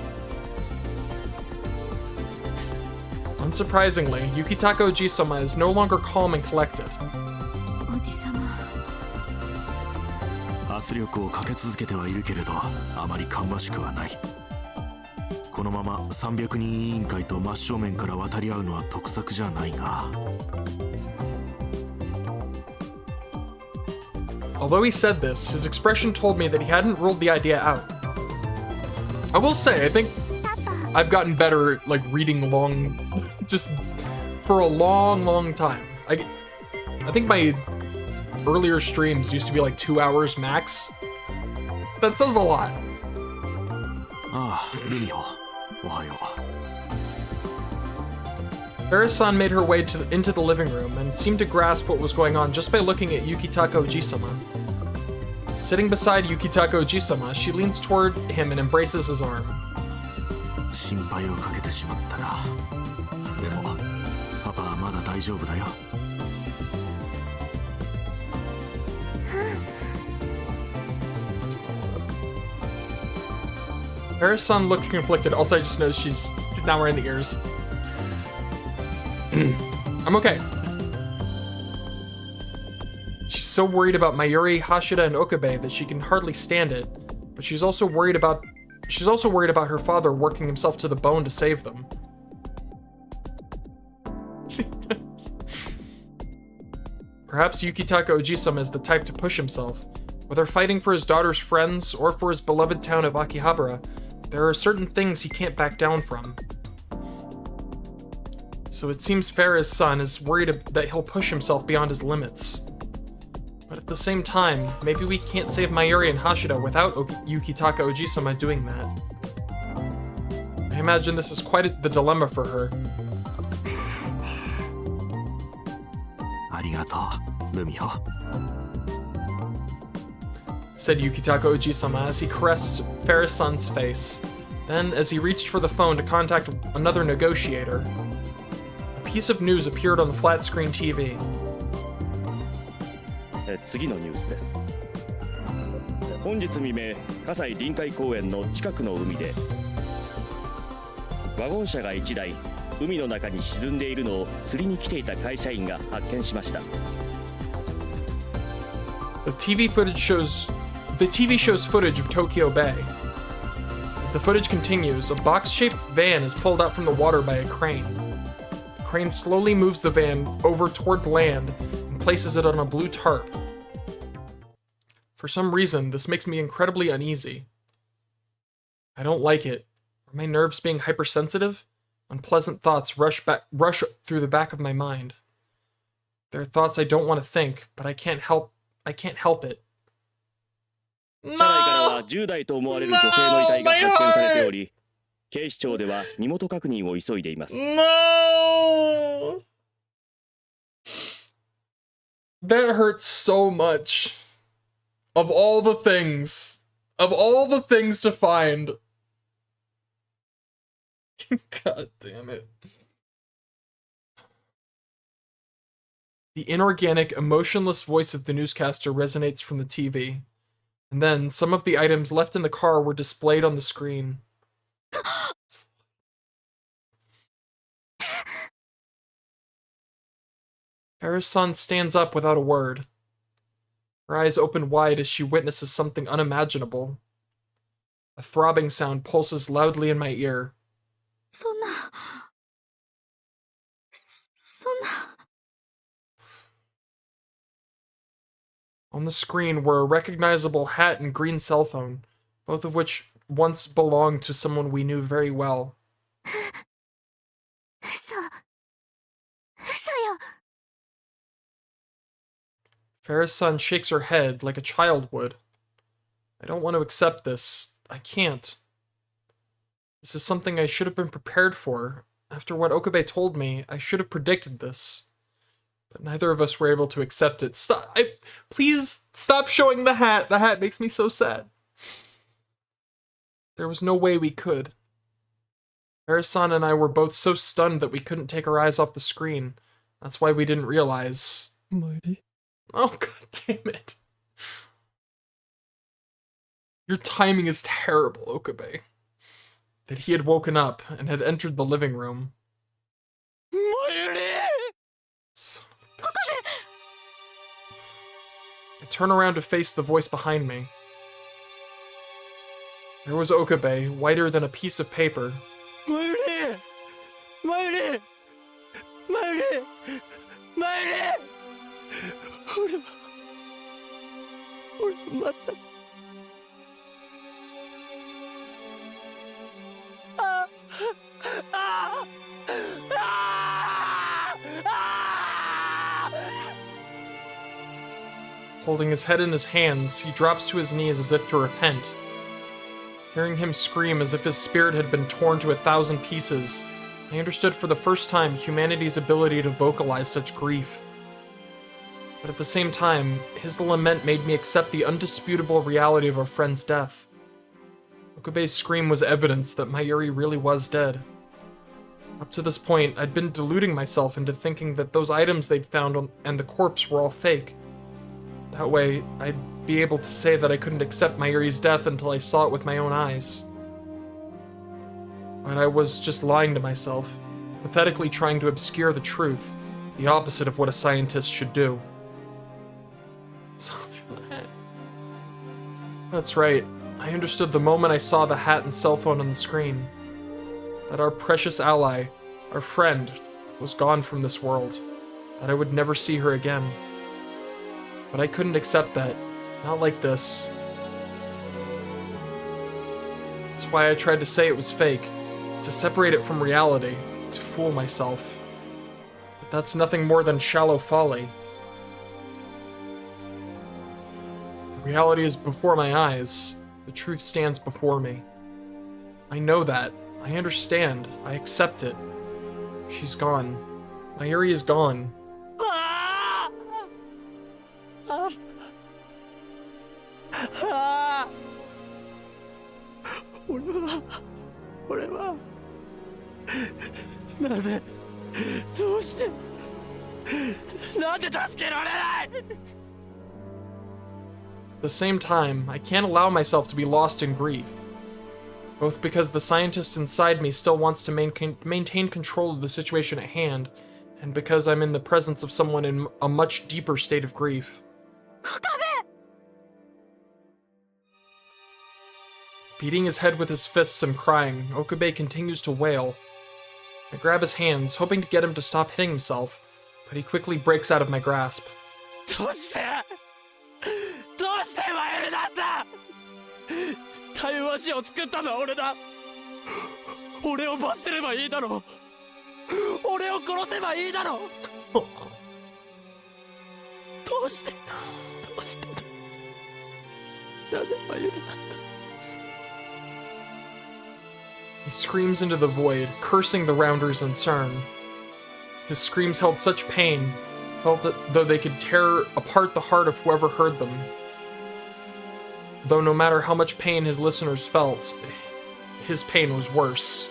Unsurprisingly, Yukitaka Ojisama is no longer calm and collected. おじさま。圧力をかけ続けてはいるけれど、あまり芳しくはない。このまま300人委員会と真正面から渡り合うのは得策じゃないが。Although he said this, his expression told me that he hadn't ruled the idea out. I will say, I think I've gotten better at, like, reading long, just for a long time. I think my earlier streams used to be like 2 hours max. That says a lot. ああ、ルミホ、おはよう。Ferris-san made her way into the living room and seemed to grasp what was going on just by looking at Yukitaka Ojisama. Sitting beside Yukitaka Ojisama, she leans toward him and embraces his arm. 心配をかけてしまったな。でも、パパはまだ大丈夫だよ。Ferris-san looked conflicted. Also, I just noticed she's not wearing the ears. I'm okay. She's so worried about Mayuri, Hashida, and Okabe that she can hardly stand it, but she's also worried about her father working himself to the bone to save them. Perhaps Yukitaka Ojisama is the type to push himself. Whether fighting for his daughter's friends or for his beloved town of Akihabara, there are certain things he can't back down from. So it seems Farah's son is worried that he'll push himself beyond his limits. But at the same time, maybe we can't save Mayuri and Hashida without Yukitaka Ojisama doing that. I imagine this is quite the dilemma for her. ありがとう、ルミホ。Said Yukitaka Ojisama as he caressed Farah's-san's face. Then, as he reached for the phone to contact another negotiator, a piece of news appeared on the flat-screen TV. 次のニュースです。本日未明、葛西臨海公園の近くの海でワゴン車が1台海の中に沈んでいるのを釣りに来ていた会社員が発見しました。The TV shows footage of Tokyo Bay. As the footage continues, a box-shaped van is pulled out from the water by a crane. The crane slowly moves the van over toward land and places it on a blue tarp. For some reason, this makes me incredibly uneasy. I don't like it. Are my nerves being hypersensitive? Unpleasant thoughts rush through the back of my mind. There are thoughts I don't want to think, but I can't help it. 車内からは10代と思われる女性の遺体が発見されており、警視庁では身元確認を急いでいます。No! That hurts so much. Of all the things to find. God damn it. The inorganic, emotionless voice of the newscaster resonates from the TV. And then, some of the items left in the car were displayed on the screen. Ferris-san stands up without a word. Her eyes open wide as she witnesses something unimaginable. A throbbing sound pulses loudly in my ear. そんな。On the screen were a recognizable hat and green cell phone, both of which once belonged to someone we knew very well. 嘘よ。 Ferris-san shakes her head like a child would. I don't want to accept this. I can't. This is something I should have been prepared for. After what Okabe told me, I should have predicted this. But neither of us were able to accept it. Stop! Please stop showing the hat. The hat makes me so sad. There was no way we could. Ferris-san and I were both so stunned that we couldn't take our eyes off the screen. That's why we didn't realize. Mighty. Oh, god damn it. Your timing is terrible, Okabe. That he had woken up and had entered the living room. Son of a bitch. I turn around to face the voice behind me. There was Okabe, whiter than a piece of paper. Holding his head in his hands, he drops to his knees as if to repent. Hearing him scream as if his spirit had been torn to 1,000 pieces, I understood for the first time humanity's ability to vocalize such grief. But at the same time, his lament made me accept the undisputable reality of our friend's death. Okabe's scream was evidence that Mayuri really was dead. Up to this point, I'd been deluding myself into thinking that those items they'd found and the corpse were all fake. That way, I'd be able to say that I couldn't accept Mayuri's death until I saw it with my own eyes. But I was just lying to myself, pathetically trying to obscure the truth, the opposite of what a scientist should do. That's right, I understood the moment I saw the hat and cell phone on the screen. That our precious ally, our friend, was gone from this world. That I would never see her again. But I couldn't accept that. Not like this. That's why I tried to say it was fake. To separate it from reality. To fool myself. But that's nothing more than shallow folly. Reality is before my eyes. The truth stands before me. I know that. I understand. I accept it. She's gone. Mayuri is gone. At the same time, I can't allow myself to be lost in grief. Both because the scientist inside me still wants to maintain control of the situation at hand, and because I'm in the presence of someone in a much deeper state of grief. Beating his head with his fists and crying, Okabe continues to wail. I grab his hands, hoping to get him to stop hitting himself, but he quickly breaks out of my grasp. He screams into the void, cursing the Rounders and CERN. His screams held such pain, felt that though they could tear apart the heart of whoever heard them. though no matter how much pain his listeners felt, his pain was worse.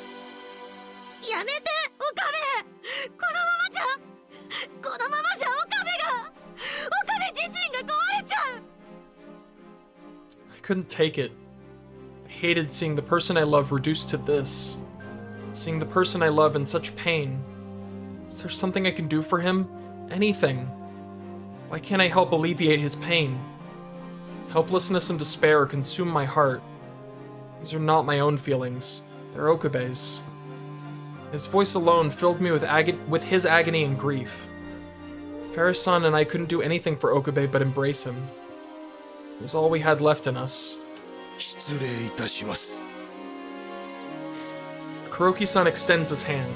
やめて岡部、このままじゃ岡部自身が壊れちゃう。 I couldn't take it. I hated seeing the person I love reduced to this. Seeing the person I love in such pain. Is there something I can do for him? Anything. Why can't I help alleviate his pain? Helplessness and despair consume my heart. These are not my own feelings. They're Okabe's. His voice alone filled me with his agony and grief. Ferris-san and I couldn't do anything for Okabe but embrace him. It was all we had left in us. 失礼いたします。 Kuroki-san extends his hand.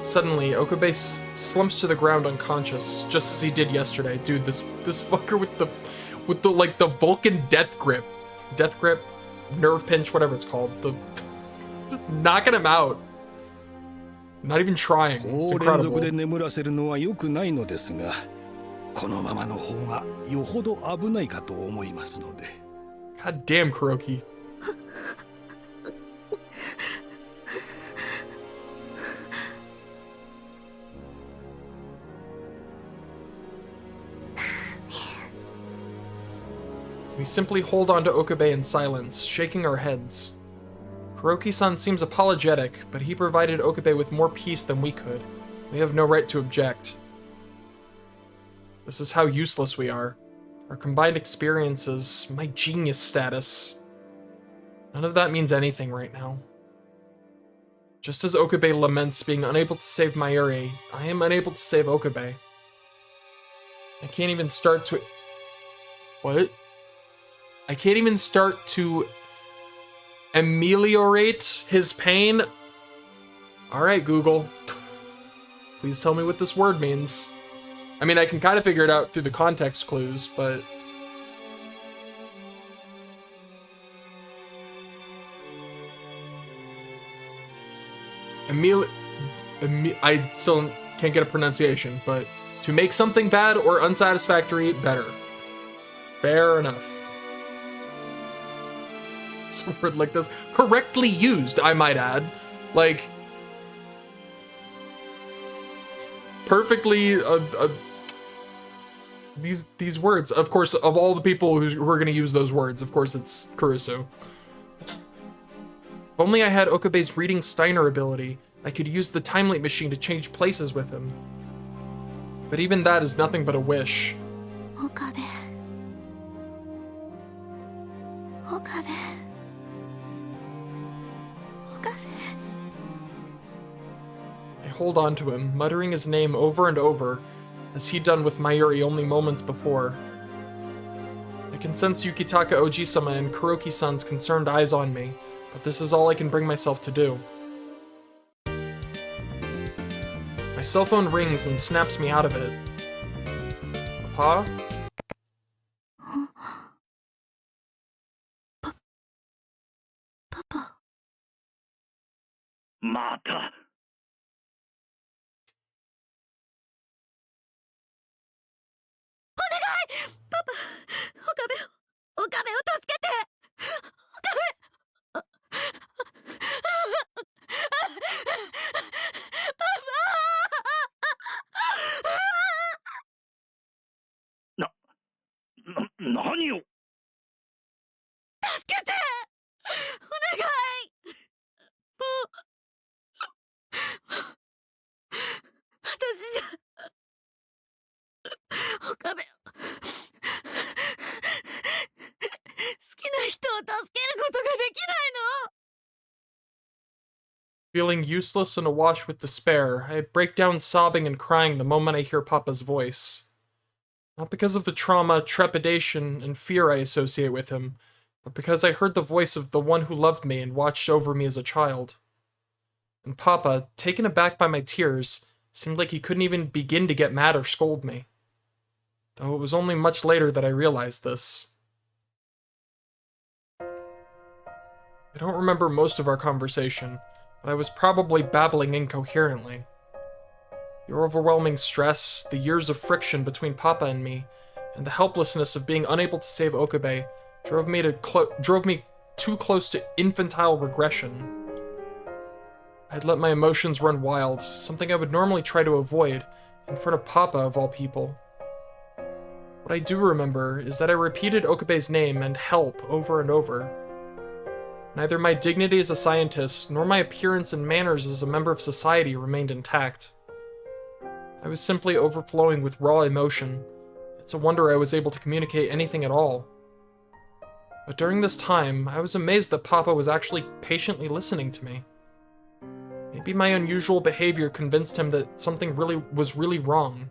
Suddenly, Okabe slumps to the ground unconscious, just as he did yesterday. Dude, this fucker with the like the Vulcan death grip, nerve pinch, whatever it's called. Just knocking him out. Not even trying. It's 高連続 incredible. で眠らせるのは良くないのですが、このままの方がよほど危ないかと思いますので。 God damn, Kuroki. We simply hold on to Okabe in silence, shaking our heads. Kuroki-san seems apologetic, but he provided Okabe with more peace than we could. We have no right to object. This is how useless we are. Our combined experiences, my genius status. None of that means anything right now. Just as Okabe laments being unable to save Mayuri, I am unable to save Okabe. I can't even start to... What? I can't even start to ameliorate his pain? Alright, Google. Please tell me what this word means. I mean, I can kind of figure it out through the context clues, but... I still can't get a pronunciation, but to make something bad or unsatisfactory better. Fair enough. Some word like this. Correctly used, I might add. Like... perfectly... these words. Of course, of all the people who are going to use those words, of course it's Kurusu. If only I had Okabe's reading Steiner ability, I could use the time leap machine to change places with him. But even that is nothing but a wish. Okabe. Okabe. Okabe. I hold on to him, muttering his name over and over, as he'd done with Mayuri only moments before. I can sense Yukitaka Oji-sama and Kuroki-san's concerned eyes on me, but this is all I can bring myself to do. My cell phone rings and snaps me out of it. Papa? Papa. また。パパ、岡部を助けて。岡部。何を。助けて。お願い。私じゃ。岡部を。Feeling useless and awash with despair, I break down sobbing and crying the moment I hear Papa's voice. Not because of the trauma, trepidation, and fear I associate with him, but because I heard the voice of the one who loved me and watched over me as a child. And Papa, taken aback by my tears, seemed like he couldn't even begin to get mad or scold me. Though it was only much later that I realized this. I don't remember most of our conversation, but I was probably babbling incoherently. The overwhelming stress, the years of friction between Papa and me, and the helplessness of being unable to save Okabe drove me too close to infantile regression. I'd let my emotions run wild, something I would normally try to avoid, in front of Papa of all people. What I do remember is that I repeated Okabe's name and help over and over. Neither my dignity as a scientist, nor my appearance and manners as a member of society remained intact. I was simply overflowing with raw emotion. It's a wonder I was able to communicate anything at all. But during this time, I was amazed that Papa was actually patiently listening to me. Maybe my unusual behavior convinced him that something was really wrong.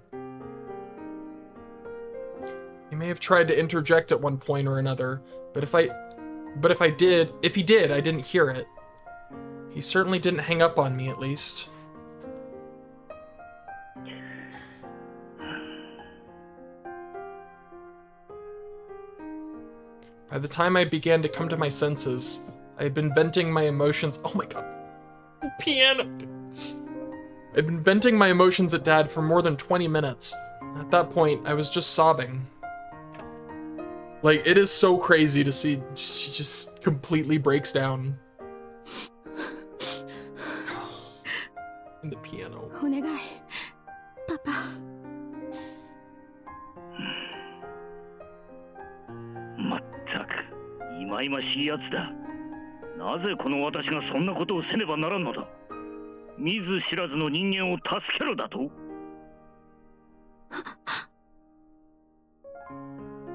He may have tried to interject at one point or another, but if he did, I didn't hear it. He certainly didn't hang up on me, at least. By the time I began to come to my senses, I had been venting my emotions. Oh my god. Piano! I'd been venting my emotions at Dad for more than 20 minutes. At that point, I was just sobbing. Like, it is so crazy to see she just completely breaks down. In the piano. お願いパパ。まったく、いまいましいやつだ。なぜこの私がそんなことをせねばならんのだ。見ず知らずの人間を助けろだと。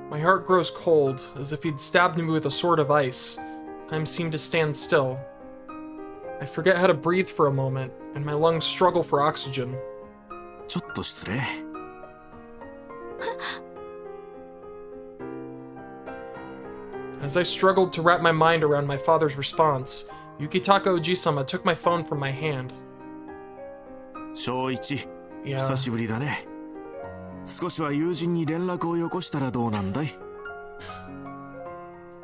My heart grows cold, as if he'd stabbed me with a sword of ice. Time seemed to stand still. I forget how to breathe for a moment, and my lungs struggle for oxygen. ちょっと失礼。As I struggled to wrap my mind around my father's response, Yukitaka Oji-sama took my phone from my hand. 正一、 Yeah. 久しぶりだね。少しは友人に連絡をよこしたらどうなんだい？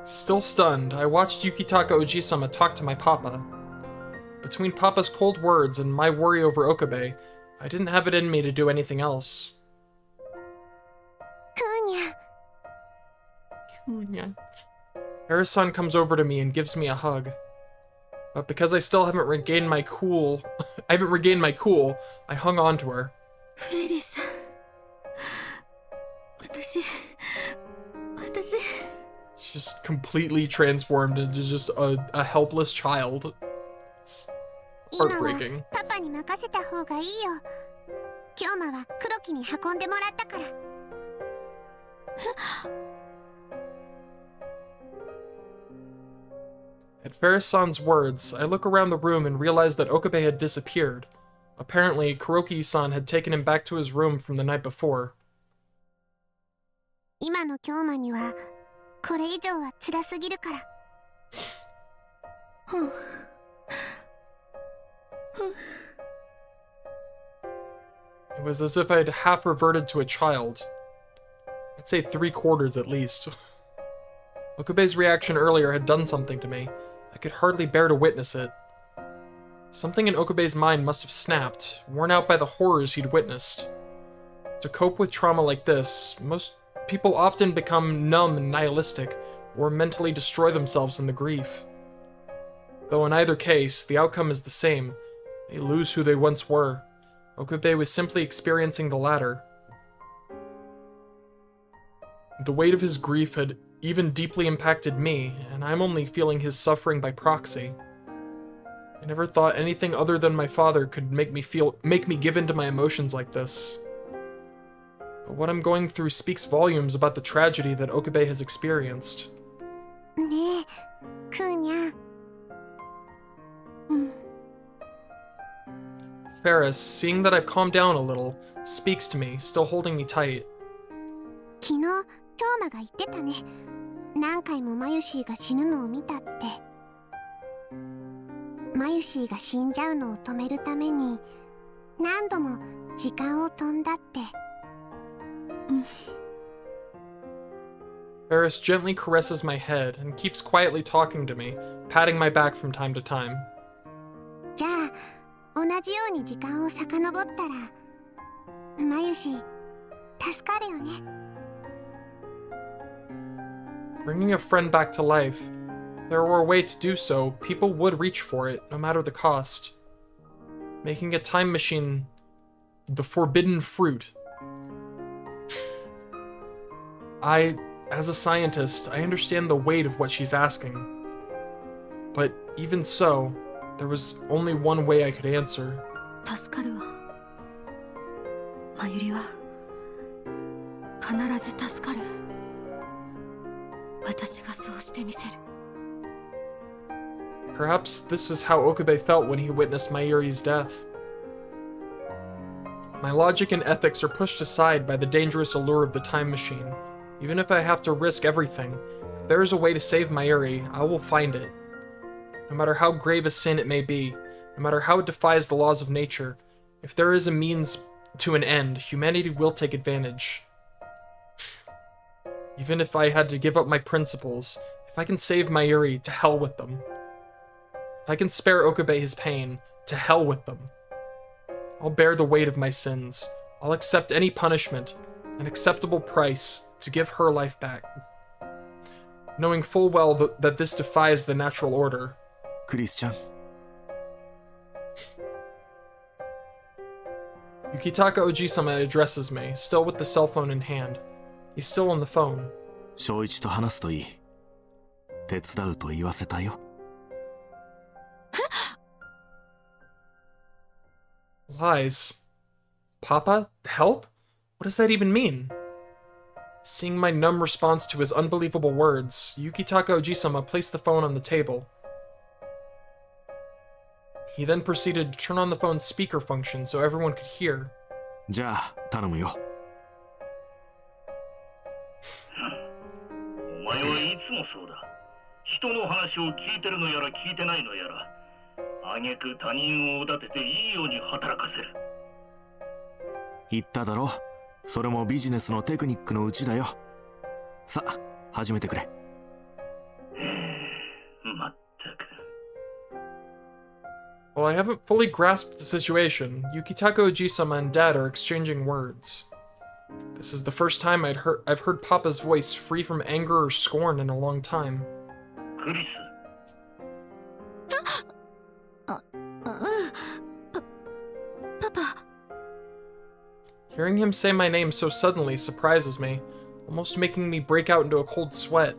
Still stunned, I watched Yukitaka Oji-sama talk to my papa. Between Papa's cold words and my worry over Okabe, I didn't have it in me to do anything else. クーニャ。 Harris-san comes over to me and gives me a hug. But because I still haven't regained my cool, I hung on to her. フレリーさん。私。 She's just completely transformed into just a helpless child. It's 今は heartbreaking. パパに任せた方がいいよ。京馬は黒木に運んでもらったから。 At Ferris-san's words, I look around the room and realize that Okabe had disappeared. Apparently, Kuroki-san had taken him back to his room from the night before. 今の京馬にはこれ以上は辛すぎるから。 It was as if I'd half reverted to a child. I'd say 3/4 at least. Okabe's reaction earlier had done something to me. I could hardly bear to witness it. Something in Okabe's mind must have snapped, worn out by the horrors he'd witnessed. To cope with trauma like this, most people often become numb and nihilistic, or mentally destroy themselves in the grief. Though in either case, the outcome is the same. They lose who they once were. Okabe was simply experiencing the latter. The weight of his grief had even deeply impacted me, and I'm only feeling his suffering by proxy. I never thought anything other than my father could make me give in to my emotions like this. But what I'm going through speaks volumes about the tragedy that Okabe has experienced. ねえ、クーニャ。 Ferris, seeing that I've calmed down a little, speaks to me, still holding me tight. 昨日京馬が言ってたね。何回もマユシーが死ぬのを見たって。マユシーが死んじゃうのを止めるために何度も時間を飛んだって。 Ferris gently caresses my head and keeps quietly talking to me, patting my back from time to time. じゃあ同じように時間を遡ったらマユシー助かるよね。Bringing a friend back to life. If there were a way to do so, people would reach for it, no matter the cost. Making a time machine the forbidden fruit. As a scientist, I understand the weight of what she's asking. But even so, there was only one way I could answer. 助かるわ。まゆりは必ず助かる。私がそうしてみせる。Perhaps this is how Okabe felt when he witnessed Mayuri's death. My logic and ethics are pushed aside by the dangerous allure of the time machine. Even if I have to risk everything, if there is a way to save Mayuri, I will find it. No matter how grave a sin it may be, no matter how it defies the laws of nature, if there is a means to an end, humanity will take advantage. Even if I had to give up my principles, if I can save Mayuri, to hell with them. If I can spare Okabe his pain, to hell with them. I'll bear the weight of my sins. I'll accept any punishment, an acceptable price, to give her life back. Knowing full well that this defies the natural order. クリスチャン。 Yukitaka Oji-sama addresses me, still with the cell phone in hand. He's still on the phone. 翔一と話すといい。手伝うと言わせたよ。Lies. Papa? Help? What does that even mean? Seeing my numb response to his unbelievable words, Yukitaka Oji-sama placed the phone on the table. He then proceeded to turn on the phone's speaker function so everyone could hear. じゃあ、頼むよ。お前はいつもそうだ。人の話を聞いてるのやら聞いてないのやら、挙句他人をおだてていいように働かせる。言っただろ。それもビジネスのテクニックのうちだよ。さ、始めてくれ。まったく。 While I haven't fully grasped the situation, Yukitaka Oji-sama and Dad are exchanging words. This is the first time I've heard Papa's voice free from anger or scorn in a long time. クリス。パパ。 Hearing him say my name so suddenly surprises me, almost making me break out into a cold sweat.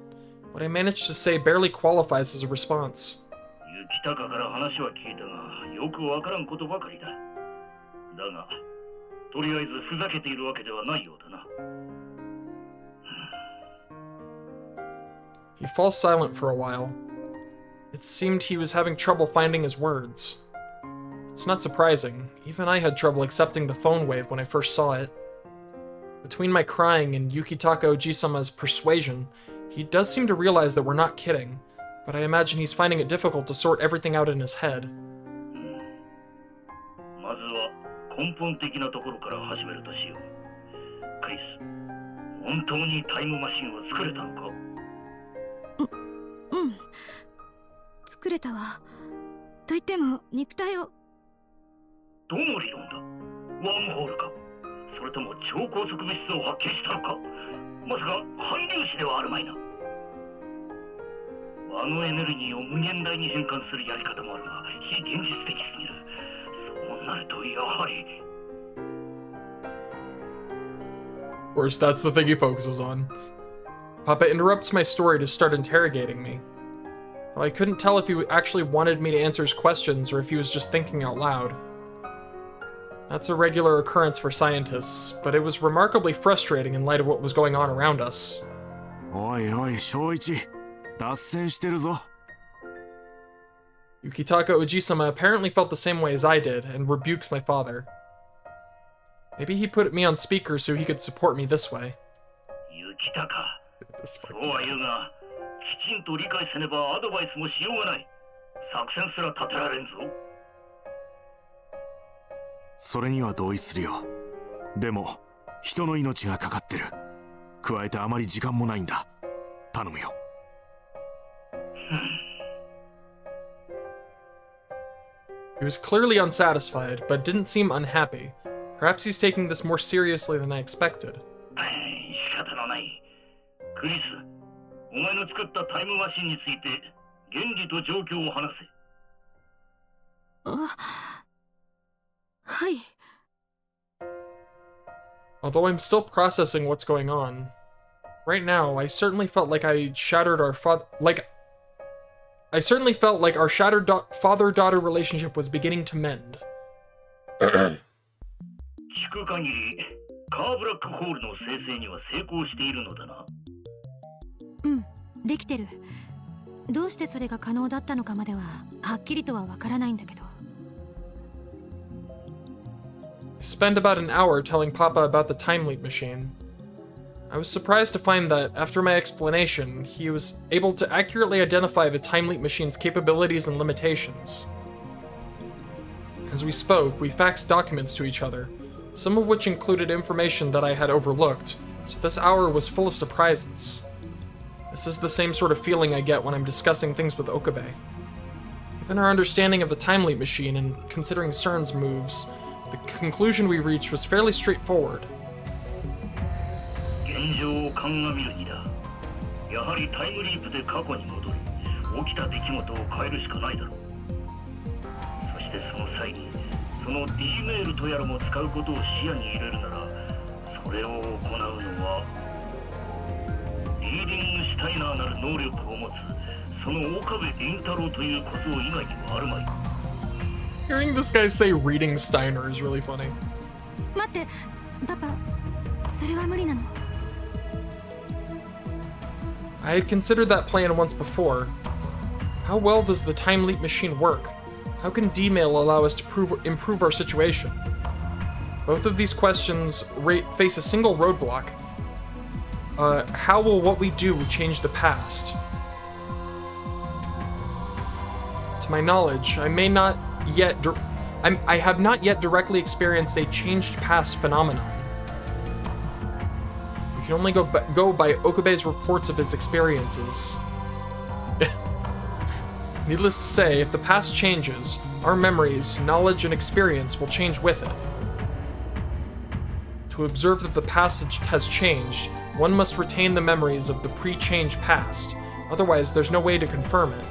What I managed to say barely qualifies as a response. 雪高から話は聞いたが、よくわからんことばかりだ。だが、とりあえずふざけているわけではないようだな。He falls silent for a while. It seemed he was having trouble finding his words. It's not surprising. Even I had trouble accepting the phone wave when I first saw it. Between my crying and Yukitaka Oji-sama's persuasion, he does seem to realize that we're not kidding, but I imagine he's finding it difficult to sort everything out in his head. まずは根本的なところから始めるとしよう。クリス、本当にタイムマシンを作れたのか？うん。作れたわ。と言っても肉体を。どの理論だ？ワームホールか？それとも超高速物質を発見したのか？まさか反粒子ではあるまいな。あのエネルギーを無限大に変換するやり方もあるが、非現実的すぎる。そうなるとやはり。Of course, that's the thing he focuses on. Papa interrupts my story to start interrogating me. Well, I couldn't tell if he actually wanted me to answer his questions or if he was just thinking out loud. That's a regular occurrence for scientists, but it was remarkably frustrating in light of what was going on around us. おいおい、翔一、脱線してるぞ。Yukitaka Oji-sama apparently felt the same way as I did and rebukes my father. Maybe he put me on speaker so he could support me this way. 雪高、そうは言うが、きちんと理解せねばアドバイスもしようがない。作戦すら立てられんぞ。それには同意するよ。でも、人の命がかかってる。加えてあまり時間もないんだ。頼むよ。He was clearly unsatisfied, but didn't seem unhappy. Perhaps he's taking this more seriously than I expected. 仕方のない。クリス、お前の作ったタイムマシンについて原理と状況を話せ。あ、はい。 Although I'm still processing what's going on, right now I certainly felt like I shattered our our shattered father-daughter relationship was beginning to mend. 聞く限りカーブラックホールの生成には成功しているのだな。うん、できてる。どうしてそれが可能だったのかまでははっきりとはわからないんだけど。I spent about an hour telling Papa about the time leap machine. I was surprised to find that, after my explanation, he was able to accurately identify the time leap machine's capabilities and limitations. As we spoke, we faxed documents to each other, some of which included information that I had overlooked, so this hour was full of surprises. This is the same sort of feeling I get when I'm discussing things with Okabe. Given our understanding of the time leap machine and considering CERN's moves, the conclusion we reached was fairly straightforward. 現状を鑑みるにだ。やはりタイムリープで過去に戻り、起きた出来事を変えるしかないだろう。そしてその際に、その D メールとやらも使うことを視野に入れるなら、それを行うのは、リーディングシュタイナーなる能力を持つ、その岡部倫太郎という小僧以外にはあるまい。Hearing this guy say reading Steiner is really funny. 待って、パパ、それは無理なの。I had considered that plan once before. How well does the time leap machine work? How can D-mail allow us to improve our situation? Both of these questions face a single roadblock. How will what we do change the past? To my knowledge, I have not yet directly experienced a changed past phenomenon. We can only go by Okabe's reports of his experiences. Needless to say, if the past changes, our memories, knowledge, and experience will change with it. To observe that the past has changed, one must retain the memories of the pre-change past, otherwise there's no way to confirm it.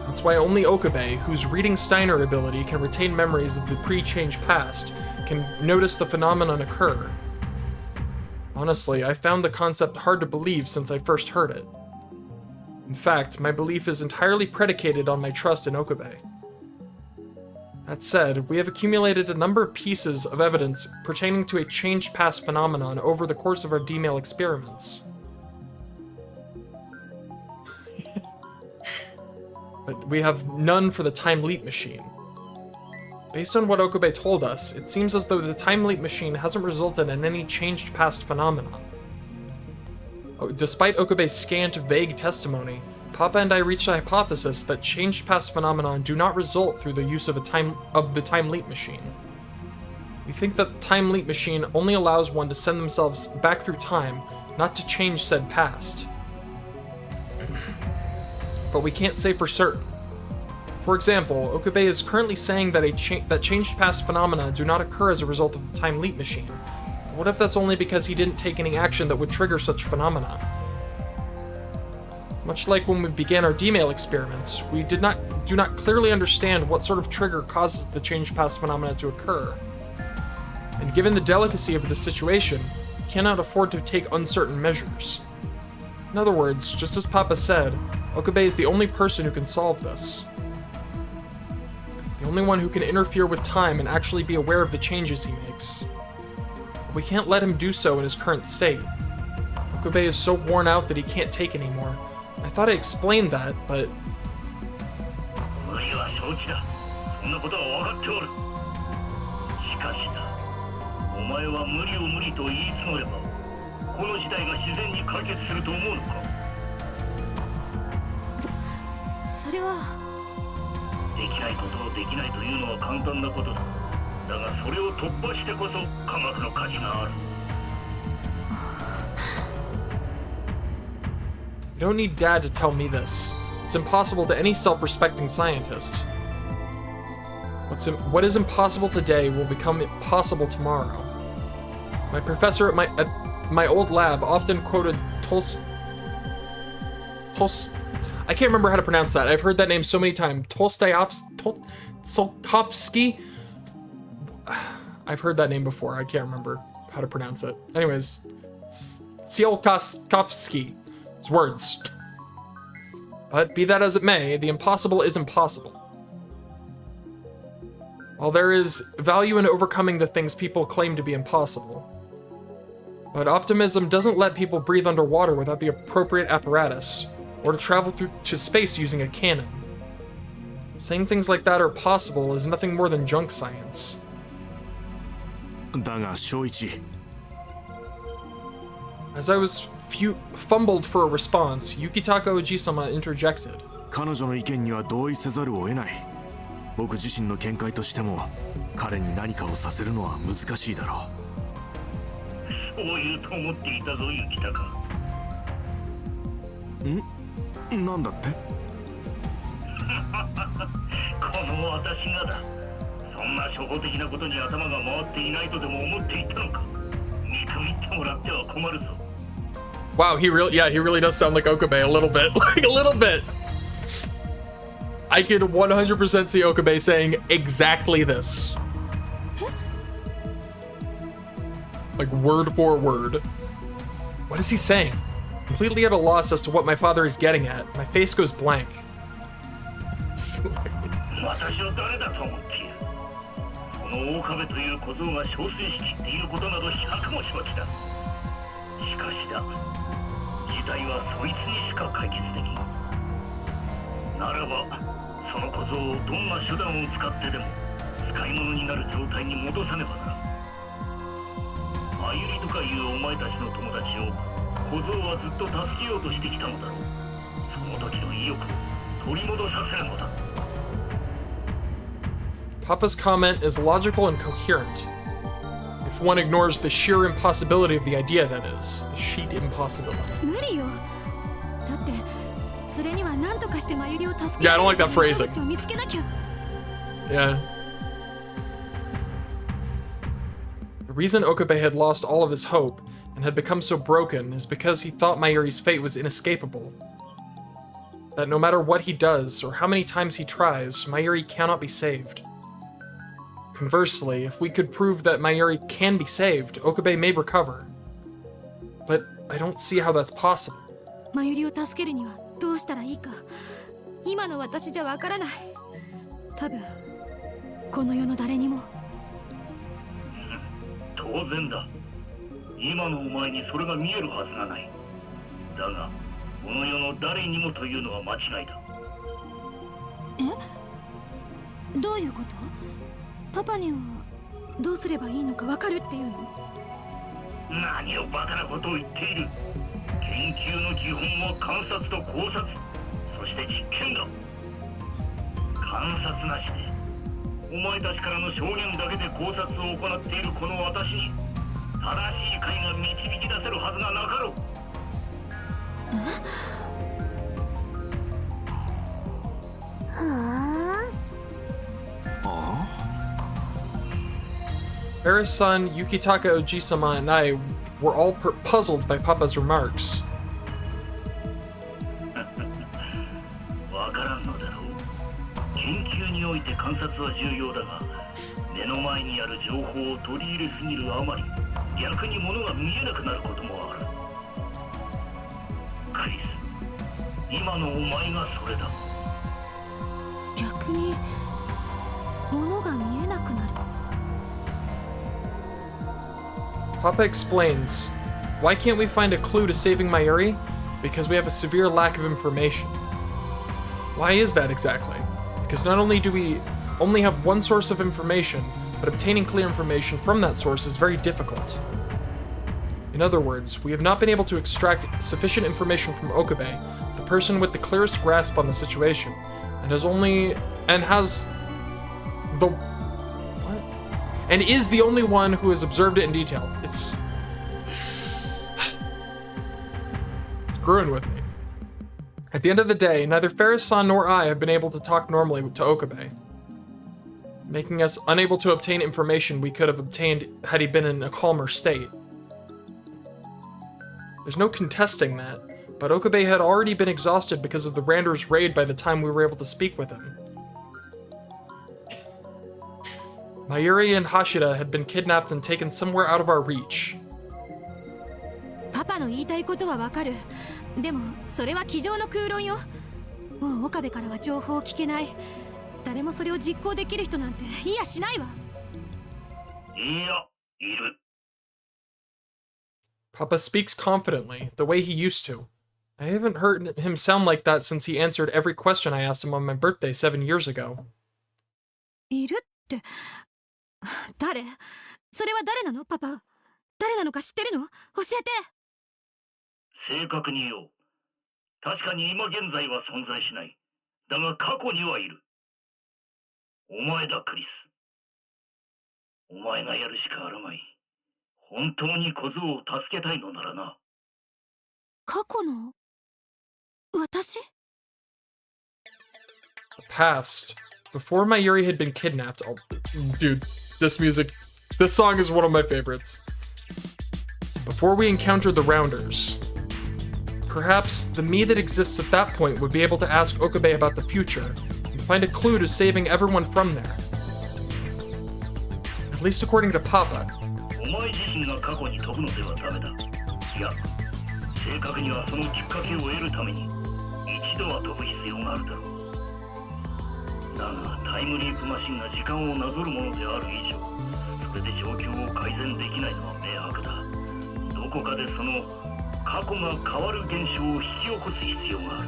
That's why only Okabe, whose reading Steiner ability can retain memories of the pre-change past, can notice the phenomenon occur. Honestly, I found the concept hard to believe since I first heard it. In fact, my belief is entirely predicated on my trust in Okabe. That said, we have accumulated a number of pieces of evidence pertaining to a changed past phenomenon over the course of our D-mail experiments. But we have none for the time leap machine. Based on what Okabe told us, it seems as though the time leap machine hasn't resulted in any changed past phenomenon. Despite Okabe's scant, vague testimony, Papa and I reached a hypothesis that changed past phenomenon do not result through the use of the time leap machine. We think that the time leap machine only allows one to send themselves back through time, not to change said past. But we can't say for certain. For example, Okabe is currently saying that changed past phenomena do not occur as a result of the time leap machine. But what if that's only because he didn't take any action that would trigger such phenomena? Much like when we began our D-mail experiments, we do not clearly understand what sort of trigger causes the changed past phenomena to occur. And given the delicacy of the situation, we cannot afford to take uncertain measures. In other words, just as Papa said, Okabe is the only person who can solve this. The only one who can interfere with time and actually be aware of the changes he makes. We can't let him do so in his current state. Okabe is so worn out that he can't take anymore. I thought I explained that, but... You don't need Dad to tell me this. It's impossible to any self-respecting scientist. What is impossible today will become possible tomorrow. My professor at my old lab often I can't remember how to pronounce that. I've heard that name so many times. Tolstovsky? I've heard that name before. I can't remember how to pronounce it. Anyways, Tsiolkovsky. It's words. But be that as it may, the impossible is impossible. While there is value in overcoming the things people claim to be impossible, but optimism doesn't let people breathe underwater without the appropriate apparatus, or to travel through to space using a cannon. Saying things like that are possible is nothing more than junk science. だが正一 As I was fumbled for a response, Yukitaka Oji-sama interjected. 彼女の意見には同意せざるを得ない。僕自身の見解としても彼に何かをさせるのは難しいだろう。そう言うと思っていたぞ、雪高。なんだってこの私がだ。そんな初歩的なことに頭が回っていないとでも思っていたのか。見くびってもらっては困るぞ。Wow, he really does sound like Okabe a little bit. Like a little bit. I could 100% see Okabe saying exactly this. Like word for word. What is he saying? Completely at a loss as to what my father is getting at. My face goes blank. 私を誰だと思っている。この大壁という小僧が憔悴しきっていることなど百も承知だ。しかしだ、事態はそいつにしか解決できん。ならば、その小僧をどんな手段を使ってでも使い物になる状態に戻さねばならん。あゆりとかいうお前たちの友達を小僧はずっと助けようとしてきたのだろう。その時の意欲を取り戻させるのだ。Papa's comment is logical and coherent. If one ignores the sheer impossibility of the idea, that is. The sheet impossibility. 無理よ。だってそれには何とかしてマユリを助け Yeah, I don't like that phrasing. を見つけなきゃ。Yeah. The reason Okabe had lost all of his hope and had become so broken is because he thought Mayuri's fate was inescapable. That no matter what he does or how many times he tries, Mayuri cannot be saved. Conversely, if we could prove that Mayuri can be saved, Okabe may recover. But I don't see how that's possible. マユリを助けるにはどうしたらいいか今の私じゃわからない。多分この世の誰にも。当然だ。今のお前にそれが見えるはずがない。だがこの世の誰にもというのは間違いだ。え？どういうこと？パパにはどうすればいいのかわかるっていうの？何をバカなことを言っている。研究の基本は観察と考察、そして実験だ。観察なしでお前たちからの証言だけで考察を行っているこの私に正しい解が導き出せるはずがなかろう。Ferris-san, Yukitaka Oji-sama, and I were all puzzled by Papa's remarks. わからんのだろう。研究において観察は重要だが、目の前にある情報を取り入れすぎるあまり、逆に物が見えなくなることもある。クリス、今のお前がそれだ。逆に物が見えなくなる。Papa explains, why can't we find a clue to saving Mayuri? Because we have a severe lack of information. Why is that exactly? Because not only do we only have one source of information, but obtaining clear information from that source is very difficult. In other words, we have not been able to extract sufficient information from Okabe, the person with the clearest grasp on the situation, and is the only one who has observed it in detail. It's screwing with me. At the end of the day, neither Ferris-san nor I have been able to talk normally to Okabe, making us unable to obtain information we could have obtained had he been in a calmer state. There's no contesting that, but Okabe had already been exhausted because of the Rander's raid by the time we were able to speak with him. Mayuri and Hashira had been kidnapped and taken somewhere out of our reach. パパの言いたいことはわかる。でもそれは机上の空論よ。もう岡部からは情報を聞けない。誰もそれを実行できる人なんていやしないわ。いや、いる。Papa speaks confidently, the way he used to. I haven't heard him sound like that since he answered every question I asked him on my birthday 7 years ago. いるって。誰？それは誰なの、パパ？誰なのか知ってるの？教えて。正確に言おう。確かに今現在は存在しない。だが過去にはいる。お前だ、クリス。お前がやるしかあるまい。本当に小僧を助けたいのならな。過去の私？ The past. Before Mayuri had been kidnapped. Oh, dude, this song is one of my favorites. Before we encountered the Rounders. Perhaps the me that exists at that point would be able to ask Okabe about the future and find a clue to saving everyone from there. At least according to Papa. お前自身が過去に飛ぶのではダメだ。いや、正確にはそのきっかけを得るために一度は飛ぶ必要があるだろう。だがタイムリープマシンが時間をなぞるものである以上、それで状況を改善できないのは明白だ。どこかでその過去が変わる現象を引き起こす必要がある。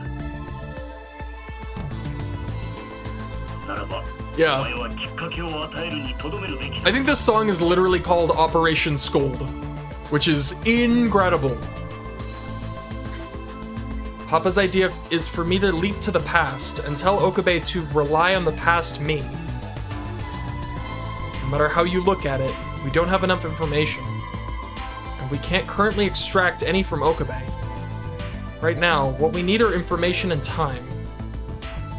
ならば、Yeah. お前はきっかけを与えるにとどめるべきだ。 I think this song is literally called Operation Scold, which is incredible. Papa's idea is for me to leap to the past and tell Okabe to rely on the past me. No matter how you look at it, we don't have enough information. And we can't currently extract any from Okabe. Right now, what we need are information and time.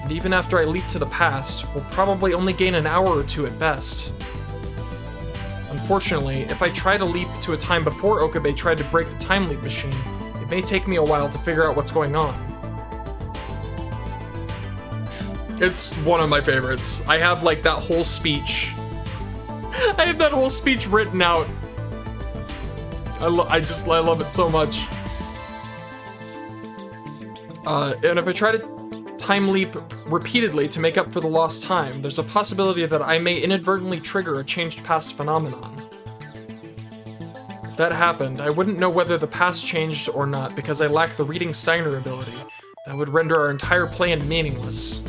And even after I leap to the past, we'll probably only gain an hour or two at best. Unfortunately, if I try to leap to a time before Okabe tried to break the time leap machine, it may take me a while to figure out what's going on. It's one of my favorites. I have like that whole speech. I have that whole speech written out. I love it so much. And if I try to time leap repeatedly to make up for the lost time, there's a possibility that I may inadvertently trigger a changed past phenomenon. If that happened, I wouldn't know whether the past changed or not because I lack the reading Steiner ability. That would render our entire plan meaningless.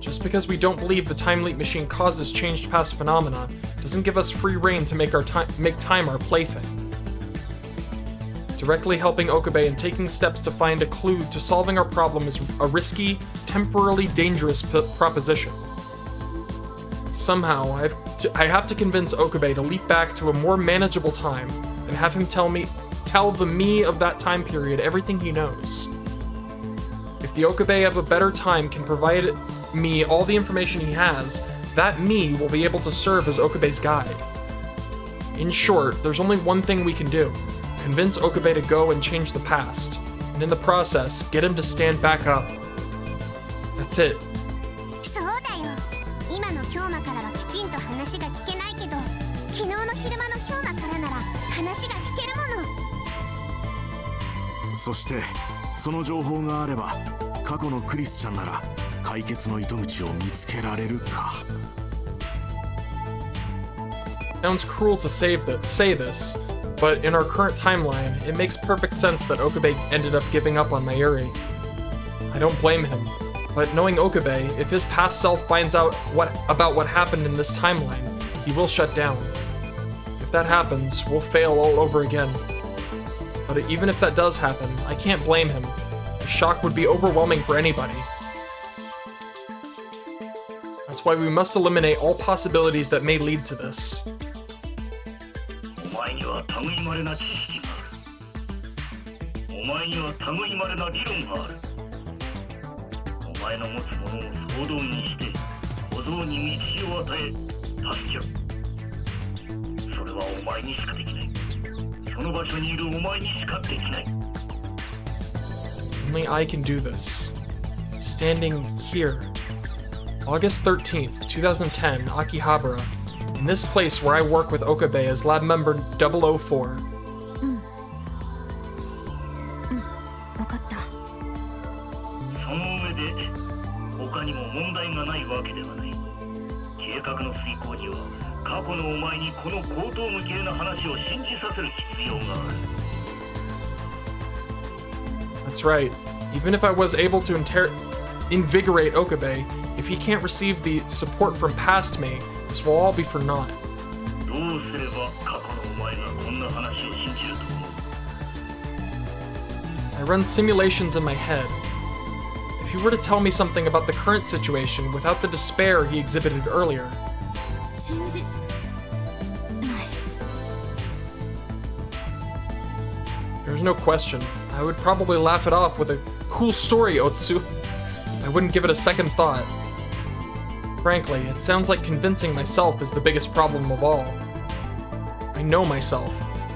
Just because we don't believe the time leap machine causes changed past phenomena doesn't give us free rein to make time our plaything. Directly helping Okabe and taking steps to find a clue to solving our problem is a risky, temporarily dangerous proposition. Somehow, I have to convince Okabe to leap back to a more manageable time and have him tell the me of that time period everything he knows. If the Okabe of a better time can provide me all the information he has, that me will be able to serve as Okabe's guide. In short, there's only one thing we can do. Convince Okabe to go and change the past, and in the process, get him to stand back up. That's it. そうだよ。今の京馬からはきちんと話が聞けないけど、昨日の昼間の京馬からなら話が聞けるもの。そしてその情報があれば過去のクリスちゃんなら解決の糸口を見つけられるか。 Sounds cruel to say this, but in our current timeline, it makes perfect sense that Okabe ended up giving up on Mayuri. I don't blame him, but knowing Okabe, if his past self finds out about what happened in this timeline, he will shut down. If that happens, we'll fail all over again. But even if that does happen, I can't blame him. The shock would be overwhelming for anybody. That's why we must eliminate all possibilities that may lead to this. お前には類いまれな知識がある。お前には類いまれな理論がある。お前の持つものを総動員して小僧に道を与え助けろ。それはお前にしかできない。その場所にいるお前にしかできない。 Only I can do this. Standing here. August 13th, 2010, Akihabara. In this place where I work with Okabe as lab member 004. わかった。その上で他にも問題がないわけではない。計画の遂行には過去のお前にこの荒唐無稽な話を信じさせる必要がある。 That's right. Even if I was able to invigorate Okabe, if he can't receive the support from past me, this will all be for naught. どうすれば過去のお前がこんな話を信じると思う？ I run simulations in my head. If he were to tell me something about the current situation without the despair he exhibited earlier, 信じない。 there's no question. I would probably laugh it off with a cool story, Otsu. I wouldn't give it a second thought. Frankly, it sounds like convincing myself is the biggest problem of all. I know myself.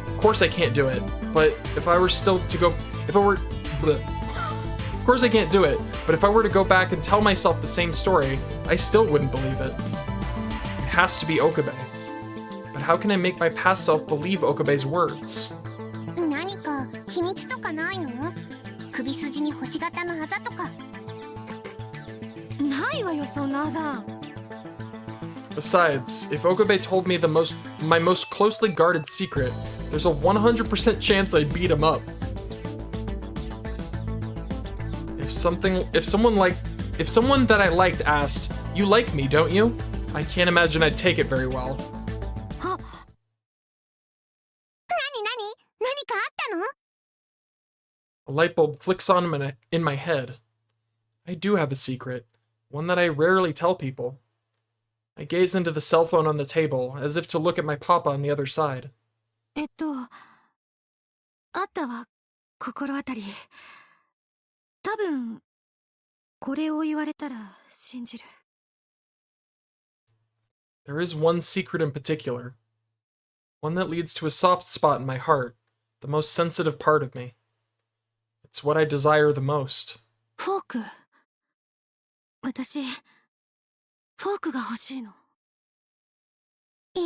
Of course I can't do it, but if I were still to go... If I were... Bleh. Of course I can't do it, but if I were to go back and tell myself the same story, I still wouldn't believe it. It has to be Okabe. But how can I make my past self believe Okabe's words? 何か秘密とかないの？首筋に星型のあざとか。ないわよ、そんなあざ。 Besides, if Okabe told me my most closely guarded secret, there's a 100% chance I'd beat him up. If someone that I liked asked, "You like me, don't you?" I can't imagine I'd take it very well. 何かあったの？ A light bulb flicks on in my head. I do have a secret, one that I rarely tell people. I gaze into the cell phone on the table, as if to look at my papa on the other side. あったわ、心当たり。多分、これを言われたら信じる。 There is one secret in particular, one that leads to a soft spot in my heart, the most sensitive part of me. It's what I desire the most. フォーク。私、フォークが欲しいの。え？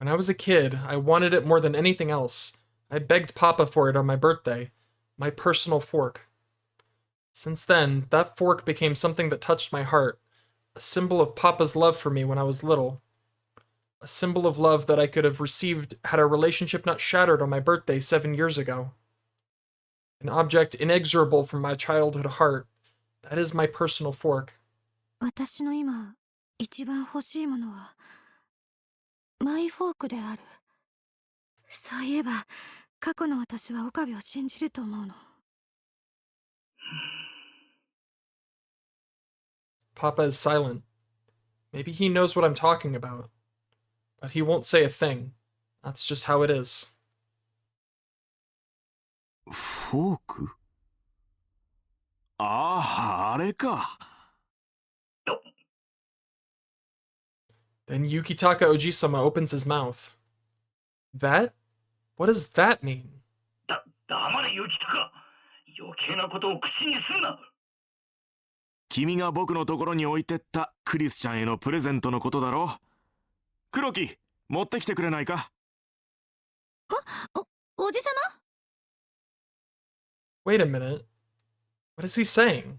When I was a kid, I wanted it more than anything else. I begged Papa for it on my birthday, my personal fork. Since then, that fork became something that touched my heart, a symbol of Papa's love for me when I was little. A symbol of love that I could have received had our relationship not shattered on my birthday 7 years ago. An object inexorable from my childhood heart. That is my personal fork. 私の今、一番欲しいものは、マイフォークである。そういえば、過去の私は岡部を信じると思うの。Papa is silent. Maybe he knows what I'm talking about. But he won't say a thing. That's just how it is. フォーク？ああ、あれか。Then Yukitaka Ojisama opens his mouth. That? What does that mean? 黙れ、ユキタカ。余計なことを口にするな。君が僕のところに置いてったクリスちゃんへのプレゼントのことだろ。黒木、持ってきてくれないか？おじさま？ Wait a minute. What is he saying?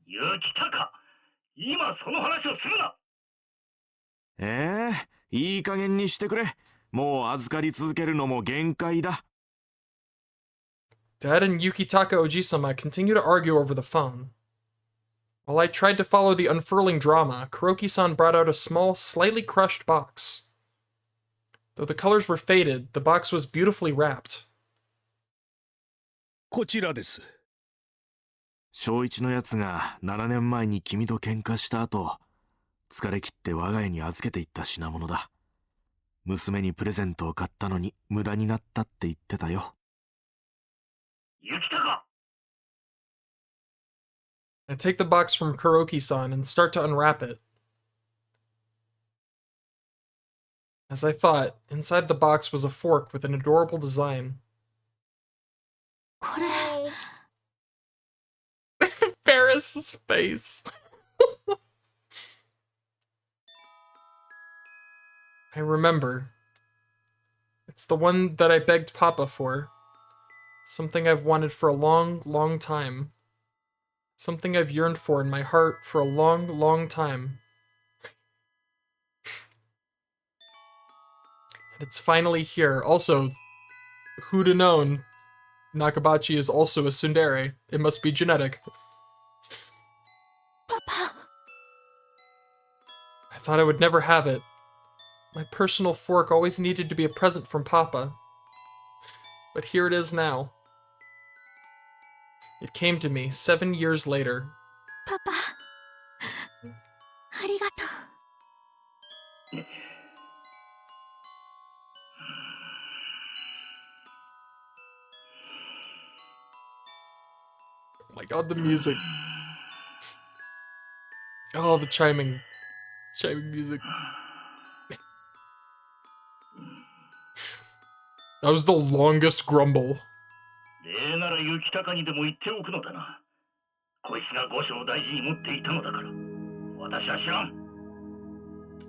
ユキタカ、今その話をするな。いい加減にしてくれ。もう預かり続けるのも限界だ。Dad and Yukitaka Ojisama continue to argue over the phone. While I tried to follow the unfurling drama, Kuroki-san brought out a small, slightly crushed box. Though the colors were faded, the box was beautifully wrapped. こちらです。小一のやつが7年前に君と喧嘩した後、疲れ切って我が家に預けていった品物だ。娘にプレゼントを買ったのに無駄になったって言ってたよ。ユキタカ。I take the box from Kuroki-san and start to unwrap it. As I thought, inside the box was a fork with an adorable design. これ Ferris's face. I remember. It's the one that I begged Papa for. Something I've wanted for a long, long time. Something I've yearned for in my heart for a long, long time. And it's finally here. Also, who'd have known Nakabachi is also a tsundere? It must be genetic. パパ I thought I would never have it. My personal fork always needed to be a present from Papa. But here it is now. It came to me 7 years later. パパありがとう Oh my god, the music. Oh, the chiming music. That was the longest grumble. 礼なら雪高にでも言っておくのだな。こいつが御所を大事に持っていたのだから。私は知らん。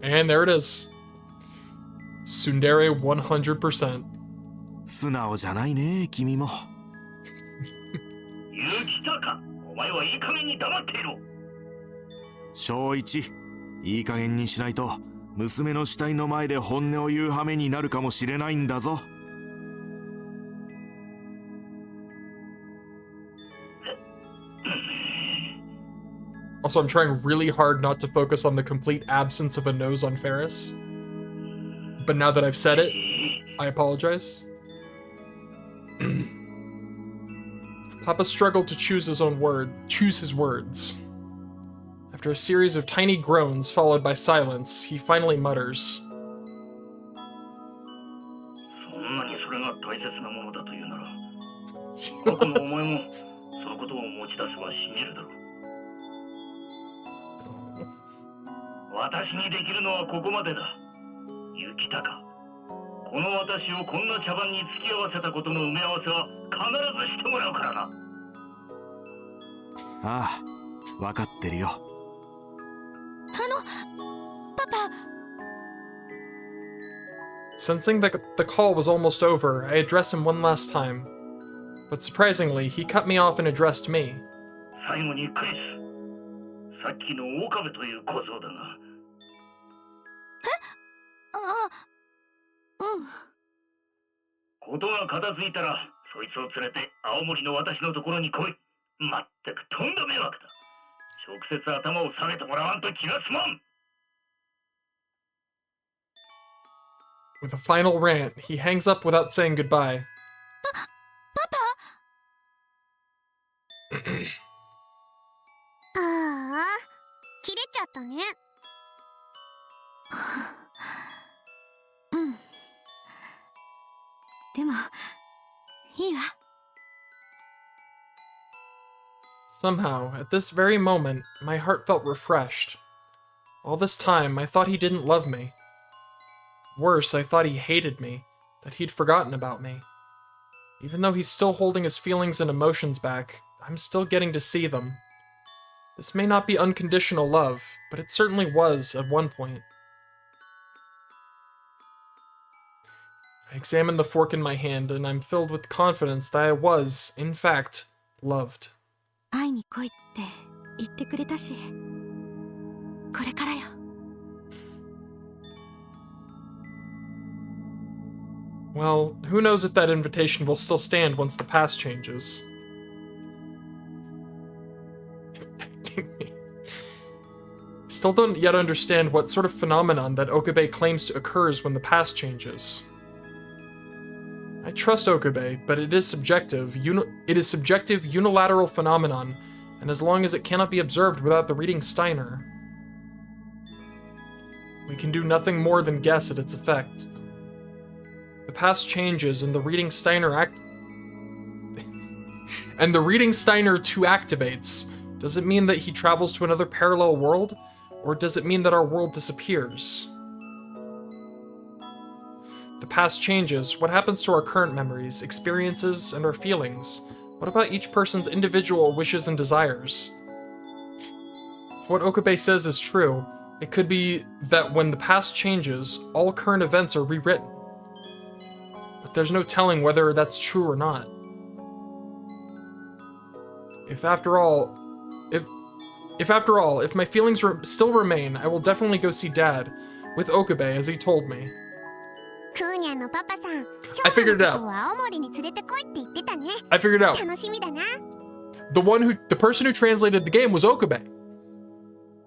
And there it is. Tsundere 100%. 素直じゃないね、君も。雪高、お前はいい加減に黙っていろ。正一、いい加減にしないと娘の死体の前で本音を言う羽目になるかもしれないんだぞ。Also, I'm trying really hard not to focus on the complete absence of a nose on Ferris. But now that I've said it, I apologize. Papa struggled to choose his words. After a series of tiny groans followed by silence, he finally mutters. そんなにそれが大切なものだというなら、僕もお前もそのことを持ち出せば信じるだろう。私にできるのはここまでだ。雪高、この私をこんな茶番に付き合わせたことの埋め合わせは必ずしてもらうからな。ああ、わかってるよ。パパ Sensing that the call was almost over, I addressed him one last time. But surprisingly, he cut me off and addressed me. 最後にクリス、さっきの岡部という小僧だが。あうんことが片付いたら、そいつを連れて青森の私のところに来い。まったくとんだ迷惑だ。直接頭を下げてもらわんと気が済まん。With a final rant, he hangs up without saying goodbye. パパああ、切れちゃったね。うんでもいいわ Somehow, at this very moment, my heart felt refreshed. All this time, I thought he didn't love me. Worse, I thought he hated me, that he'd forgotten about me. Even though he's still holding his feelings and emotions back, I'm still getting to see them. This may not be unconditional love, but it certainly was at one point. I examine the fork in my hand, and I'm filled with confidence that I was, in fact, loved. 会いに来いって言ってくれたしこれからよ Well, who knows if that invitation will still stand once the past changes. Still don't yet understand what sort of phenomenon that Okabe claims to occurs when the past changes. I trust Okabe, but it is subjective. It is subjective unilateral phenomenon, and as long as it cannot be observed without the reading Steiner, we can do nothing more than guess at its effects. The past changes, and the reading Steiner and the reading Steiner 2 activates. Does it mean that he travels to another parallel world, or does it mean that our world disappears? the past changes, what happens to our current memories, experiences, and our feelings? What about each person's individual wishes and desires? If what Okabe says is true, it could be that when the past changes, all current events are rewritten. But there's no telling whether that's true or not. If after all, if my feelings still remain, I will definitely go see Dad, with Okabe, as he told me. クーニャンのパパさん、 I figured it 今日 out. のことを青森に連れてこいって言ってたね。 I figured it out. 楽しみだな。 The person who translated the game was Okabe.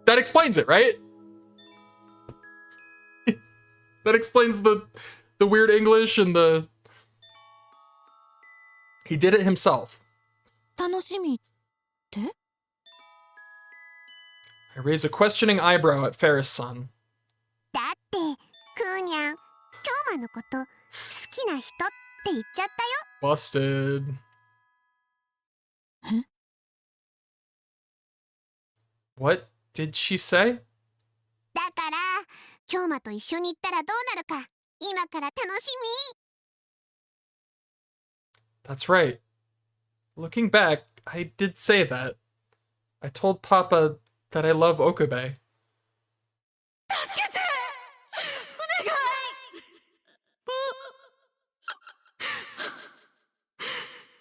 That explains it, right? That explains the weird English and the... He did it himself. 楽しみって？ I raise a questioning eyebrow at Ferris-san. だってクーニャン、京馬のこと好きな人って言っちゃったよ。 Busted. え？ What did she say? だから京馬と一緒に行ったらどうなるか今から楽し That's right. Looking back, I did say that. I told Papa that I love Okabe. 助けて！お願い！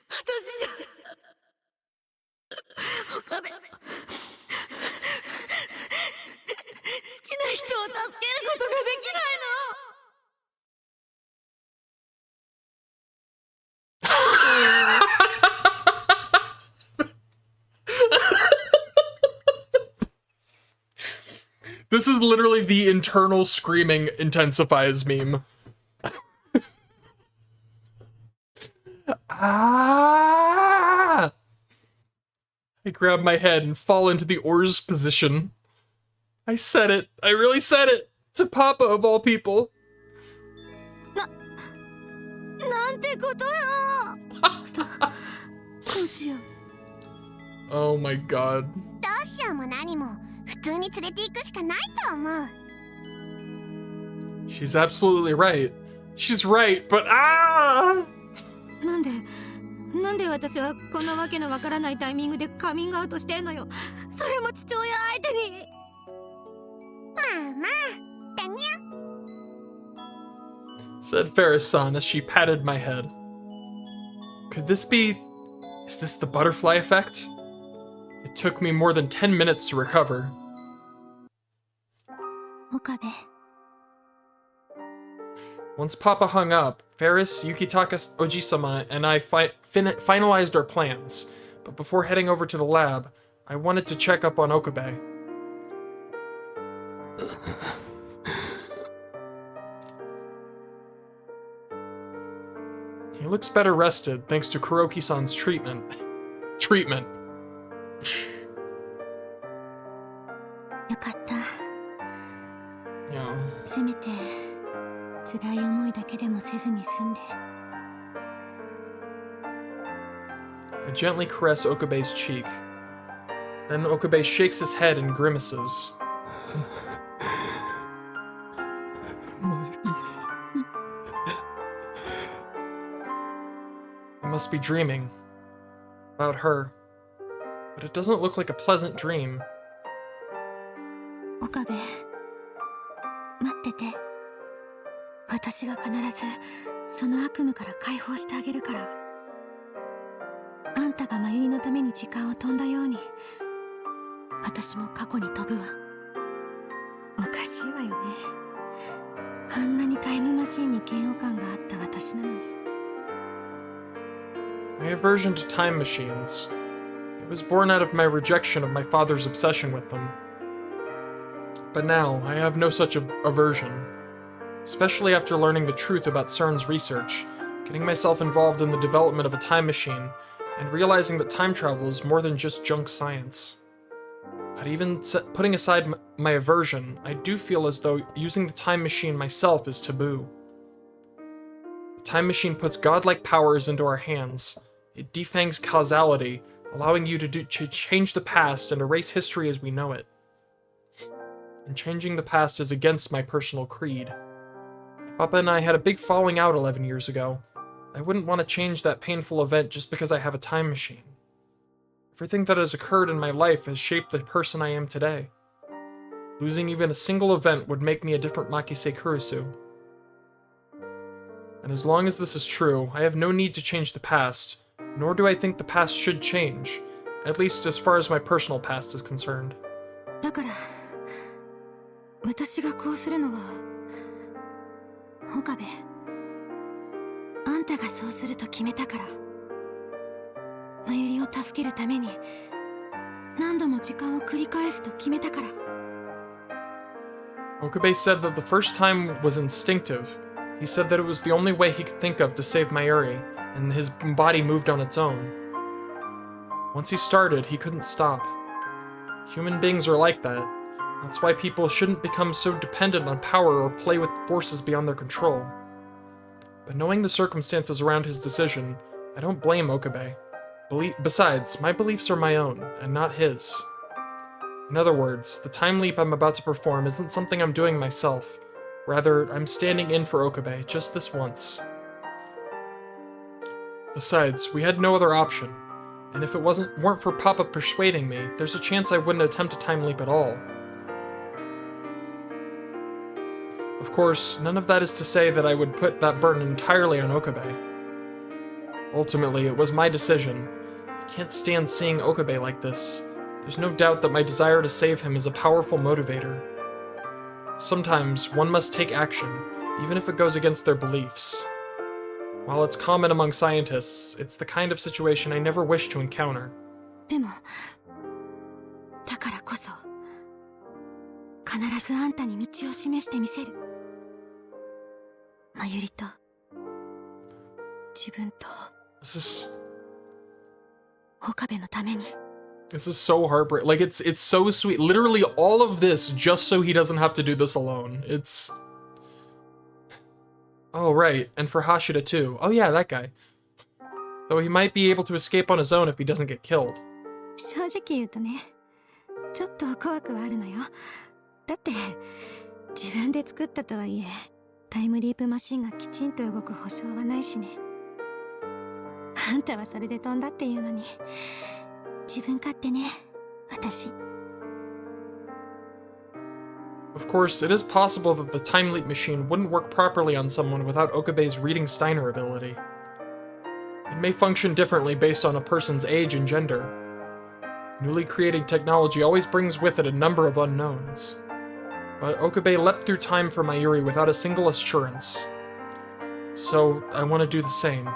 私じゃ岡部好きな人を助けることができないの。 This is literally the internal screaming intensifies meme. Ah! I grab my head and fall into the oars position. I said it. I really said it. To Papa of all people. なんてことよ。どうしよう。 Oh my god. どうしようも何も普通に連れて行くしかないと思う。 She's absolutely right. She's right, but ah! なんで私はこんなわけのわからないタイミングでカミングアウトしてんのよ。それも父親相手に。まあまあ、だにゃ。 Said Ferris-san as she patted my head. Could this be... Is this the butterfly effect? It took me more than 10 minutes to recover. 岡部。 Once Papa hung up, Ferris, Yukitaka Ojisama, and I finalized our plans. But before heading over to the lab, I wanted to check up on Okabe. He looks better rested, thanks to Kuroki-san's treatment. Treatment. よかった。 Yeah. せめて辛い思いだけでもせずに済んで。 I gently caress Okabe's cheek. Then Okabe shakes his head and grimaces. I must be dreaming. About her. But it doesn't look like a pleasant dream. 岡部、待ってて。私が必ずその悪夢から解放してあげるから。あんたが真由のために時間を飛んだように、私も過去に飛ぶわ。おかしいわよね。あんなにタイムマシンに嫌悪感があった私なのに。 My aversion to time machines. It was born out of my rejection of my father's obsession with them. But now, I have no such aversion. Especially after learning the truth about CERN's research, getting myself involved in the development of a time machine, and realizing that time travel is more than just junk science. But even putting aside my aversion, I do feel as though using the time machine myself is taboo. The time machine puts godlike powers into our hands. It defangs causality, allowing you to change the past and erase history as we know it. And changing the past is against my personal creed. I Papa and I had a big falling out 11 years ago. I wouldn't want to change that painful event just because I have a time machine. Everything that has occurred in my life has shaped the person I am today. Losing even a single event would make me a different Makise Kurusu. And as long as this is true, I have no need to change the past, nor do I think the past should change, at least as far as my personal past is concerned. だから私がこうするのは岡部あんたがそうすると決めたからまゆりを助けるために何度も時間を繰り返すと決めたから Okabe said that the first time was instinctive. He said that it was the only way he could think of to save Mayuri, and his body moved on its own. Once he started, he couldn't stop. Human beings are like that. That's why people shouldn't become so dependent on power or play with forces beyond their control. But knowing the circumstances around his decision, I don't blame Okabe. Besides, my beliefs are my own, and not his. In other words, the time leap I'm about to perform isn't something I'm doing myself. Rather, I'm standing in for Okabe just this once. Besides, we had no other option, and if it weren't for Papa persuading me, there's a chance I wouldn't attempt a time leap at all. Of course, none of that is to say that I would put that burden entirely on Okabe. Ultimately, it was my decision. I can't stand seeing Okabe like this. There's no doubt that my desire to save him is a powerful motivator. Sometimes, one must take action, even if it goes against their beliefs. While it's common among scientists, it's the kind of situation I never wish to encounter. でもだからこそ必ずあんたに道を示してみせるまゆりと自分と 岡部のために This is so heartbreaking. Like, it's so sweet. Literally all of this just so he doesn't have to do this alone. It's... Oh, right. And for Hashida, too. Oh, yeah, that guy. Though he might be able to escape on his own if he doesn't get killed. 正直言うとねちょっと怖くはあるのよだって自分で作ったとはいえタイムリープマシンがきちんと動く保証はないしねあんたはそれで飛んだっていうのに自分勝手ね私 Of course, it is possible that the time leap machine wouldn't work properly on someone without Okabe's reading Steiner ability. It may function differently based on a person's age and gender. Newly created technology always brings with it a number of unknowns. But Okabe leapt through time for Mayuri without a single assurance. So, I want to do the same.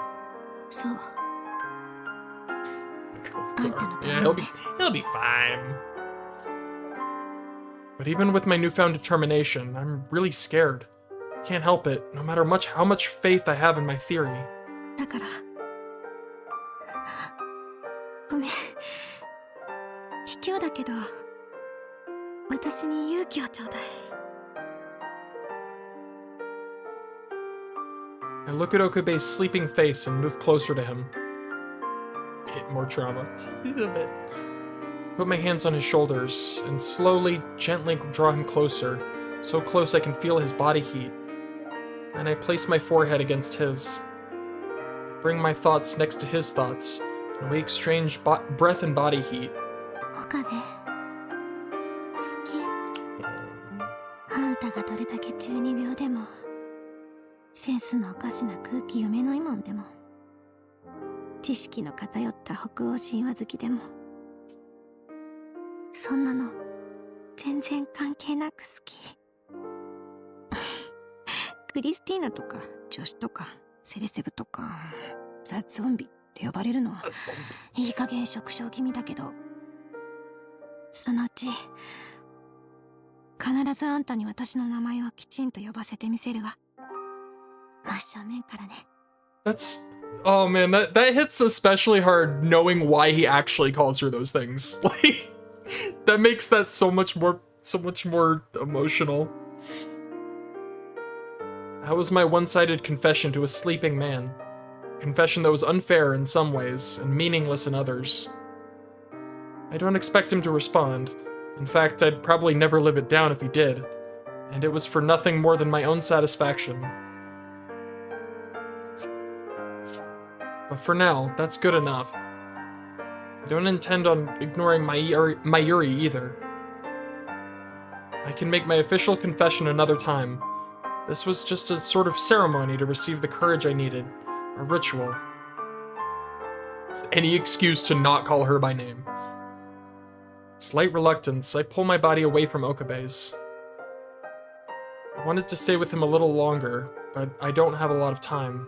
そう Yeah, he'll be fine. But even with my newfound determination, I'm really scared. I can't help it, no matter how much faith I have in my theory. だからごめん卑怯だけど私に勇気をちょうだい I look at Okabe's sleeping face and move closer to him. Hit more trauma. A bit. Put my hands on his shoulders and slowly, gently draw him closer, so close I can feel his body heat. Then I place my forehead against his. Bring my thoughts next to his thoughts, and we exchange breath and body heat. 岡部好きあんたがどれだけ中二病でもセンスのおかしな空気読めないもんでも知識の偏った北欧神話好きでもそんなの全然関係なく好きクリスティーナとか女子とかセレセブとかザ・ゾンビって呼ばれるのはいい加減縮小気味だけどそのうち必ずあんたに私の名前をきちんと呼ばせてみせるわ真正面からね That's... Oh man, that hits especially hard knowing why he actually calls her those things. Like, that makes that so much more emotional. That was my one-sided confession to a sleeping man. Confession that was unfair in some ways, and meaningless in others. I don't expect him to respond. In fact, I'd probably never live it down if he did. And it was for nothing more than my own satisfaction. But for now, that's good enough. I don't intend on ignoring Mayuri either. I can make my official confession another time. This was just a sort of ceremony to receive the courage I needed. A ritual. Any excuse to not call her by name. Slight reluctance, I pull my body away from Okabe's. I wanted to stay with him a little longer, but I don't have a lot of time.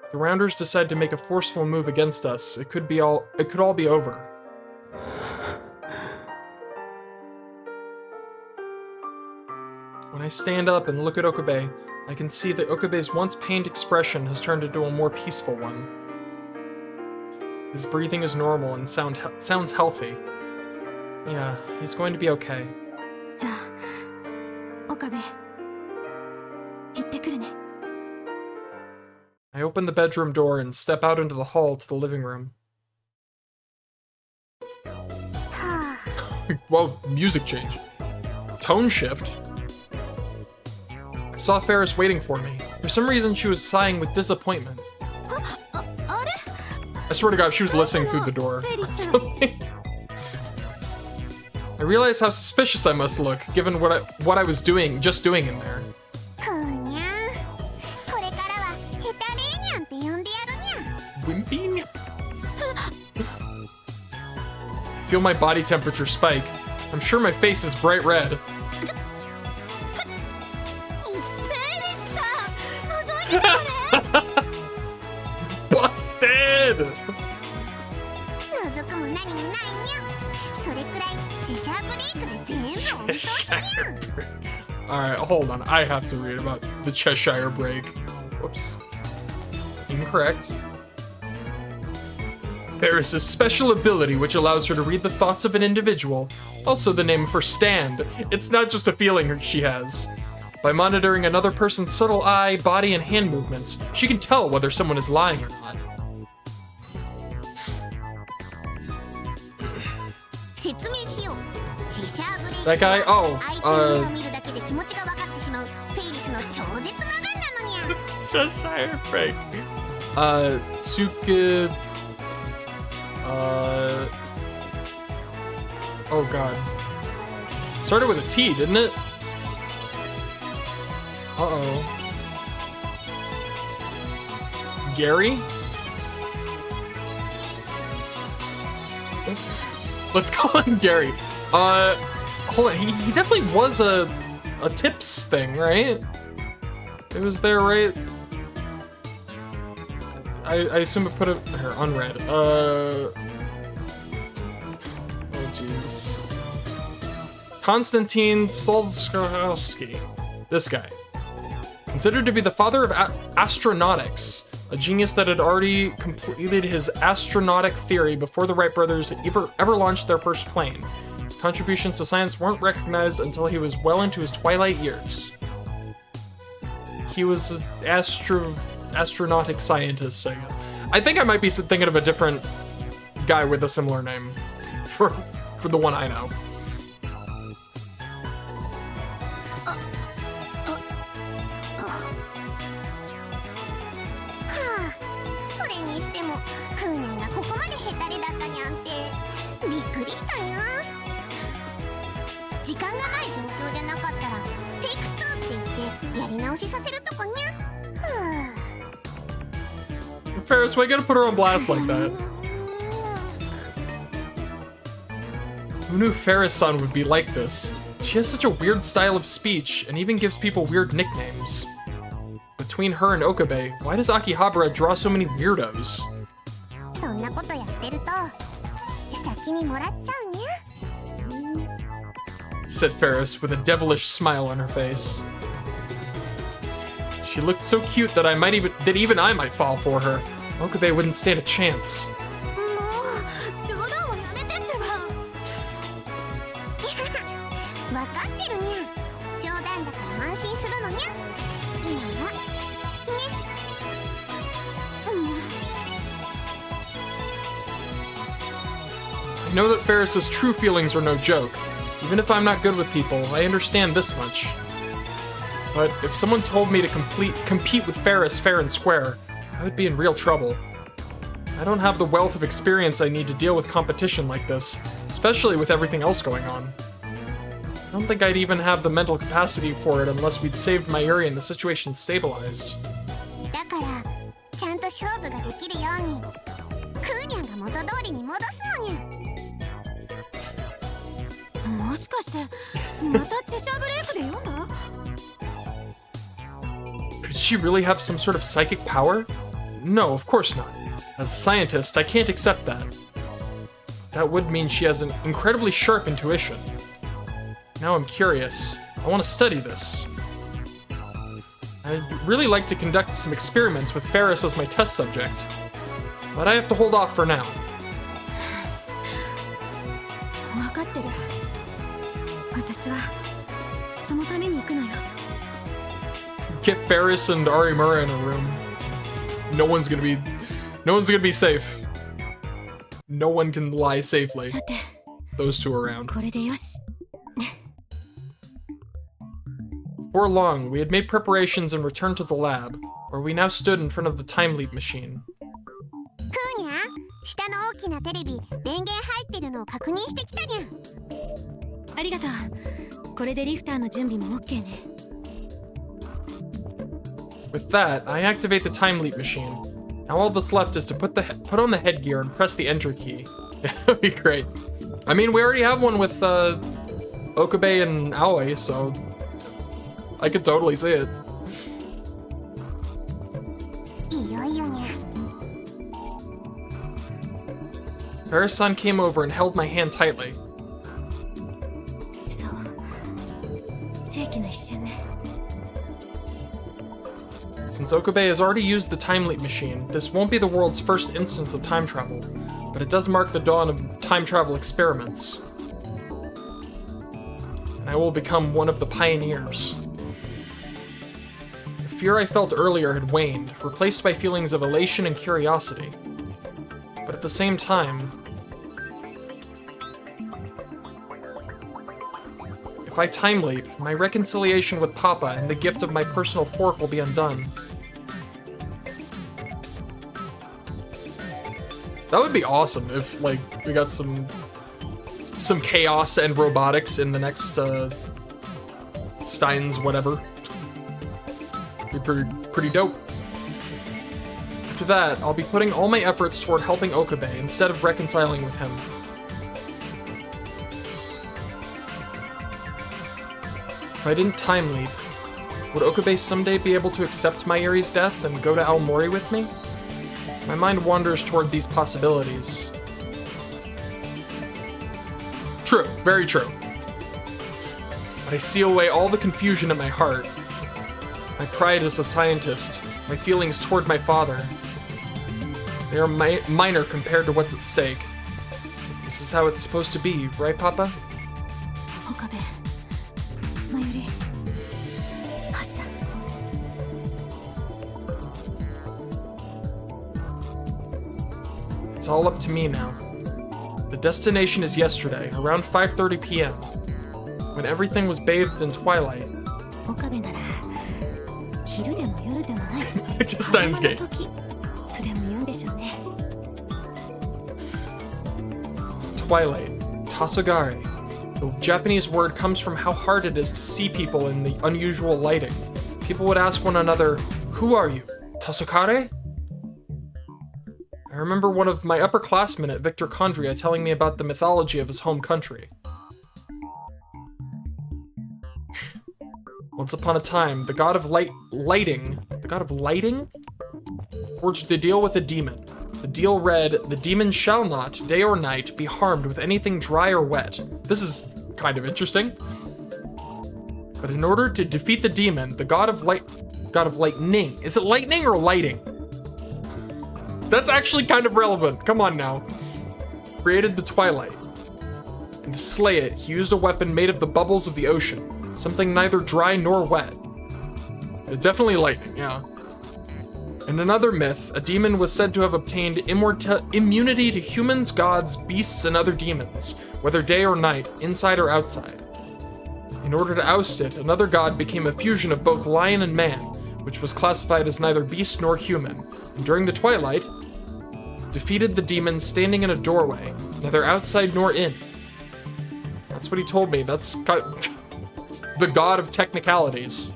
If the Rounders decide to make a forceful move against us, it could all be over. When I stand up and look at Okabe, I can see that Okabe's once pained expression has turned into a more peaceful one. His breathing is normal and sounds healthy. Yeah, he's going to be okay. じゃあ、岡部、行ってくるね。 I open the bedroom door and step out into the hall to the living room. Whoa, music change. Tone shift. I saw Ferris waiting for me. For some reason, she was sighing with disappointment. I swear to God, she was listening through the door. I realized how suspicious I must look, given what I was just doing in there. Wimping? Feel my body temperature spike. I'm sure my face is bright red. Busted! Alright, hold on. I have to read about the Cheshire break. Whoops. Incorrect. Ferris's special ability, which allows her to read the thoughts of an individual. Also the name for stand. It's not just a feeling she has. By monitoring another person's subtle eye, body, and hand movements, she can tell whether someone is lying or not. That guy? Oh, Cheshire break. Tsuke... Oh god. Started with a T, didn't it? Uh-oh. Gary? Let's call him Gary. Hold on, he definitely was a tips thing, right? It was there, right? I assume it put it here, unread. Oh jeez. Konstantin Solskowski. This guy. Considered to be the father of astronautics, a genius that had already completed his astronautic theory before the Wright brothers ever launched their first plane. His contributions to science weren't recognized until he was well into his twilight years. He was an astronautic scientist, I guess. I think I might be thinking of a different guy with a similar name for the one I know. Ferris, why you gotta put her on blast like that? Who knew Ferris-san would be like this? She has such a weird style of speech, and even gives people weird nicknames. Between her and Okabe, why does Akihabara draw so many weirdos? Said Ferris with a devilish smile on her face. She looked so cute that even I might fall for her. Okabe wouldn't stand a chance. I know that Ferris's true feelings are no joke. Even if I'm not good with people, I understand this much. But if someone told me to compete with Ferris fair and square, I would be in real trouble. I don't have the wealth of experience I need to deal with competition like this, especially with everything else going on. I don't think I'd even have the mental capacity for it unless we'd saved Mayuri and the situation stabilized. だからちゃんと勝負ができるようにクーニャンが元通りに戻すのにゃ。もしかしてまたチェシャーブレイクで読んだ？ Could she really have some sort of psychic power? No, of course not. As a scientist, I can't accept that. That would mean she has an incredibly sharp intuition. Now I'm curious. I want to study this. I'd really like to conduct some experiments with Ferris as my test subject, but I have to hold off for now. 分かってる。私はそのために行くのよ。Get Ferris and Arimura in a room. No one's gonna be safe. No one can lie safely. さて、 Those two around. これでよし。 Before long, we had made preparations and returned to the lab, where we now stood in front of the time leap machine. クーニャン下の大きなテレビ電源入ってるのを確認してきたにゃん。ありがとう。これでリフターの準備も OK ね。 With that, I activate the time leap machine. Now all that's left is to put on the headgear and press the enter key. That'd be great. I mean, we already have one with Okabe and Aoi, so I could totally see it. いよいよにゃ。 Ferris-san came over and held my hand tightly. そう。世紀の一瞬ね。 Since Okabe has already used the time leap machine, this won't be the world's first instance of time travel, but it does mark the dawn of time travel experiments. And I will become one of the pioneers. The fear I felt earlier had waned, replaced by feelings of elation and curiosity. But at the same time, if I time leap, my reconciliation with Papa and the gift of my personal fork will be undone. That would be awesome if, like, we got some chaos and robotics in the next Steins whatever. Be pretty dope. After that, I'll be putting all my efforts toward helping Okabe instead of reconciling with him. If I didn't time leap, would Okabe someday be able to accept Mayuri's death and go to Aomori with me? My mind wanders toward these possibilities. True, very true. But I seal away all the confusion in my heart. My pride as a scientist, my feelings toward my father. They are minor compared to what's at stake. This is how it's supposed to be, right, Papa? Okabe, Mayuri, Hashida. It's all up to me now. The destination is yesterday, around 5:30 p.m., when everything was bathed in twilight. Okabe なら昼でも夜でもない。 It's a Steins Gate. とでも言うんでしょうね。 Twilight, Tasogare. The Japanese word comes from how hard it is to see people in the unusual lighting. People would ask one another, "Who are you? Tasokare?" I remember one of my upperclassmen at Victor Condria telling me about the mythology of his home country. Once upon a time, the god of lighting, forged a deal with a demon. The deal read, "The demon shall not, day or night, be harmed with anything dry or wet." This is kind of interesting. But in order to defeat the demon, the god of lightning, is it lightning or lighting? That's actually kind of relevant, come on now. Created the twilight. And to slay it, he used a weapon made of the bubbles of the ocean, something neither dry nor wet. Definitely lightning, yeah. In another myth, a demon was said to have obtained immunity to humans, gods, beasts, and other demons, whether day or night, inside or outside. In order to oust it, another god became a fusion of both lion and man, which was classified as neither beast nor human, and during the twilight, defeated the demons standing in a doorway, neither outside nor in. That's what he told me. That's the god of technicalities.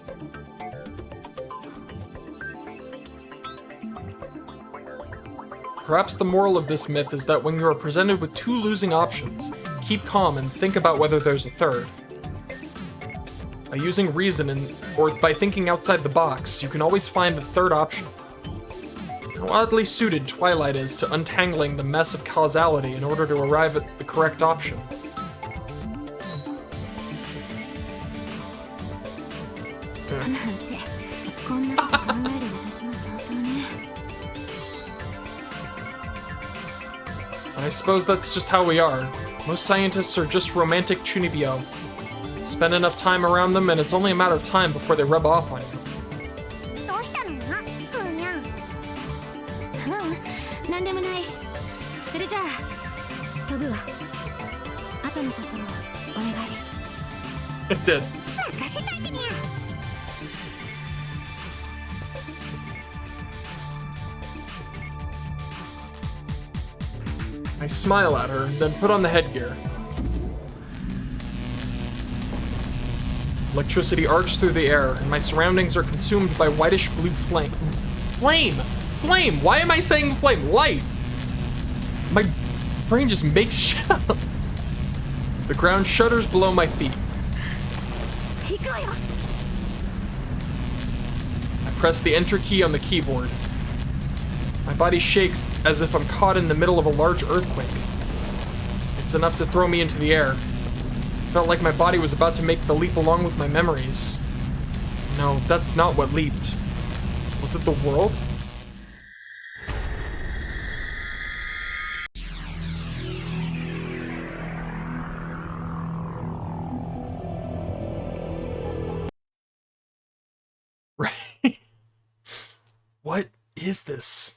Perhaps the moral of this myth is that when you are presented with two losing options, keep calm and think about whether there's a third. By using reason or by thinking outside the box, you can always find a third option. How oddly suited Twilight is to untangling the mess of causality in order to arrive at the correct option. I suppose that's just how we are. Most scientists are just romantic chunibyo. Spend enough time around them and it's only a matter of time before they rub off on you. どうしたのふーにゃん。なんでもない。それじゃあ飛ぶわ。後のことをお願い。 It did. 任せといてにゃ。 I smile at her, then put on the headgear. Electricity arcs through the air, and my surroundings are consumed by whitish blue flame. Flame! Flame! Why am I saying flame? Light! My brain just makes shit up. The ground shudders below my feet. I press the enter key on the keyboard. My body shakes as if I'm caught in the middle of a large earthquake. It's enough to throw me into the air. Felt like my body was about to make the leap along with my memories. No, that's not what leaped. Was it the world? Right? What is this?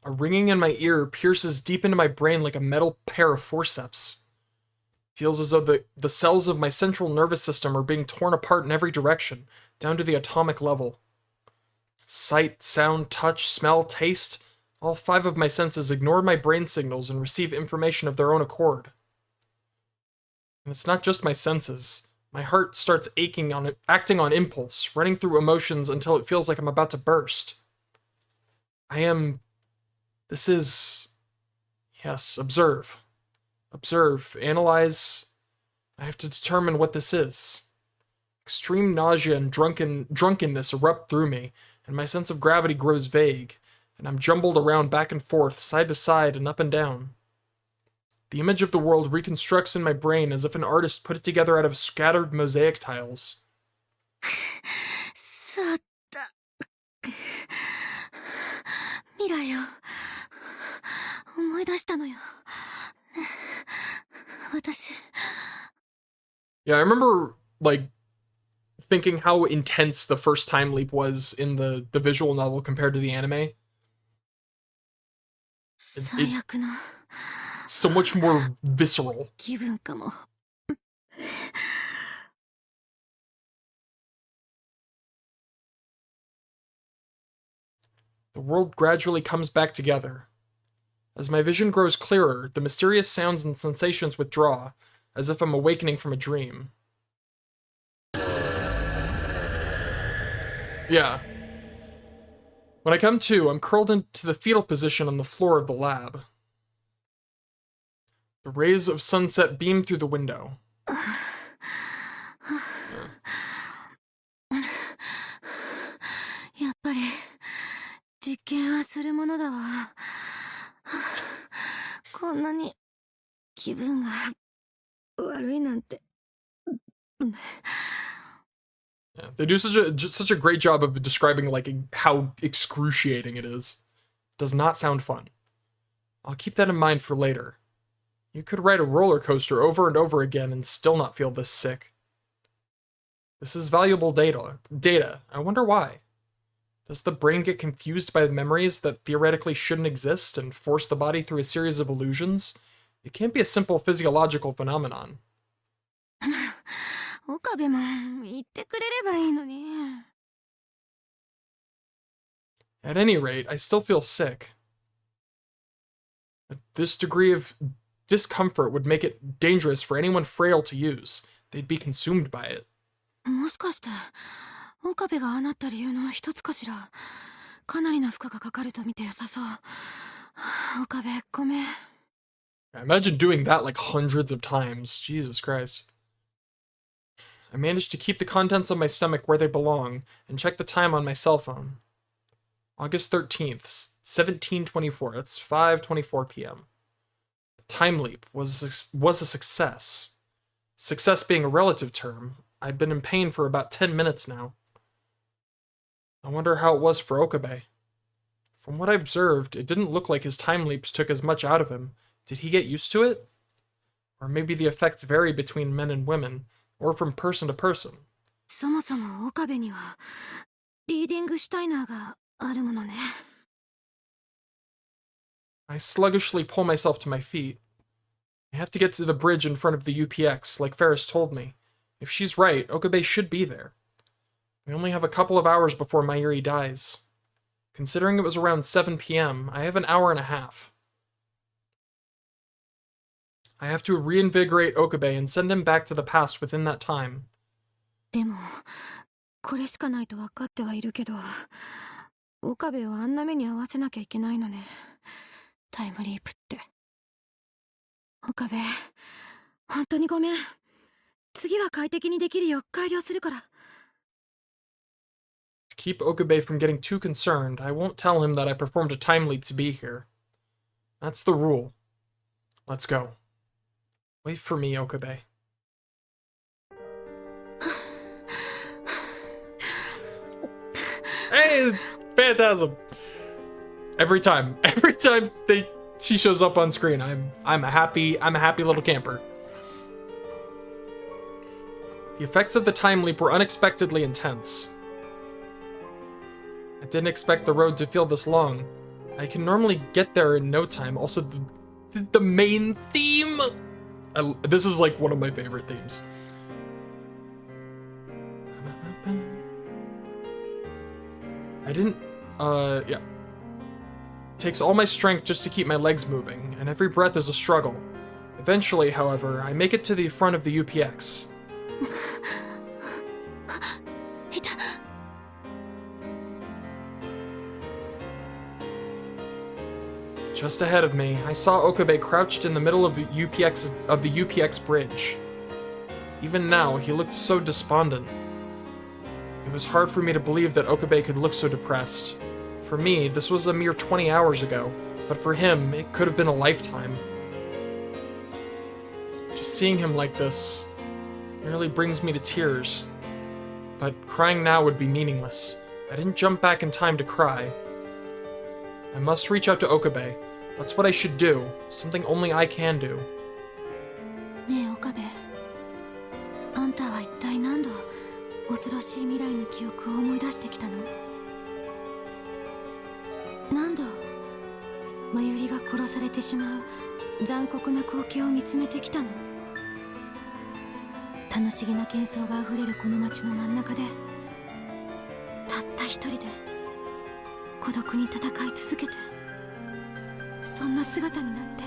A ringing in my ear pierces deep into my brain like a metal pair of forceps. Feels as though the cells of my central nervous system are being torn apart in every direction, down to the atomic level. Sight, sound, touch, smell, taste, all 5 of my senses ignore my brain signals and receive information of their own accord. And it's not just my senses. My heart starts acting on impulse, running through emotions until it feels like I'm about to burst. This is... Yes, observe. Observe, analyze. I have to determine what this is. Extreme nausea and drunkenness erupt through me, and my sense of gravity grows vague, and I'm jumbled around back and forth, side to side and up and down. The image of the world reconstructs in my brain as if an artist put it together out of scattered mosaic tiles. そうだ。未来を思い出したのよ。私。Yeah, I remember, thinking how intense the first time leap was in the visual novel compared to the anime. It's so much more visceral. 気分かも。The world gradually comes back together. As my vision grows clearer, the mysterious sounds and sensations withdraw, as if I'm awakening from a dream. Yeah. When I come to, I'm curled into the fetal position on the floor of the lab. The rays of sunset beam through the window. やっぱり実験はするものだわ。こんなに気分が悪いなんて。Yeah, they do such a great job of describing how excruciating it is. Does not sound fun. I'll keep that in mind for later. You could ride a roller coaster over and over again and still not feel this sick. This is valuable data. I wonder why. Does the brain get confused by memories that theoretically shouldn't exist and force the body through a series of illusions? It can't be a simple physiological phenomenon. 岡部も言ってくれればいいのに。 At any rate, I still feel sick. This degree of discomfort would make it dangerous for anyone frail to use. They'd be consumed by it. もしかして岡部がああなった理由の一つかしら。かなりの負荷がかかると見て良さそう。岡部ごめん。 Imagine doing that like hundreds of times. Jesus Christ. I managed to keep the contents of my stomach where they belong and check the time on my cell phone. August 13th, 1724. That's 5:24 p.m. The time leap was a success. Success being a relative term. I've been in pain for about 10 minutes now. I wonder how it was for Okabe. From what I observed, it didn't look like his time leaps took as much out of him. Did he get used to it? Or maybe the effects vary between men and women, or from person to person. そもそも岡部にはリーディングシュタイナーがあるものね。 I sluggishly pull myself to my feet. I have to get to the bridge in front of the UPX, like Ferris told me. If she's right, Okabe should be there. We only have a couple of hours before Mayuri dies. Considering it was around 7 p.m., I have an hour and a half. I have to reinvigorate Okabe and send him back to the past within that time. でもこれしかないと分かってはいるけど、岡部をあんな目に遭わせなきゃいけないのね。タイムリープって。岡部、本当にごめん。次は快適にできるよう改良するから。 To keep Okabe from getting too concerned, I won't tell him that I performed a time leap to be here. That's the rule. Let's go. Wait for me, Okabe. Hey, Phantasm! Every time she shows up on screen, I'm a happy little camper. The effects of the time leap were unexpectedly intense. I didn't expect the road to feel this long. I can normally get there in no time. Also, the main theme. This is like one of my favorite themes. Yeah. It takes all my strength just to keep my legs moving, and every breath is a struggle. Eventually, however, I make it to the front of the UPX. Just ahead of me, I saw Okabe crouched in the middle of the UPX bridge. Even now, he looked so despondent. It was hard for me to believe that Okabe could look so depressed. For me, this was a mere 20 hours ago, but for him, it could have been a lifetime. Just seeing him like this nearly brings me to tears. But crying now would be meaningless. I didn't jump back in time to cry. I must reach out to Okabe. That's what I should do. Something only I can do. ねえ岡部、あんたは一体何度恐ろしい未来の記憶を思い出してきたの？何度真由里が殺されてしまう残酷な光景を見つめてきたの？楽しげな喧騒があふれるこの街の真ん中でたった一人で孤独に戦い続けて、そんな姿になって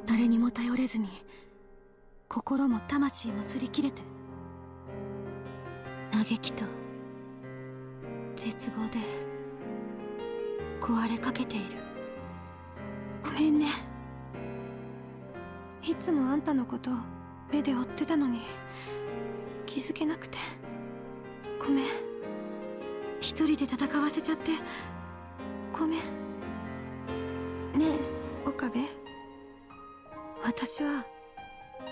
誰にも頼れずに心も魂も擦り切れて嘆きと絶望で壊れかけている。ごめんね。いつもあんたのことを目で追ってたのに気づけなくてごめん。一人で戦わせちゃってごめん。ねえ岡部、私は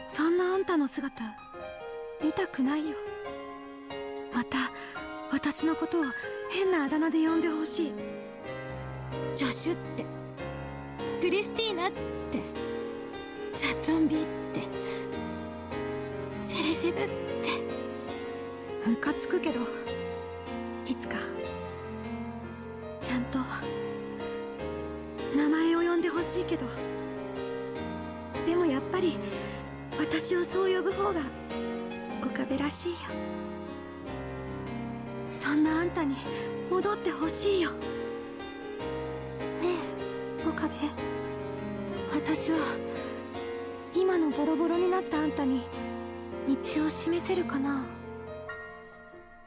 そんなあんたの姿見たくないよ。また私のことを変なあだ名で呼んでほしい。ジョシュってクリスティーナってザゾンビってセレセブってムカつくけど、いつかちゃんと名前を呼んでほしいけど、でもやっぱり私をそう呼ぶ方が岡部らしいよ。そんなあんたに戻ってほしいよ。ねえ岡部、私は今のボロボロになったあんたに道を示せるかな。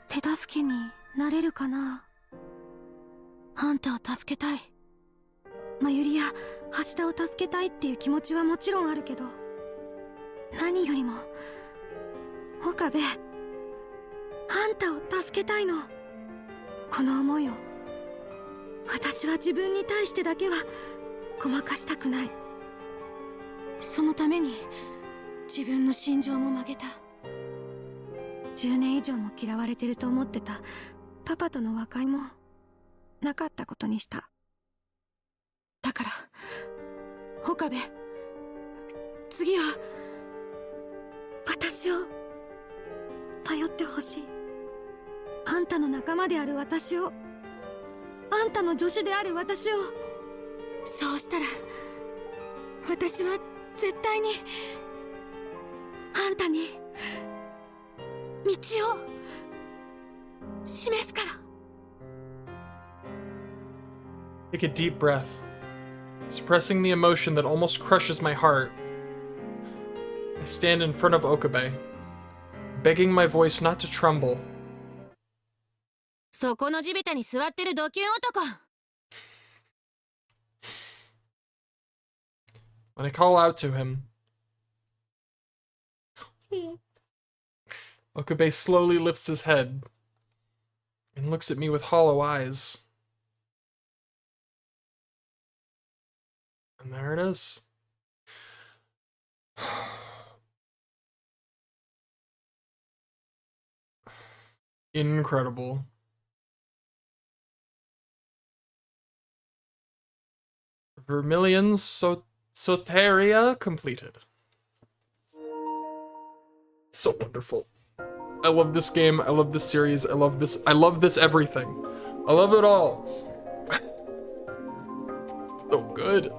手助けになれるかな。あんたを助けたい。まゆりや橋田を助けたいっていう気持ちはもちろんあるけど、何よりも岡部、あんたを助けたいの。この思いを私は自分に対してだけはごまかしたくない。そのために自分の心情も曲げた。10年以上も嫌われてると思ってたパパとの和解もなかったことにした。だから岡部、次は私を頼ってほしい。あんたの仲間である私を、あんたの助手である私を。そうしたら私は絶対にあんたに道を示すから。 Take a deep breath, suppressing the emotion that almost crushes my heart. I stand in front of Okabe, begging my voice not to tremble. そこの地べたに座ってるドキュン男。 When I call out to him, Okabe slowly lifts his head and looks at me with hollow eyes. And there it is. Incredible. Vermillion's Soteria completed. So wonderful. I love this game. I love this series. I love this everything. I love it all. So good.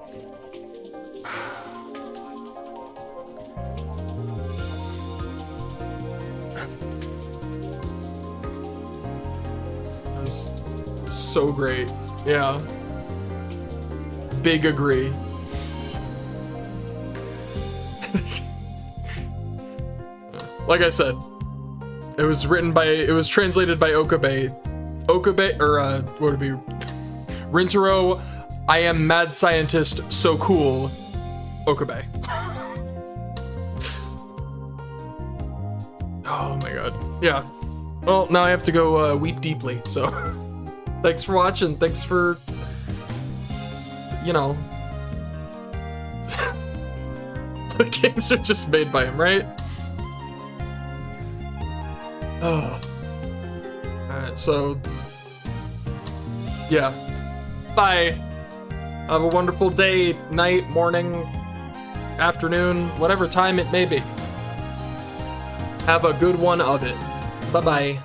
It was so great. Yeah. Big agree. Like I said, it was translated by Okabe, or what would it be? Rintaro, I am mad scientist, so cool, Okabe. Oh my god. Yeah. Well, now I have to go weep deeply, so thanks for watching. Thanks for, you know, the games are just made by him, right? Oh. Alright, so yeah. Bye. Have a wonderful day, night, morning, afternoon, whatever time it may be. Have a good one of it. Bye-bye.